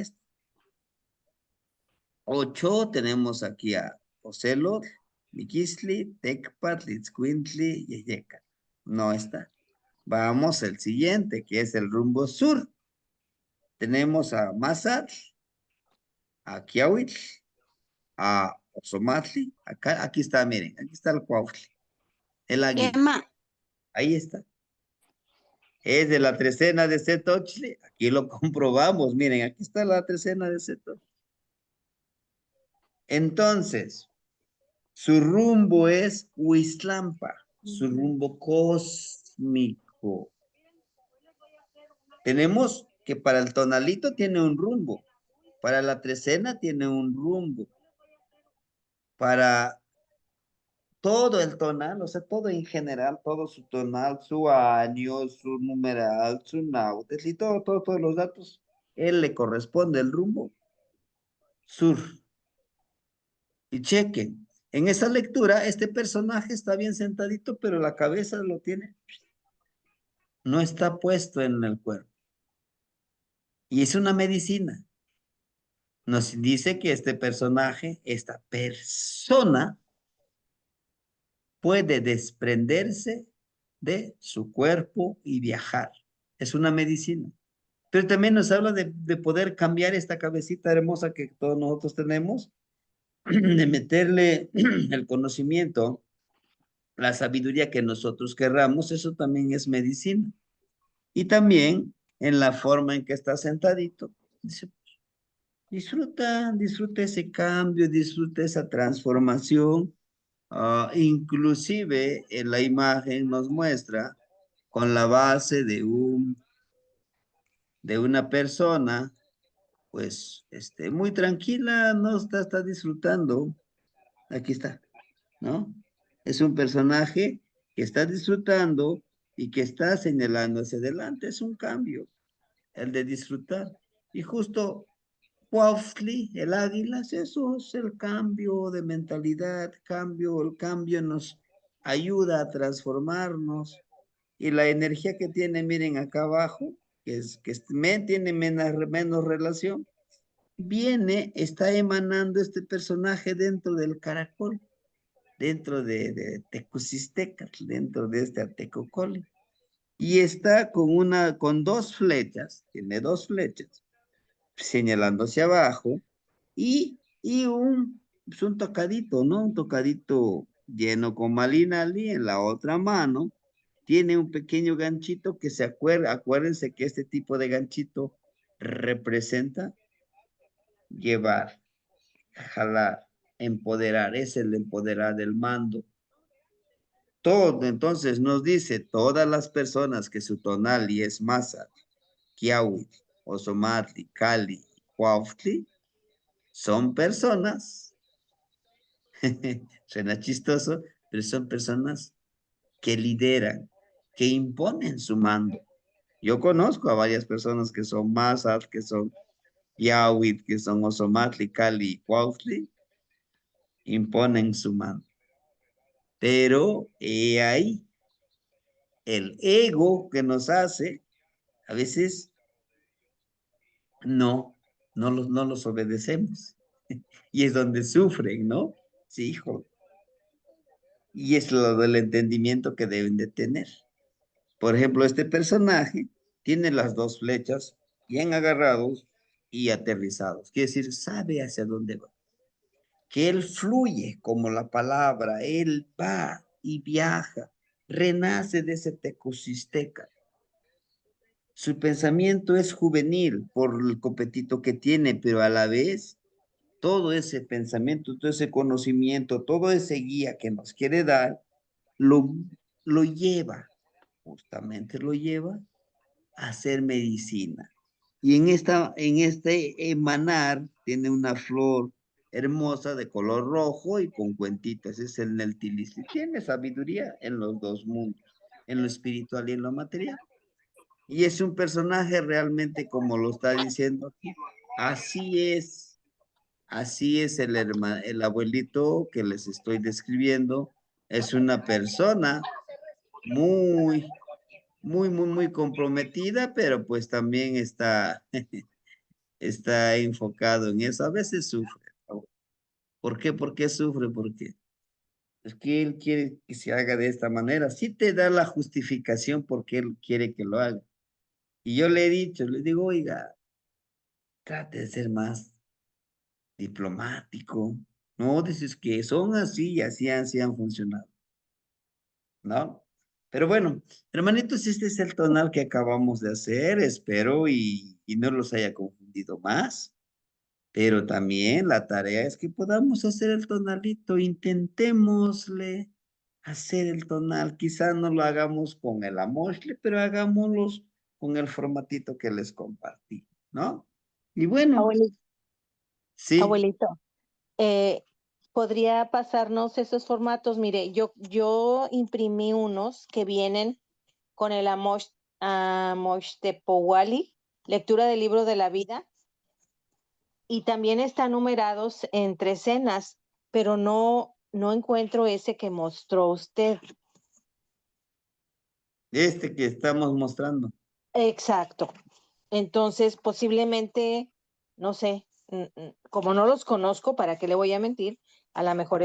8, tenemos aquí a Ocelot, Miquisli, Tecpat, Litzcuintli y Yeca. No está. Vamos al siguiente, que es el rumbo sur. Tenemos a Mazatl, a Quiahuitl, a Osomatli. Acá, aquí está, miren, aquí está el Cuautli. El águila. Emma, Ahí está. Es de la trecena de Setochli. Aquí lo comprobamos. Miren, aquí está la trecena de Setochli. Entonces, su rumbo es Huiztlampa, su rumbo cósmico. Tenemos que para el tonalito tiene un rumbo, para la trecena tiene un rumbo, para todo el tonal, o sea, todo en general, todo su tonal, su año, su numeral, su náutis y todos los datos, él le corresponde el rumbo sur. Y chequen, en esa lectura, este personaje está bien sentadito, pero la cabeza lo tiene, no está puesto en el cuerpo. Y es una medicina. Nos dice que este personaje, esta persona, puede desprenderse de su cuerpo y viajar. Es una medicina. Pero también nos habla de poder cambiar esta cabecita hermosa que todos nosotros tenemos, de meterle el conocimiento, la sabiduría que nosotros querramos, eso también es medicina. Y también en la forma en que está sentadito, dice, disfruta ese cambio, disfruta esa transformación. Inclusive en la imagen nos muestra con la base de una persona, pues, muy tranquila, no está disfrutando. Aquí está, ¿no? Es un personaje que está disfrutando y que está señalando hacia adelante. Es un cambio, el de disfrutar. Y justo Cuautli, el águila, eso es el cambio de mentalidad, el cambio nos ayuda a transformarnos. Y la energía que tiene, miren acá abajo, tiene menos relación, está emanando este personaje dentro del caracol, dentro de Tecusistecatl, dentro de este Atecocoli. Y está con 2 flechas, tiene 2 flechas, señalando hacia abajo, y pues un tocadito, ¿no? Un tocadito lleno con malinali en la otra mano. Tiene un pequeño ganchito que acuérdense que este tipo de ganchito representa llevar, jalar, empoderar, es el empoderar del mando. Todo, entonces nos dice, todas las personas que su tonali es Mazatl, Quiahuitl, Osomatli, Cali, Cuautli, son personas, suena chistoso, pero son personas que lideran, que imponen su mando. Yo conozco a varias personas que son Mazatl, que son Yawit, que son Osomatli, Cali y Cuautli, imponen su mano. Pero ahí el ego que nos hace, a veces no los obedecemos. Y es donde sufren, ¿no? Sí, hijo. Y es lo del entendimiento que deben de tener. Por ejemplo, este personaje tiene las dos flechas bien agarrados y aterrizados. Quiere decir, sabe hacia dónde va. Que él fluye como la palabra, él va y viaja, renace de ese tecosisteca. Su pensamiento es juvenil por el copetito que tiene, pero a la vez todo ese pensamiento, todo ese conocimiento, todo ese guía que nos quiere dar, lo lleva, justamente lo lleva a hacer medicina. Y en este emanar tiene una flor hermosa de color rojo y con cuentitas, es el Neltilis. Tiene sabiduría en los dos mundos, en lo espiritual y en lo material. Y es un personaje realmente como lo está diciendo aquí. Así es el abuelito que les estoy describiendo. Es una persona muy, muy comprometida, pero pues también está enfocado en eso. A veces sufre. ¿Por qué? ¿Por qué sufre? Porque es que él quiere que se haga de esta manera. Sí te da la justificación porque él quiere que lo haga. Y yo le he dicho, le digo, oiga, trate de ser más diplomático. No, dices que son así y así han funcionado, ¿no? Pero bueno, hermanitos, este es el tonal que acabamos de hacer, espero y no los haya confundido más. Pero también la tarea es que podamos hacer el tonalito, intentémosle hacer el tonal. Quizá no lo hagamos con el amosle, pero hagámoslo con el formatito que les compartí, ¿no? Y bueno, Abuelito, sí, abuelito, ¿podría pasarnos esos formatos? Mire, yo imprimí unos que vienen con el Amochtepowali, lectura del libro de la vida, y también están numerados entre escenas, pero no encuentro ese que mostró usted. este que estamos mostrando. Exacto. Entonces, posiblemente, no sé, como no los conozco, ¿para qué le voy a mentir? A lo mejor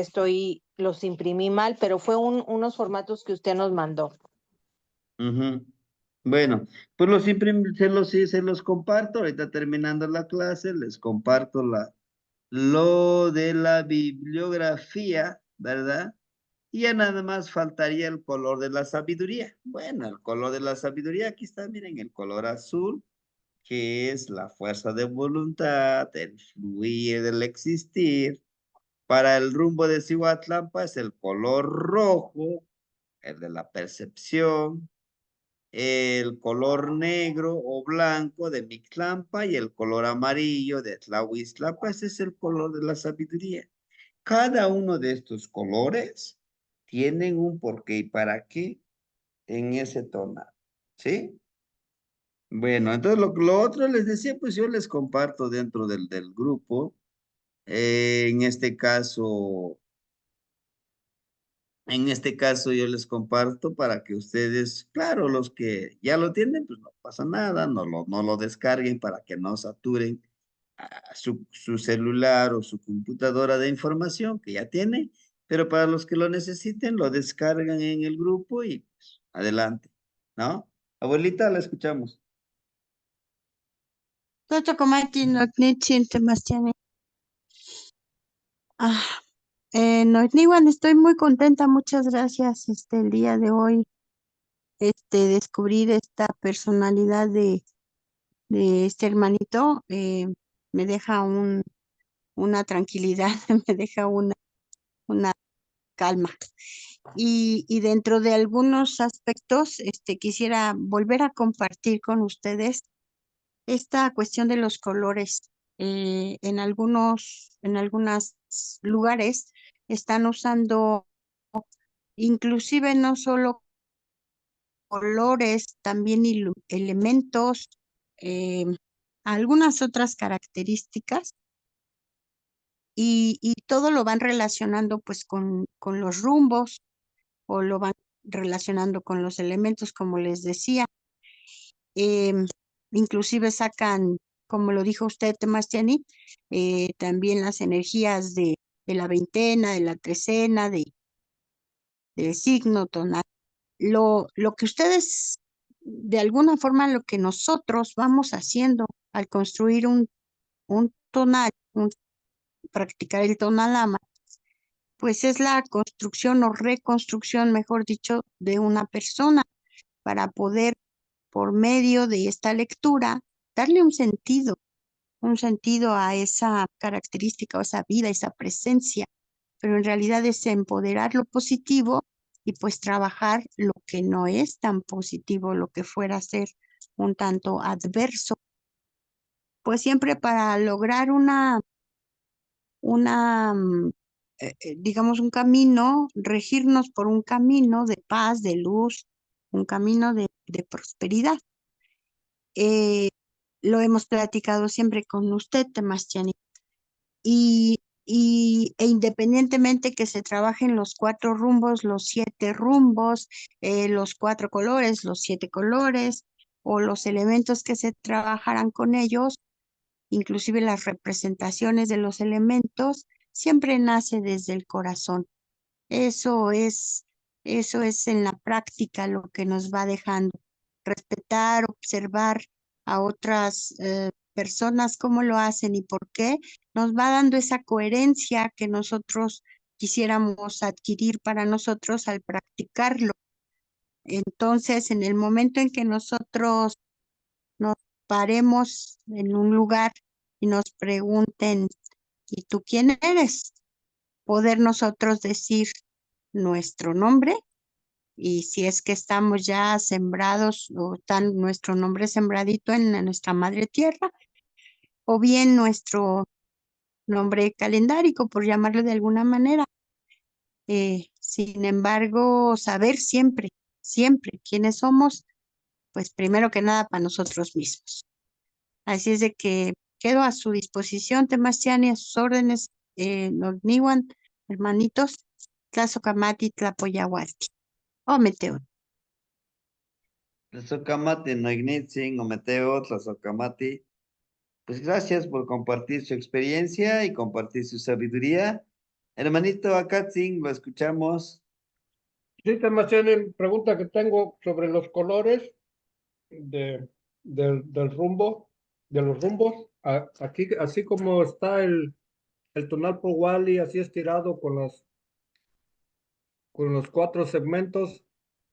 los imprimí mal, pero fue unos formatos que usted nos mandó. Ujú. Bueno, pues se los comparto. Ahorita terminando la clase, les comparto lo de la bibliografía, ¿verdad? Y ya nada más faltaría el color de la sabiduría. Bueno, el color de la sabiduría, aquí está, miren, el color azul, que es la fuerza de voluntad, el fluir, el existir. Para el rumbo de Cihuatlampa es el color rojo, el de la percepción, el color negro o blanco de Mictlampa y el color amarillo de Tlahuiztlapa. Ese es el color de la sabiduría. Cada uno de estos colores tienen un porqué y para qué en ese tonal, ¿sí? Bueno, entonces lo otro les decía, pues yo les comparto dentro del grupo. En este caso yo les comparto para que ustedes, claro, los que ya lo tienen, pues no pasa nada, no lo descarguen para que no saturen su celular o su computadora de información que ya tiene, pero para los que lo necesiten, lo descargan en el grupo y pues, adelante, ¿no? Abuelita, la escuchamos. Toto komati notnitzin Temastiani. Noitniwan, estoy muy contenta, muchas gracias. El día de hoy, descubrir esta personalidad de este hermanito, me deja una tranquilidad, me deja una calma. Y dentro de algunos aspectos, quisiera volver a compartir con ustedes esta cuestión de los colores. En algunos lugares están usando inclusive no solo colores, también elementos, algunas otras características y todo lo van relacionando pues con los rumbos o lo van relacionando con los elementos, como les decía. Inclusive sacan, como lo dijo usted, Temastiani, también las energías de la veintena, de la trecena, del signo tonal. Lo que ustedes, de alguna forma, lo que nosotros vamos haciendo al construir un tonal, practicar el tonalama, pues es la construcción o reconstrucción, mejor dicho, de una persona para poder, por medio de esta lectura, darle un sentido a esa característica o esa vida, esa presencia, pero en realidad es empoderar lo positivo y pues trabajar lo que no es tan positivo, lo que fuera a ser un tanto adverso, pues siempre para lograr digamos, un camino, regirnos por un camino de paz, de luz, un camino de prosperidad. Lo hemos platicado siempre con usted, Temastiani, e independientemente que se trabajen los 4 rumbos, los 7 rumbos, los 4 colores, los 7 colores, o los elementos que se trabajarán con ellos, inclusive las representaciones de los elementos, siempre nace desde el corazón. Eso es en la práctica lo que nos va dejando. Respetar, observar a otras personas cómo lo hacen y por qué, nos va dando esa coherencia que nosotros quisiéramos adquirir para nosotros al practicarlo. Entonces, en el momento en que nosotros nos paremos en un lugar y nos pregunten, ¿y tú quién eres? Poder nosotros decir nuestro nombre y si es que estamos ya sembrados o está nuestro nombre sembradito en nuestra madre tierra o bien nuestro nombre calendárico, por llamarlo de alguna manera. Sin embargo, saber siempre quiénes somos, pues primero que nada para nosotros mismos. Así es de que quedo a su disposición, Temastiani, a sus órdenes, Nogniwan, hermanitos, Tlazocamati, Tlapoyahualti. O Meteo. Tlazocamati, Noignitzin, Ometeo, Tlazocamati. Pues gracias por compartir su experiencia y compartir su sabiduría. Hermanito Akatzin, lo escuchamos. Sí, Temastiani, pregunta que tengo sobre los colores del rumbo, de los rumbos. Aquí, así como está el tonal por Wally, así estirado con los 4 segmentos,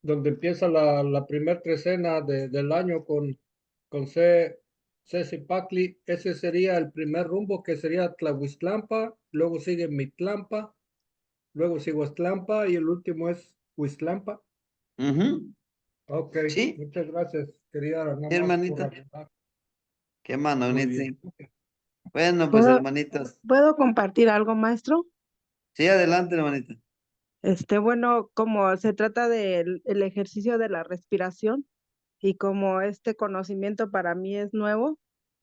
donde empieza la primer trecena del año con Cecipacli. Ese sería el primer rumbo, que sería Tlahuistlampa, luego sigue Mitlampa, luego sigue Huistlampa y el último es Huistlampa. Ok, Sí, muchas gracias. Quería nada más hermanito. corroborar. Qué mano, Muy Nitzin. bien. Bueno, pues hermanitos. ¿Puedo compartir algo, maestro? Sí, adelante, hermanito. Bueno, como se trata del el ejercicio de la respiración y como este conocimiento para mí es nuevo,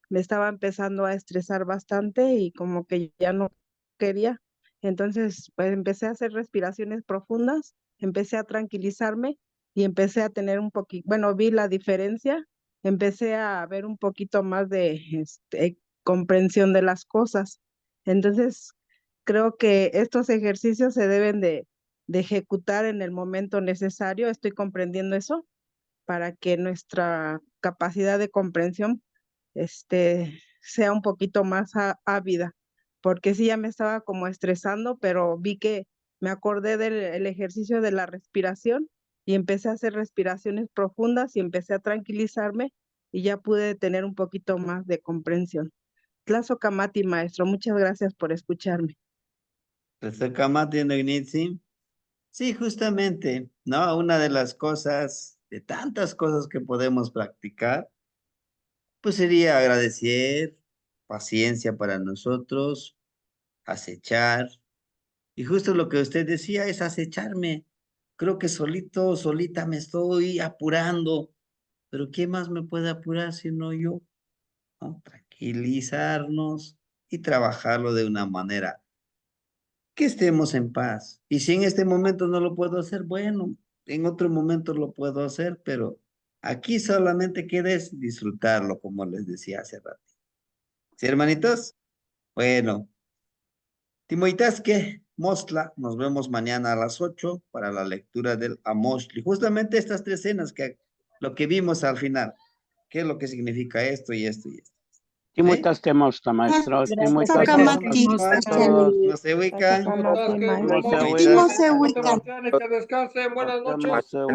me estaba empezando a estresar bastante y como que ya no quería. Entonces, pues empecé a hacer respiraciones profundas, empecé a tranquilizarme y empecé a tener un poquito, bueno, vi la diferencia, empecé a ver un poquito más de comprensión de las cosas. Entonces, creo que estos ejercicios se deben de ejecutar en el momento necesario. Estoy comprendiendo eso para que nuestra capacidad de comprensión sea un poquito más ávida, porque sí ya me estaba como estresando, pero vi que me acordé del el ejercicio de la respiración y empecé a hacer respiraciones profundas y empecé a tranquilizarme y ya pude tener un poquito más de comprensión. Tlazocamati, maestro, muchas gracias por escucharme. Tlazocamati, Noignitzin. Sí, justamente, ¿no? Una de las cosas, de tantas cosas que podemos practicar, pues sería agradecer, paciencia para nosotros, acechar. Y justo lo que usted decía es acecharme. Creo que solito, solita me estoy apurando. Pero ¿quién más me puede apurar si no yo? ¿No? tranquilizarnos y trabajarlo de una manera que estemos en paz. Y si en este momento no lo puedo hacer, bueno, en otro momento lo puedo hacer, pero aquí solamente queda es disfrutarlo, como les decía hace rato. ¿Sí, hermanitos? Bueno, Timoitasque, Mostla, nos vemos mañana a las 8 para la lectura del Amoshli. Justamente estas 3 escenas que lo que vimos al final. ¿Qué es lo que significa esto y esto y esto? Timuitasque Mostla, maestro. Sakamati. No se ubican. Timothy, Timo se ubican. que descansen. Buenas noches. Maestro.